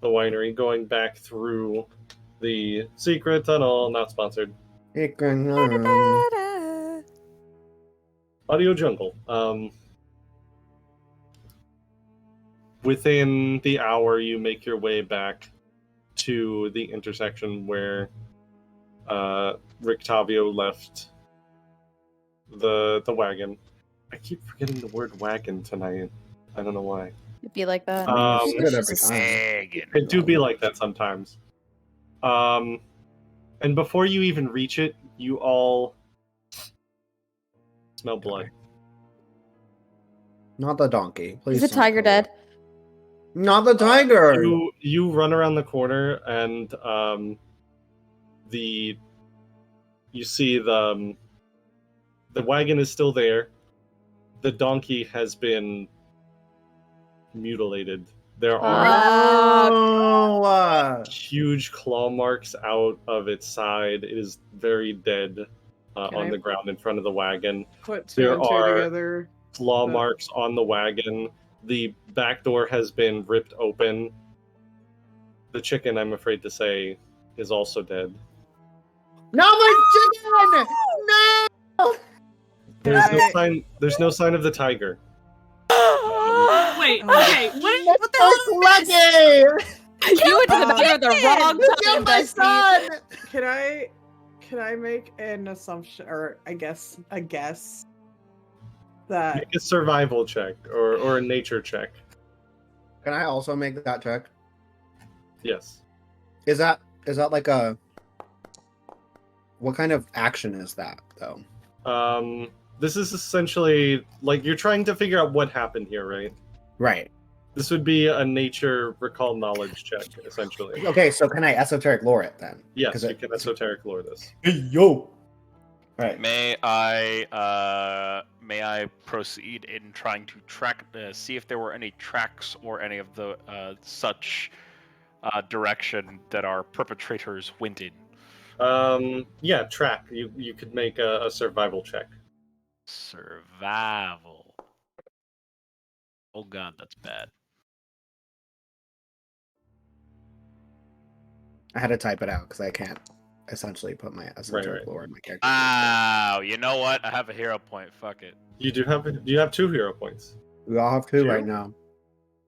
the winery, going back through the secret tunnel. Not sponsored. Audio Jungle. Within the hour, you make your way back to the intersection where Rictavio left the wagon. I keep forgetting the word wagon tonight. I don't know why. It'd be like that. Good every time. It do be like that sometimes. And before you even reach it, you all smell blood. Not the donkey. Please. Is the don't tiger kill it. dead? Not the tiger. You run around the corner and you see the wagon is still there. The donkey has been mutilated. There are Oh, huge claw marks out of its side. It is very dead Can on I- the ground in front of the wagon. Put two There and two are- together. Claw Uh. marks on the wagon. The back door has been ripped open. The chicken, I'm afraid to say, is also dead. no, my chicken! No! There's no sign of the tiger. Wait, okay, what? Lucky! You went to the matter at the wrong Kill time, my bestie. son! Can I make an assumption, or a guess that Make a survival check or a nature check. Can I also make that check? Yes. Is that like a? What kind of action is that though? This is essentially like you're trying to figure out what happened here, right? Right. This would be a nature recall knowledge check, essentially. Okay, so can I esoteric lore it then? Yes, 'Cause you can esoteric lore this. Hey, yo! Right. May I proceed in trying to track, see if there were any tracks or any of the such direction that our perpetrators went in? Yeah, track. You could make a survival check. Survival. Oh god, that's bad. I had to type it out because I can't essentially put my esoteric right. lore in my character. Wow, you know what? I have a hero point. Fuck it. You have 2 hero points. We all have 2 Two? right now.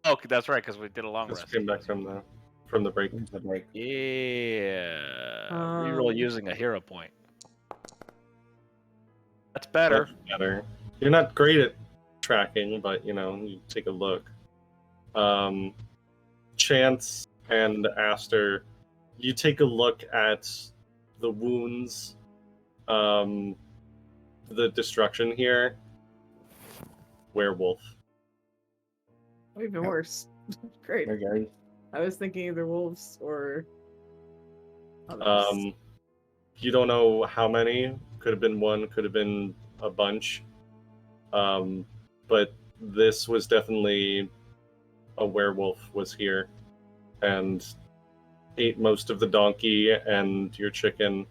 Oh, that's right, because we did a long Just rest. came back from the break. Yeah. Reroll using a hero point. That's better. That's better. You're not great at tracking, but you take a look. Chance and Aster, you take a look at the wounds, the destruction here. Werewolf. Oh, even Yep. worse. Great. Okay. I was thinking either wolves or others. You don't know how many. Could have been 1, could have been a bunch. But this was definitely a werewolf was here and ate most of the donkey and your chicken.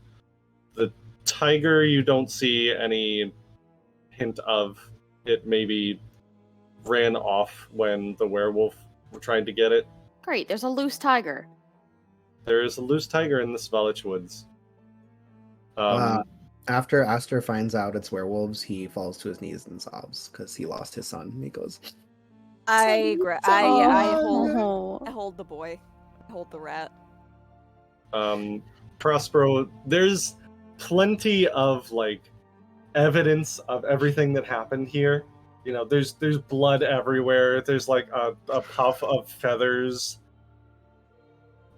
The tiger, you don't see any hint of. It maybe ran off when the werewolf were trying to get it. Great, there's a loose tiger. There is a loose tiger in the Svalich woods. After Aster finds out it's werewolves, he falls to his knees and sobs because he lost his son. And he goes, I Oh. hold the boy. I hold the rat. Prospero, there's plenty of evidence of everything that happened here. There's blood everywhere. There's a puff of feathers,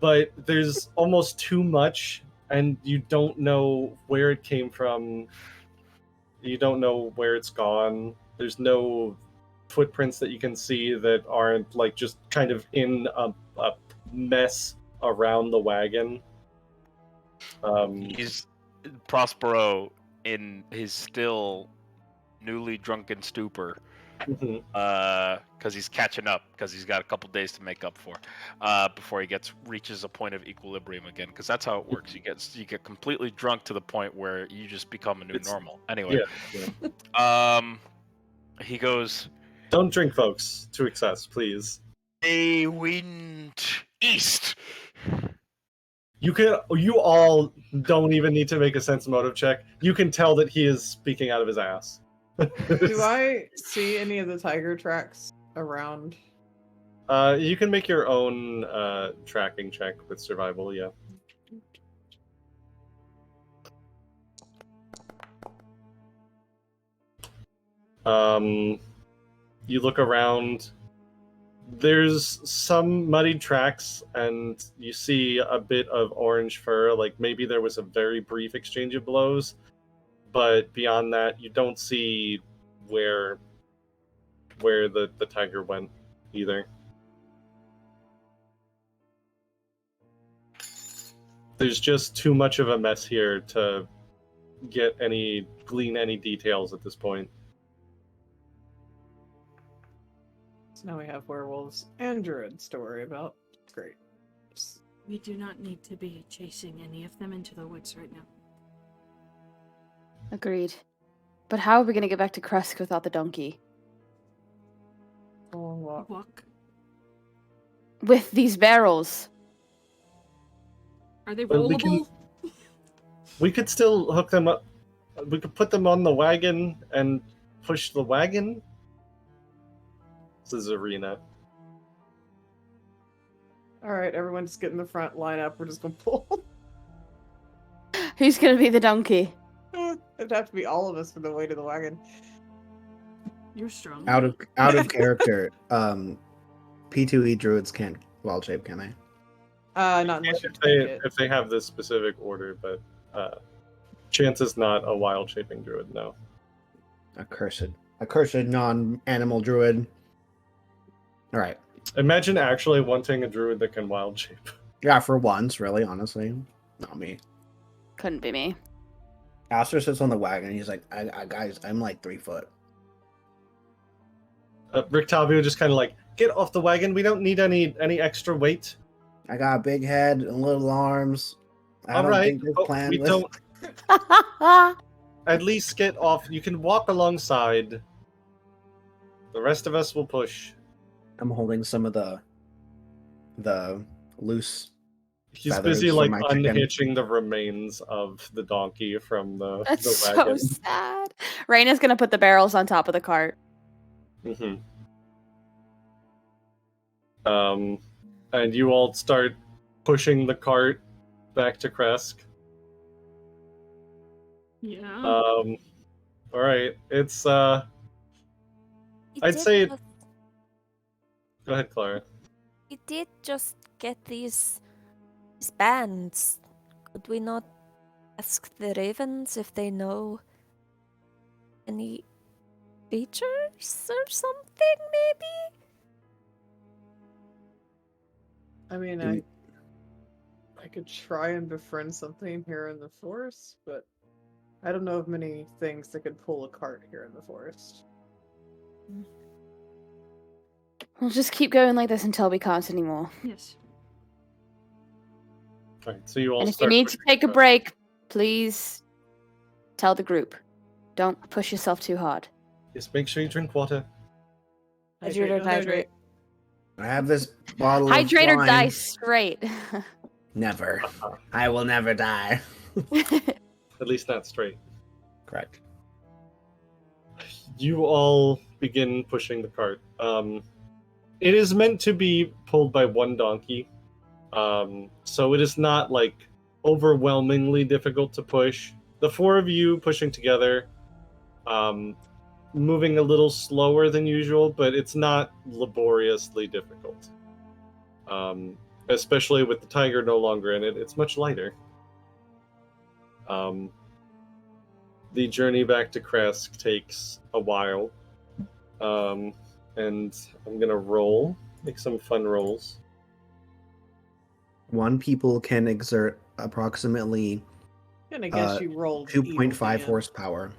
but there's almost too much, and you don't know where it came from. You don't know where it's gone. There's no footprints that you can see that aren't just kind of in a mess around the wagon. He's Prospero in his still newly drunken stupor, because he's catching up, because he's got a couple days to make up for, before he reaches a point of equilibrium again. Because that's how it works. You get completely drunk to the point where you just become a new normal. Anyway, he goes, "Don't drink, folks, to excess, please." They went east. You all don't even need to make a sense motive check. You can tell that he is speaking out of his ass. Do I see any of the tiger tracks around? You can make your own tracking check with survival, yeah. You look around. There's some muddied tracks, and you see a bit of orange fur. Maybe there was a very brief exchange of blows, but beyond that, you don't see where the tiger went either. There's just too much of a mess here to glean any details at this point. So now we have werewolves and druids to worry about. Great. We do not need to be chasing any of them into the woods right now. Agreed. But how are we going to get back to Krezk without the donkey? Walk. With these barrels. Are they Well, rollable? We could still hook them up. We could put them on the wagon and push the wagon. This is Ireena. Alright, everyone just get in the front, line up, we're just gonna pull. Who's going to be the donkey? It'd have to be all of us for the weight of the wagon. You're strong. out of character. P2E druids can't wild shape, can they? Not unless you take it. If they have this specific order, but Chance is not a wild shaping druid, no. Accursed non-animal druid. All right. Imagine actually wanting a druid that can wild shape. Yeah, for once, really, honestly. Not me. Couldn't be me. Aster sits on the wagon. He's like, I guys, I'm like 3 foot. Rictavio just kind of like, get off the wagon. We don't need any extra weight. I got a big head and little arms. I All don't right. think this plan We was... don't. At least get off. You can walk alongside. The rest of us will push. I'm holding some of the loose. He's feathers busy from like my chicken. unhitching the remains of the donkey from the That's wagon. so sad. Raina's gonna put the barrels on top of the cart. Mm-hmm. And you all start pushing the cart back to Krezk. Yeah. All right. It's We I'd did say just- Go ahead, Clara. We did just get these bands. Could we not ask the ravens if they know any features or something, maybe? I mean, I could try and befriend something here in the forest, but I don't know of many things that could pull a cart here in the forest. We'll just keep going like this until we can't anymore. Yes. All right, so you all And if you start need to pushing take a the- break, please tell the group. Don't push yourself too hard. Just make sure you drink water. Hydrate. I have this bottle Hydrate of or wine. die straight. Never. I will never die. At least not straight. Correct. You all begin pushing the cart. It is meant to be pulled by one donkey, so it is not like overwhelmingly difficult to push. The 4 of you pushing together, moving a little slower than usual, but it's not laboriously difficult. Especially with the tiger no longer in it, it's much lighter. The journey back to Krezk takes a while. And I'm gonna make some fun rolls. One people can exert approximately I'm gonna guess you rolled 2.5 evil, horsepower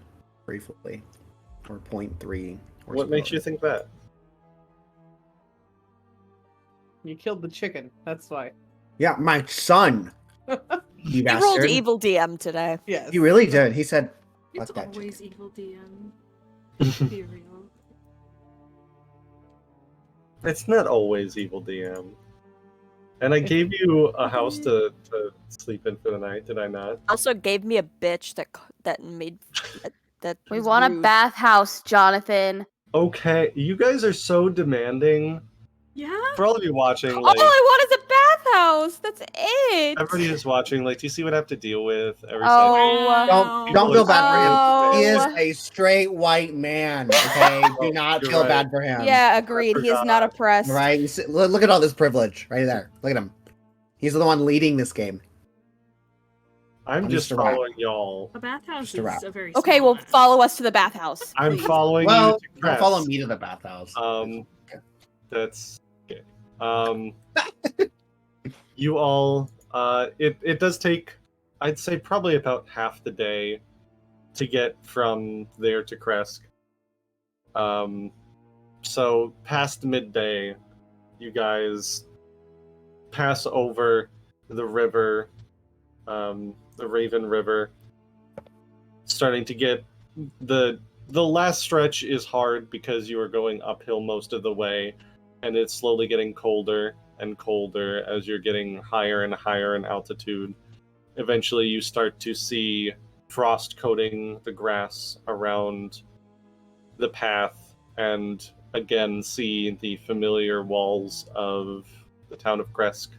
briefly, or 0.3 horsepower. What makes you think that? You killed the chicken. That's why. Yeah, my son. You He rolled bastard. evil DM today. Yes. He really did. He said, It's "Fuck that always chicken." evil DM. Be real. It's not always evil DM. And I gave you a house to sleep in for the night, did I not? Also gave me a bitch that made that. We was want a rude. bathhouse, Jonathan. Okay, you guys are so demanding. Yeah. For all of you watching, All like I want is a bathhouse. That's it. everybody who's watching, like, do you see what I have to deal with every Oh. Don't feel bad for him. He is Oh. a straight white man. Okay, do not You're feel right. bad for him. Yeah, agreed. He is not forgot. oppressed. Right. Look at all this privilege right there. Look at him. He's the one leading this game. I'm just Mr. Rat. following y'all. A bathhouse Mr. Rat. is a very Okay, small well, one. follow us to the bathhouse. I'm please. following Well, you to don't follow Krezk. me to the bathhouse. That's okay. You all, it does take, I'd say, probably about half the day to get from there to Krezk. So past midday, you guys pass over the river, the Raven River, starting to get the last stretch is hard because you are going uphill most of the way, and it's slowly getting colder and colder as you're getting higher and higher in altitude. Eventually, you start to see frost coating the grass around the path, and again see the familiar walls of the town of Krezk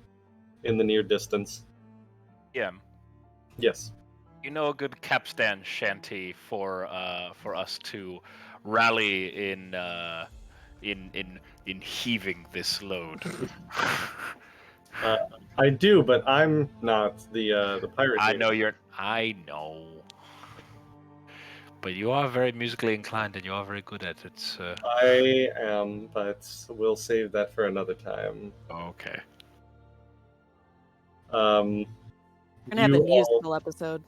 in the near distance. Yeah. Yes. You know a good capstan shanty for us to rally in heaving this load. I do, but I'm not the pirate. I leader. know you're. I know. But you are very musically inclined, and you are very good at it. So... I am, but we'll save that for another time. Okay. We're gonna have a you all- musical episode.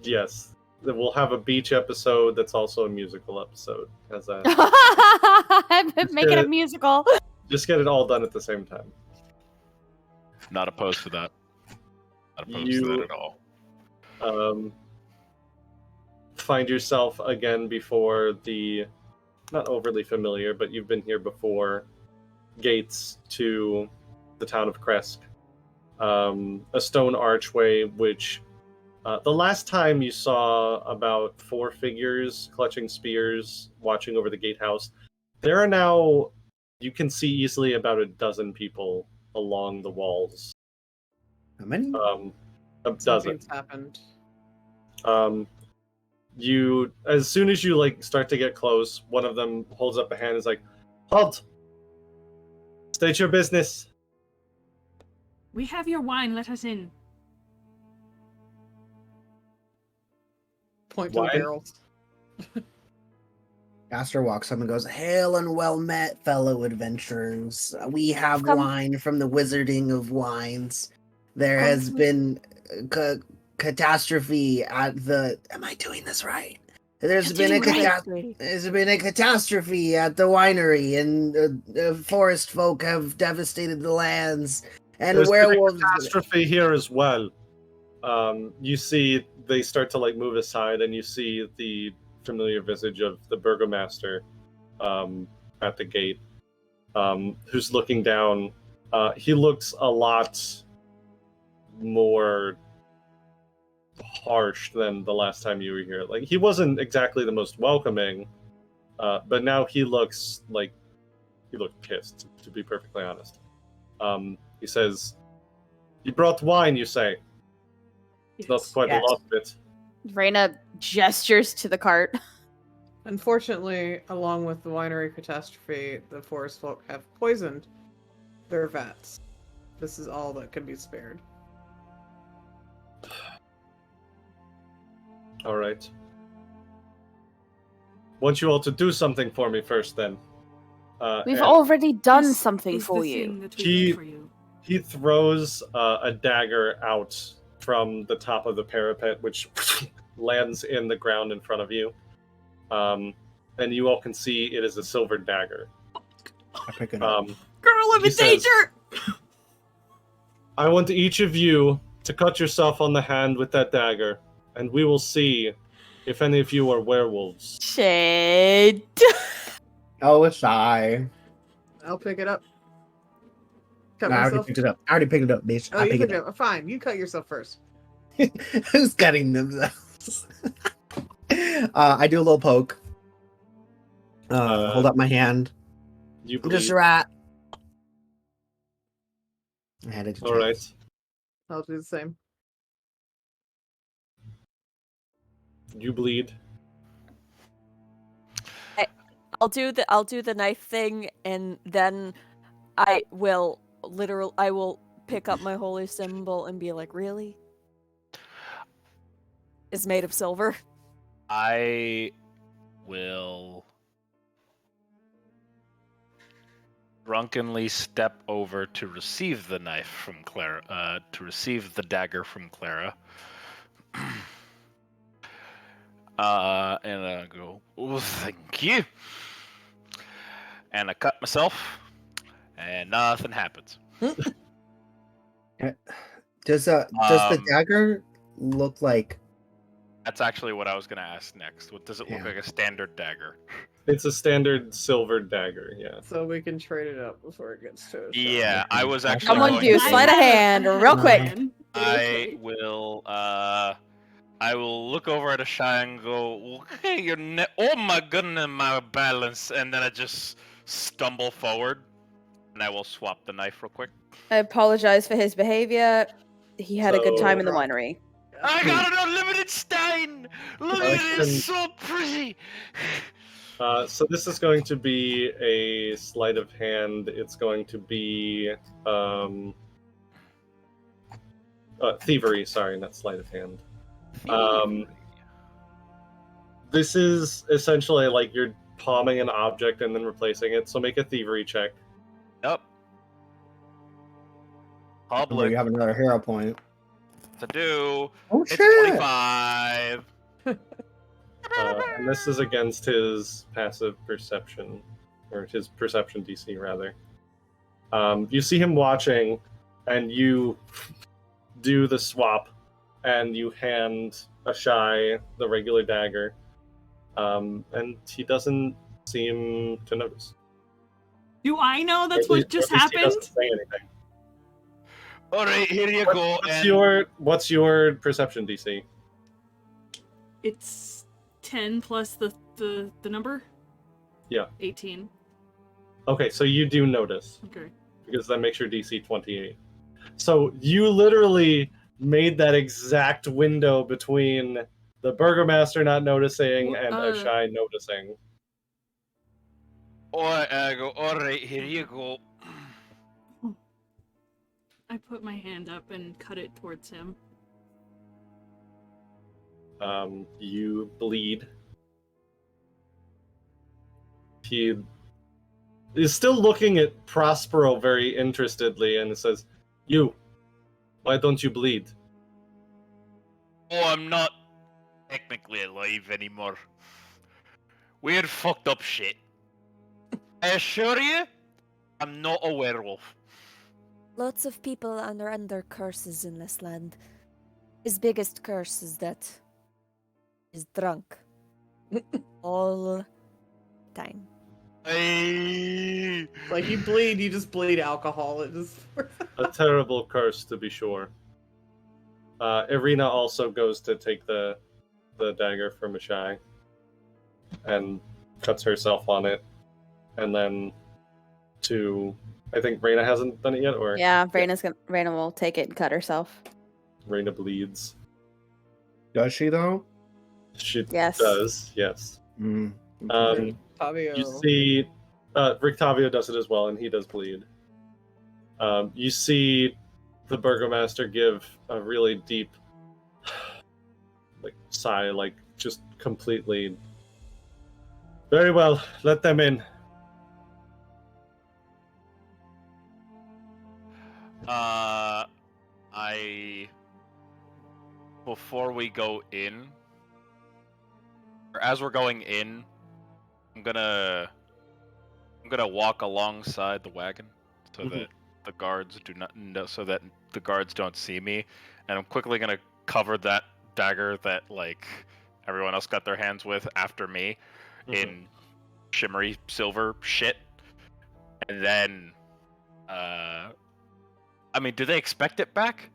Yes, we'll have a beach episode that's also a musical episode. As a Make it a musical. just get it all done at the same time. Not opposed to that. Not opposed to that at all. Find yourself again before the not overly familiar, but you've been here before, gates to the town of Krezk. A stone archway, which the last time you saw about 4 figures clutching spears watching over the gatehouse, there are now, you can see easily about a dozen people along the walls. How many? A dozen. Something's happened. You, as soon as you like start to get close, one of them holds up a hand and is like, "Halt! State your business." We have your wine, let us in. Point to the Why? barrels. Caster walks up and goes, "Hail and well met, fellow adventurers. We have Come- wine from the Wizarding of Wines. There Come has to- been catastrophe at the. Am I doing this right? There's been a there's been a catastrophe at the winery, and forest folk have devastated the lands, and There's been a werewolves. catastrophe here as well. You see, they start to like move aside, and you see the familiar visage of the burgomaster at the gate, who's looking down. He looks a lot more harsh than the last time you were here. Like, he wasn't exactly the most welcoming, but now he looks like he looked pissed, to be perfectly honest. He says, "You brought wine, you say? It's not quite Yes. a lot of it." Ireena gestures to the cart. Unfortunately, along with the winery catastrophe, the forest folk have poisoned their vats. This is all that can be spared. All right. Want you all to do something for me first, then. We've and already done This something is for the you. thing that we He- did for you. He throws a dagger out from the top of the parapet, which lands in the ground in front of you. And you all can see it is a silver dagger. I pick it up. Girl, I'm He in says- danger! I want each of you to cut yourself on the hand with that dagger, and we will see if any of you are werewolves. Shit. Oh, it's I. I'll pick it up. Cut I already myself. picked it up. I already picked it up, bitch. Oh, I you picked picked it it up. Fine, you cut yourself first. up. Who's cutting themselves? I do a little poke. Hold up my hand. You I'm just bleed. a rat. I had it. All right. I'll do the same. You bleed. I'll do the knife thing, and then I will pick up my holy symbol and be like, "Really? It's made of silver." I will drunkenly step over to receive the knife from Clara, to receive the dagger from Clara. And I go, "Oh, thank you." And I cut myself, and nothing happens. Does the dagger look like? That's actually what I was going to ask next. What does it look Yeah. like? A standard dagger? It's a standard silver dagger, yeah. So we can trade it up before it gets to us. Yeah, I was actually. Someone going do to- sleight of hand real quick. I will. I will look over at a shy and go, "Okay, oh my goodness, my balance!" And then I just stumble forward, and I will swap the knife real quick. I apologize for his behavior. He had a good time in the So- winery. I got an unlimited stein. Look at it, it's so pretty. So this is going to be a sleight of hand. It's going to be thievery. Sorry, not sleight of hand. This is essentially like you're palming an object and then replacing it, so make a thievery check. Yep. Remember, Public you have another hero point. to do. Oh It's shit! 25. And this is against his passive perception, or his perception DC, rather. You see him watching, and you do the swap, and you hand Ashai the regular dagger, and he doesn't seem to notice. Do I know that's Or at what just least he happened? doesn't say anything. All right, here you go. What's your perception DC? It's 10 plus the number? Yeah. 18. Okay, so you do notice, Okay. because that makes your DC 28. So you literally made that exact window between the Burgomaster not noticing and Ashai noticing. I go, all right, here you go. I put my hand up and cut it towards him. You bleed. He is still looking at Prospero very interestedly and says, "You, why don't you bleed?" Oh, I'm not technically alive anymore. Weird fucked up shit. I assure you, I'm not a werewolf. Lots of people are under curses in this land. His biggest curse is that he's drunk. All time. Like you bleed, you just bleed alcohol. It just A terrible curse, to be sure. Ireena also goes to take the dagger from Ashai and cuts herself on it, and then I think Reyna hasn't done it yet, or Yeah, Reyna will take it and cut herself. Reyna bleeds. Does she though? She Yes. does, yes. Mm. Fabio. You see, Rictavio does it as well, and he does bleed. You see the Burgomaster give a really deep sigh, just completely. Very well, let them in. Before we go in, or as we're going in, I'm gonna walk alongside the wagon so that the guards do not know, so that the guards don't see me, and I'm quickly gonna cover that dagger that everyone else got their hands with after me in shimmery silver shit, and then do they expect it back?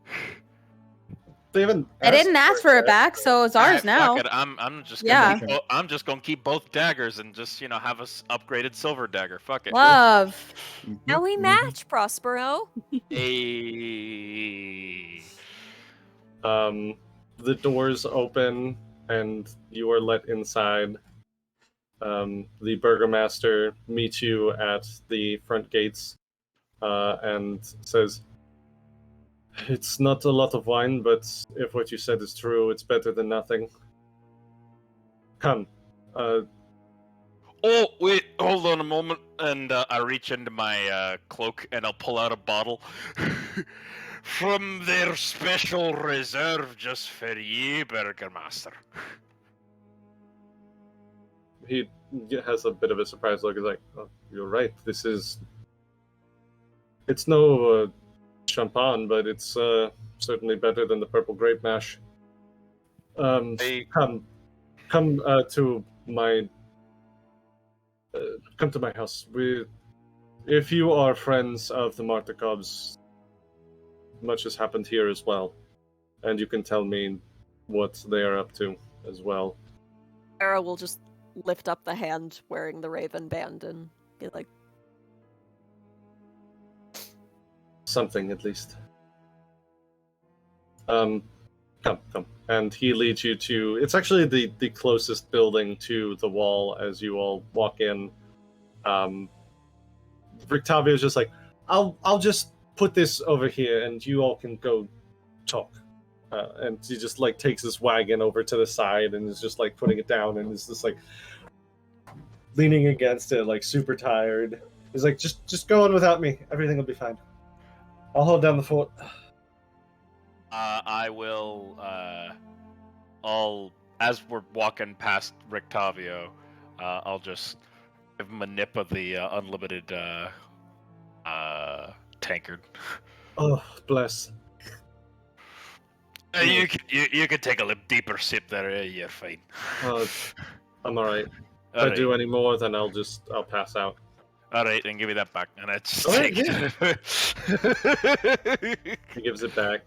They haven't. I didn't ask for it back, so it's ours now. Fuck it. I'm just Yeah. I'm just gonna keep both daggers and just have a upgraded silver dagger. Fuck it. Love. Now we match, Prospero. Hey. The doors open and you are let inside. The Burgomaster meets you at the front gates and says, "It's not a lot of wine, but if what you said is true, it's better than nothing. Come." Oh, wait, hold on a moment. And I reach into my cloak and I'll pull out a bottle. From their special reserve just for ye, Burgermaster. He has a bit of a surprised look. He's like, "Oh, you're right. It's no champagne, but it's certainly better than the purple grape mash. Come to my house. If you are friends of the Martikovs, much has happened here as well, and you can tell me what they are up to as well." Terra will just lift up the hand wearing the raven band and be like, Something, at least. Come. And he leads you to... It's actually the closest building to the wall as you all walk in. Rictavio is just like, I'll just put this over here and you all can go talk. and he just like takes his wagon over to the side and is just like putting it down and is just like leaning against it, like super tired. He's like, just go on without me. Everything will be fine. I'll hold down the fort. I will. As we're walking past Rictavio, I'll just give him a nip of the unlimited tankard. Oh, bless. You can take a little deeper sip there. You're fine. I'm all right. If All I right. do any more, then I'll pass out. All right, then give me that back, and I just All right, take it. He gives it back.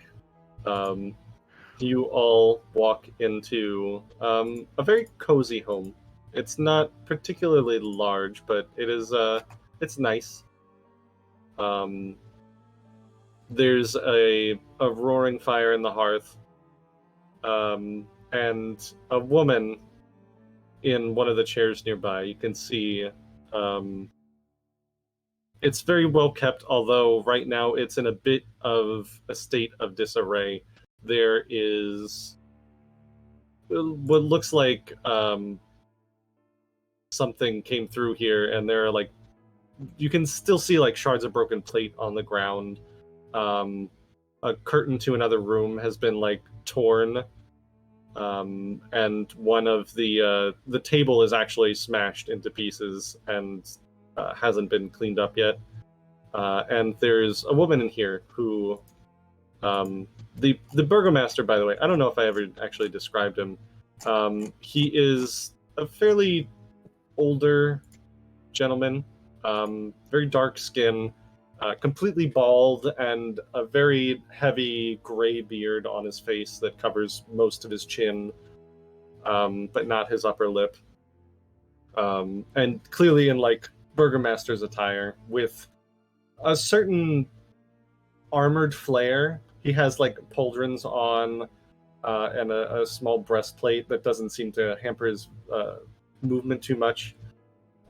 You all walk into a very cozy home. It's not particularly large, but it is it's nice. There's a roaring fire in the hearth, and a woman in one of the chairs nearby. You can see it's very well kept, although right now it's in a bit of a state of disarray. There is what looks like something came through here, and there are like you can still see like shards of broken plate on the ground. A curtain to another room has been like torn, and one of the table is actually smashed into pieces and hasn't been cleaned up yet. And there's a woman in here who, the burgomaster, by the way, I don't know if I ever actually described him. He is a fairly older gentleman, very dark skin, completely bald, and a very heavy gray beard on his face that covers most of his chin, but not his upper lip. And clearly in like burgomaster's attire with a certain armored flair. He has like pauldrons on and a small breastplate that doesn't seem to hamper his movement too much.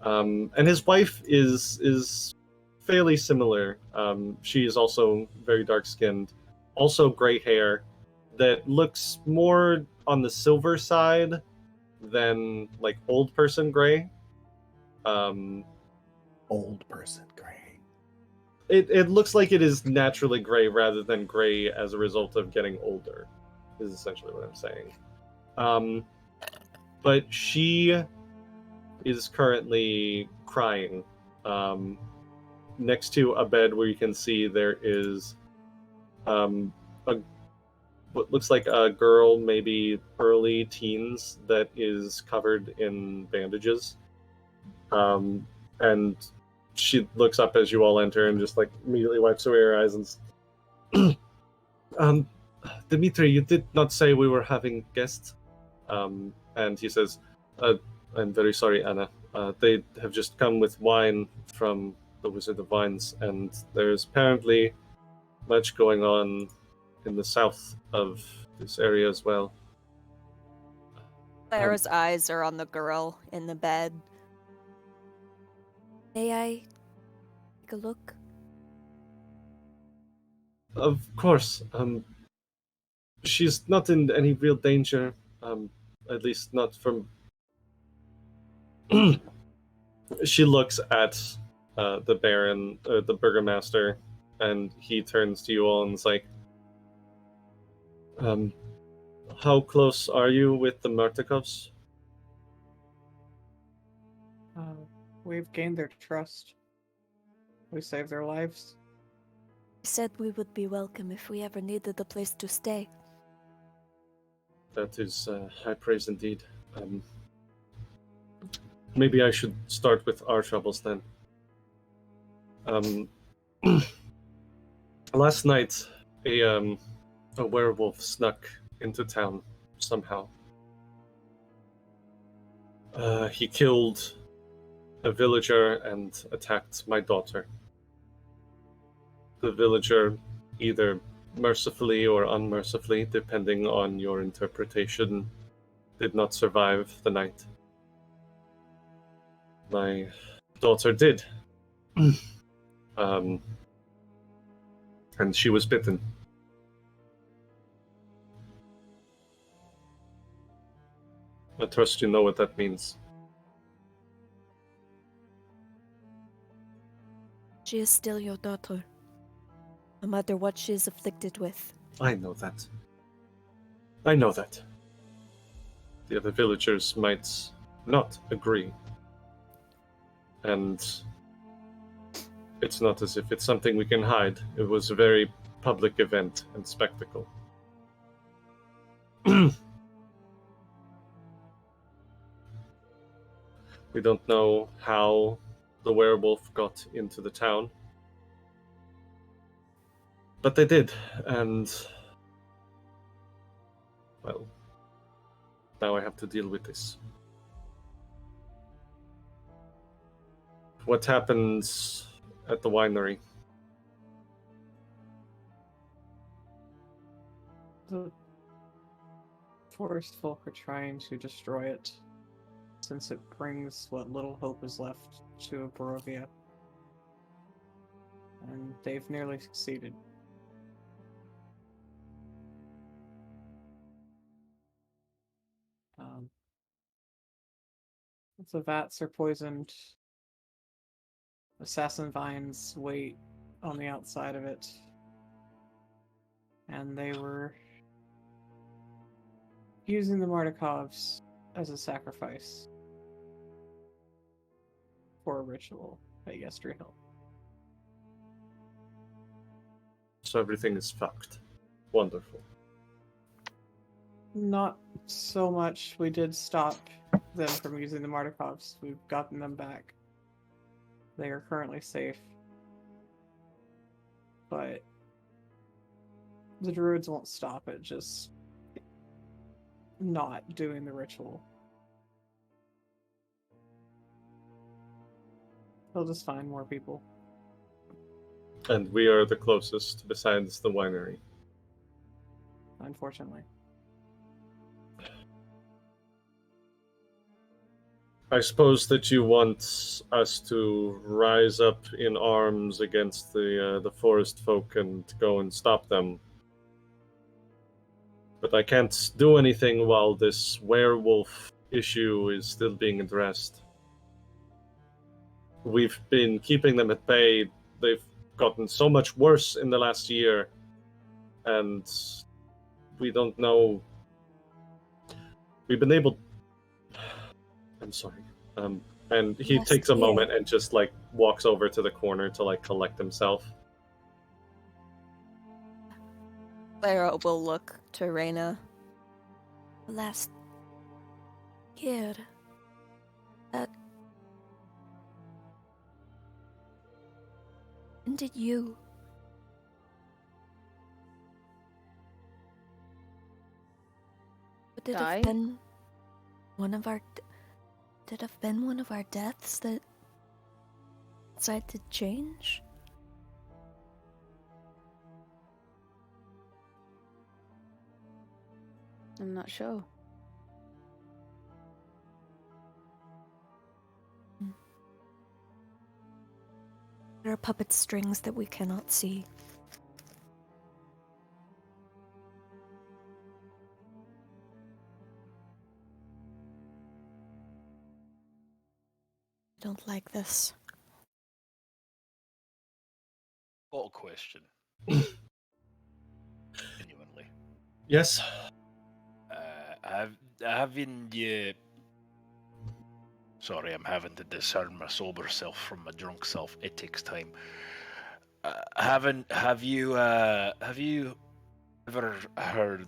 And his wife is fairly similar. She is also very dark-skinned, also gray hair that looks more on the silver side than like old person gray. Old person gray. It looks like it is naturally gray rather than gray as a result of getting older, is essentially what I'm saying. But she is currently crying next to a bed where you can see there is what looks like a girl, maybe early teens, that is covered in bandages. And she looks up as you all enter and just like immediately wipes away her eyes and Dmitri, you did not say we were having guests. And he says, I'm very sorry, Anna. They have just come with wine from the Wizard of Wines, and there's apparently much going on in the south of this area as well. Clara's eyes are on the girl in the bed. May I take a look? Of course. She's not in any real danger, at least not from... She looks at the Baron, the Burgomaster, and he turns to you all and is like, how close are you with the Martikovs? We've gained their trust. We saved their lives. I said we would be welcome if we ever needed a place to stay. That is high praise indeed. Maybe I should start with our troubles then. Last night, a werewolf snuck into town somehow. He killed a villager and attacked my daughter. The villager, either mercifully or unmercifully, depending on your interpretation, did not survive the night. My daughter did. And she was bitten. I trust you know what that means. She is still your daughter, no matter what she is afflicted with. I know that. I know that. The other villagers might not agree. And it's not as if it's something we can hide. It was a very public event and spectacle. We don't know how the werewolf got into the town. But they did, and... well, now I have to deal with this. What happens at the winery? The forest folk are trying to destroy it, since it brings what little hope is left to Barovia. And they've nearly succeeded. The vats are poisoned. Assassin vines wait on the outside of it. And they were using the Martikovs as a sacrifice for a ritual at Yester Hill. So everything is fucked. Wonderful. Not so much. We did stop them from using the Martikovs. We've gotten them back. They are currently safe. But the druids won't stop it, just not doing the ritual. They'll just find more people. And we are the closest, besides the winery. Unfortunately. I suppose that you want us to rise up in arms against the forest folk and go and stop them. But I can't do anything while this werewolf issue is still being addressed. We've been keeping them at bay. They've gotten so much worse in the last year, and we don't know. We've been able. I'm sorry. And he Yes, takes a yeah. moment and just like walks over to the corner to like collect himself. Clara will look to Ireena. Last year, that... When did you... Would it Die? have been one of our... Did it have been one of our deaths that decided to change? I'm not sure. There are puppet strings that we cannot see. I don't like this. Got a question. Genuinely. Yes. Having you. Sorry, I'm having to discern my sober self from my drunk self. It takes time. Have you ever heard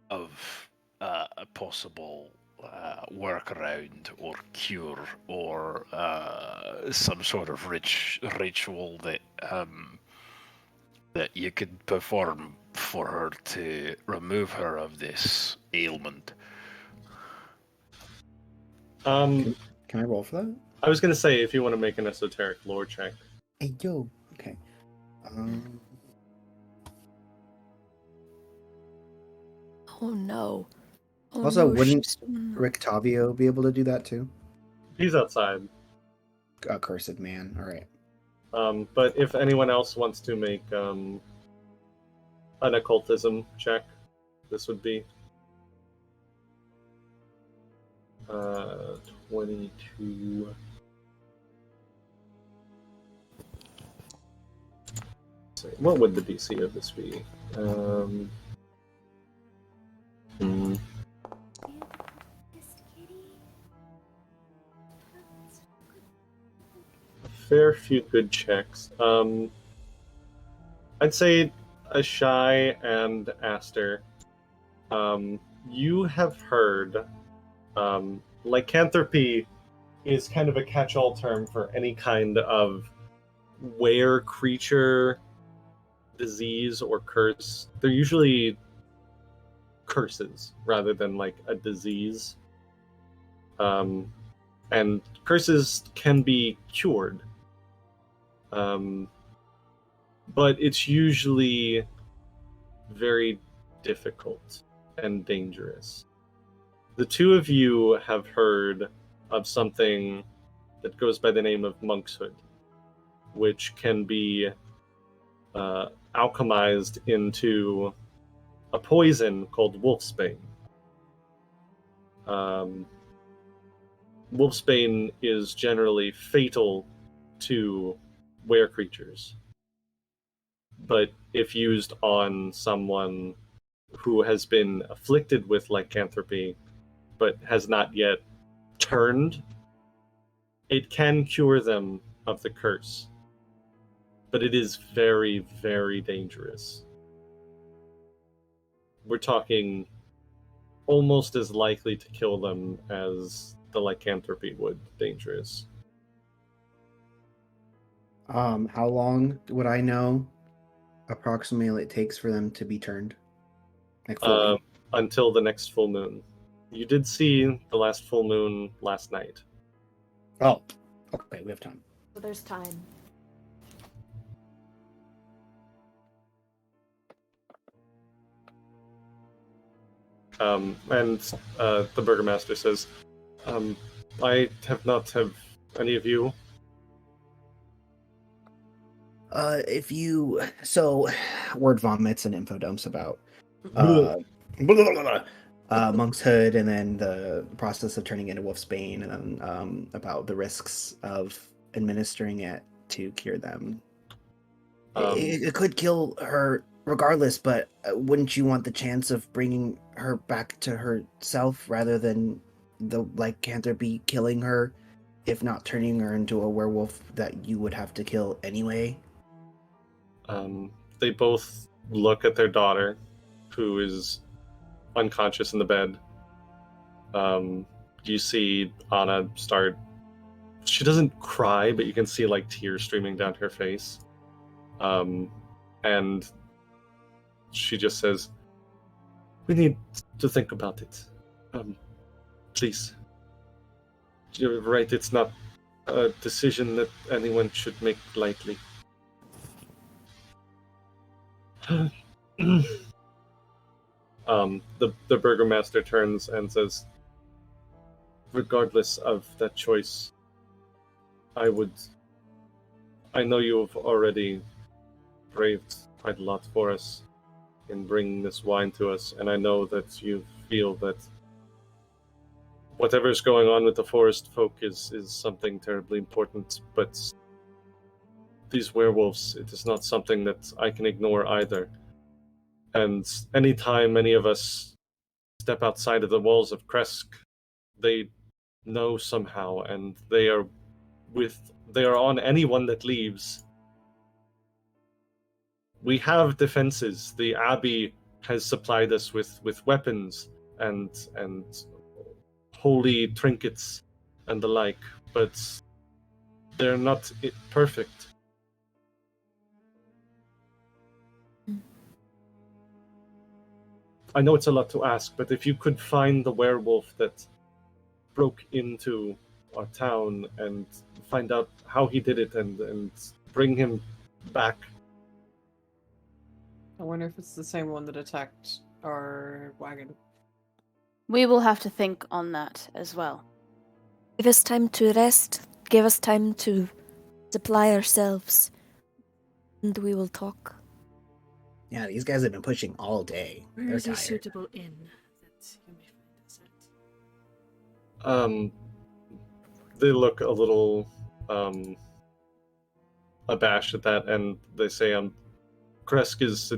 of a possible workaround or cure or some sort of ritual that that you could perform for her to remove her of this ailment? Can I roll for that? I was gonna say if you want to make an esoteric lore check. Hey, yo. Okay. Oh no. Oh, Also, no, wouldn't she's- Rictavio be able to do that too? He's outside. Accursed man. All right. But if anyone else wants to make an occultism check, this would be. 22. So what would the DC of this be? A fair few good checks. I'd say Ashai and Aster. You have heard lycanthropy is kind of a catch-all term for any kind of were creature, disease, or curse. They're usually curses rather than like a disease. And curses can be cured. But it's usually very difficult and dangerous. The two of you have heard of something that goes by the name of monkshood, which can be alchemized into a poison called wolfsbane. Wolfsbane is generally fatal to were creatures, but if used on someone who has been afflicted with lycanthropy but has not yet turned, it can cure them of the curse. But it is very, very dangerous. We're talking almost as likely to kill them as the lycanthropy would dangerous. How long would I know approximately it takes for them to be turned? Like fully? Until the next full moon. You did see the last full moon last night. Oh, okay, we have time. So there's time. And the burgomaster says, I have not have any of you. Word vomits and info dumps about monk's hood, and then the process of turning into wolfsbane, and then about the risks of administering it to cure them. It could kill her regardless, but wouldn't you want the chance of bringing her back to herself rather than the lycanthropy killing her, if not turning her into a werewolf that you would have to kill anyway? They both look at their daughter, who is unconscious in the bed. You see Anna start... She doesn't cry, but you can see like tears streaming down her face. And she just says, we need to think about it. Please. You're right, it's not a decision that anyone should make lightly. The burgomaster turns and says, regardless of that choice, I know you have already braved quite a lot for us in bringing this wine to us, and I know that you feel that whatever's going on with the forest folk is something terribly important, but these werewolves, it is not something that I can ignore either. And anytime any of us step outside of the walls of Krezk, they know somehow, and they are on anyone that leaves. We have defenses. The Abbey has supplied us with weapons and holy trinkets and the like, but they're not perfect. I know it's a lot to ask, but if you could find the werewolf that broke into our town and find out how he did it and bring him back. I wonder if it's the same one that attacked our wagon. We will have to think on that as well. Give us time to rest. Give us time to supply ourselves. And we will talk. Yeah, these guys have been pushing all day. Where They're is a tired. suitable inn that you may find us They look a little abashed at that, and they say, Krezk is...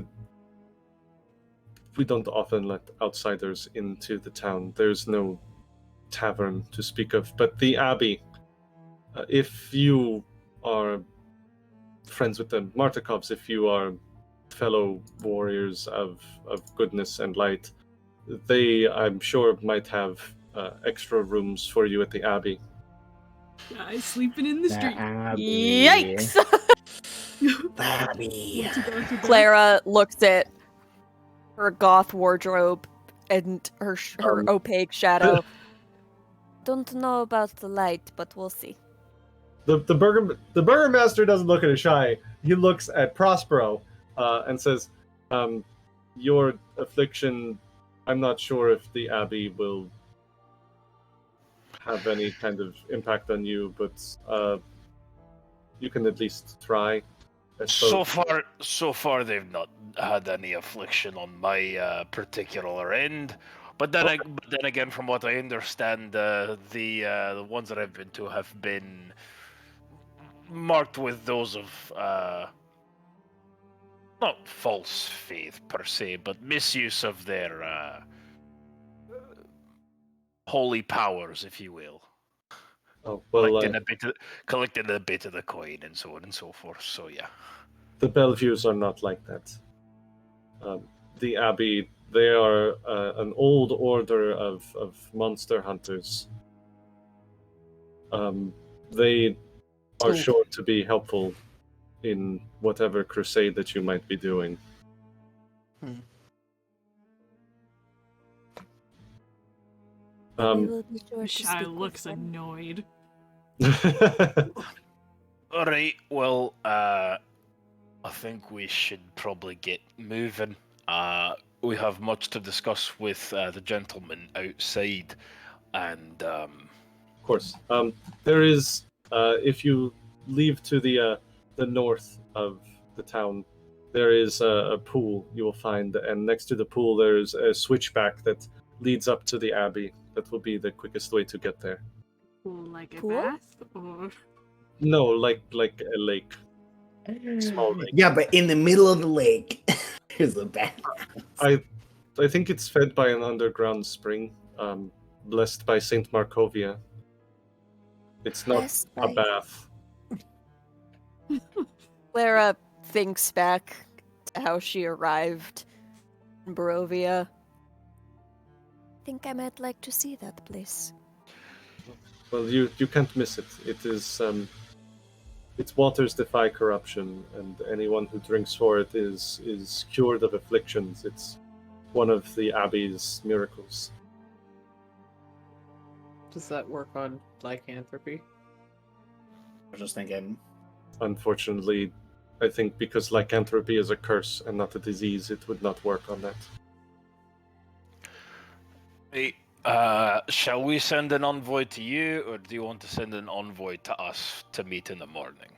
We don't often let outsiders into the town. There's no tavern to speak of, but the Abbey, if you are friends with the Martikovs, if you are fellow warriors of goodness and light, they, I'm sure, might have extra rooms for you at the Abbey. Guys sleeping in the street. Yikes! Abbey. Clara looks at her goth wardrobe and her opaque shadow. Don't know about the light, but we'll see. The burgomaster doesn't look at Ashai. He looks at Prospero and says, your affliction, I'm not sure if the Abbey will have any kind of impact on you, but you can at least try. So far, they've not had any affliction on my particular end. But then, then again, from what I understand, the ones that I've been to have been marked with those of not false faith per se, but misuse of their holy powers, if you will. Oh, well, collecting a bit of the coin and so on and so forth. So yeah, the Bellevues are not like that. The Abbey, they are an old order of monster hunters. They are sure to be helpful in whatever crusade that you might be doing. We will be sure to Shai speak with looks them. annoyed. Alright, well, I think we should probably get moving. We have much to discuss with the gentleman outside, and Of course. There is, if you leave to the north of the town, there is a pool you will find, and next to the pool there's a switchback that leads up to the Abbey. That will be the quickest way to get there. Like a Pool? bath? Or... No, like a lake. Small lake. Yeah, but in the middle of the lake, there's a bath. I think it's fed by an underground spring, blessed by Saint Markovia. It's not Blessed a by- bath. Clara thinks back to how she arrived in Barovia. Think I might like to see that place. Well, you can't miss it. It is its waters defy corruption, and anyone who drinks for it is cured of afflictions. It's one of the Abbey's miracles. Does that work on lycanthropy? I was just thinking. Unfortunately, I think because lycanthropy is a curse and not a disease, it would not work on that. hey, shall we send an envoy to you, or do you want to send an envoy to us to meet in the morning?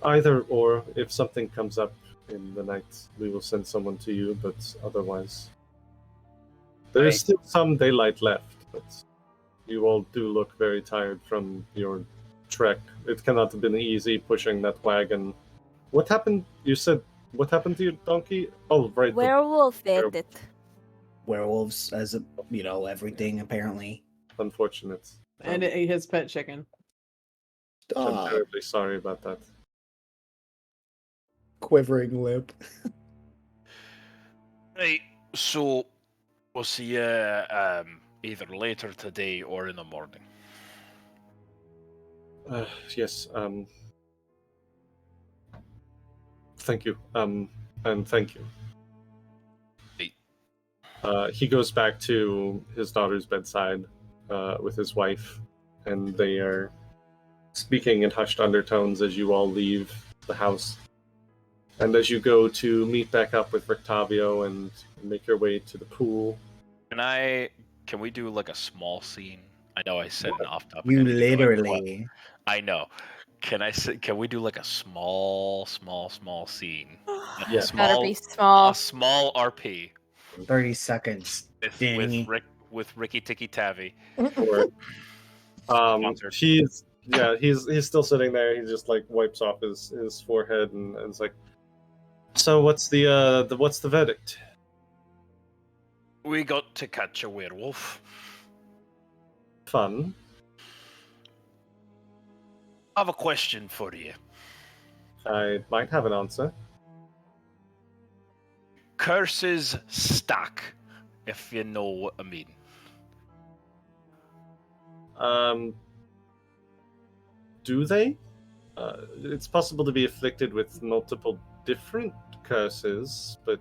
Either or. If something comes up in the night, we will send someone to you, but otherwise... There is still some daylight left, but you all do look very tired from your trek. It cannot have been easy pushing that wagon. What happened? You said, what happened to your donkey? Oh, right. Werewolf ate it. Werewolves, as a, everything apparently. Unfortunate. And it ate his pet chicken. I'm terribly sorry about that. Quivering lip. Right, so we'll see you either later today or in the morning. Yes, thank you. And thank you. He goes back to his daughter's bedside with his wife, and they are speaking in hushed undertones as you all leave the house. And as you go to meet back up with Rictavio and make your way to the pool. Can we do like a small scene? I know I said an off topic. You literally. I know. Can we do like a small scene? Yeah. Gotta be small. A small RP. 30 seconds. Danny. With Ricky Tikki Tavi. Or, Sponsored. he's still sitting there. He just like wipes off his forehead and is like, so what's the verdict? We got to catch a werewolf. Fun. I have a question for you. I might have an answer. Curses stack, if you know what I mean. Do they? It's possible to be afflicted with multiple different curses, but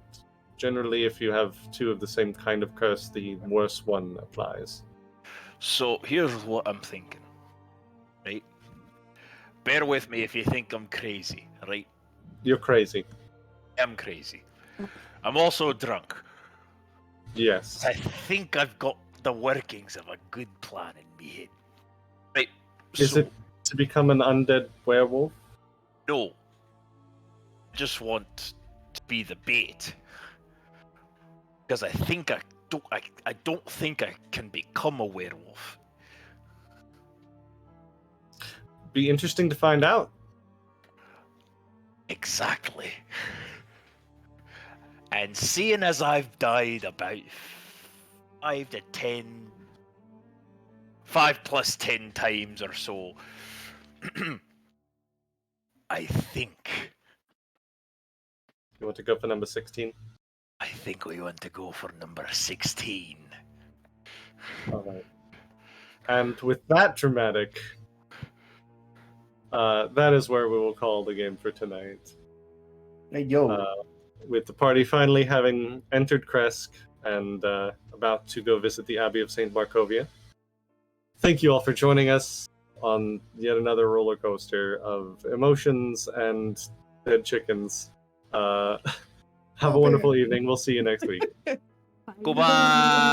generally, if you have two of the same kind of curse, the worst one applies. So here's what I'm thinking, right? Bear with me if you think I'm crazy, right? You're crazy. I'm crazy. I'm also drunk. Yes. I think I've got the workings of a good plan in me head. Right. Is it to become an undead werewolf? No. I just want to be the bait. Because I don't think I can become a werewolf. Be interesting to find out. Exactly. And seeing as I've died about 5 plus 10 times or so, I think You want to go for number 16? I think we want to go for number 16. All right. And with that dramatic, that is where we will call the game for tonight. Hey, yo. With the party finally having entered Krezk and about to go visit the Abbey of St. Markovia. Thank you all for joining us on yet another roller coaster of emotions and dead chickens. Have a wonderful evening. We'll see you next week. Goodbye.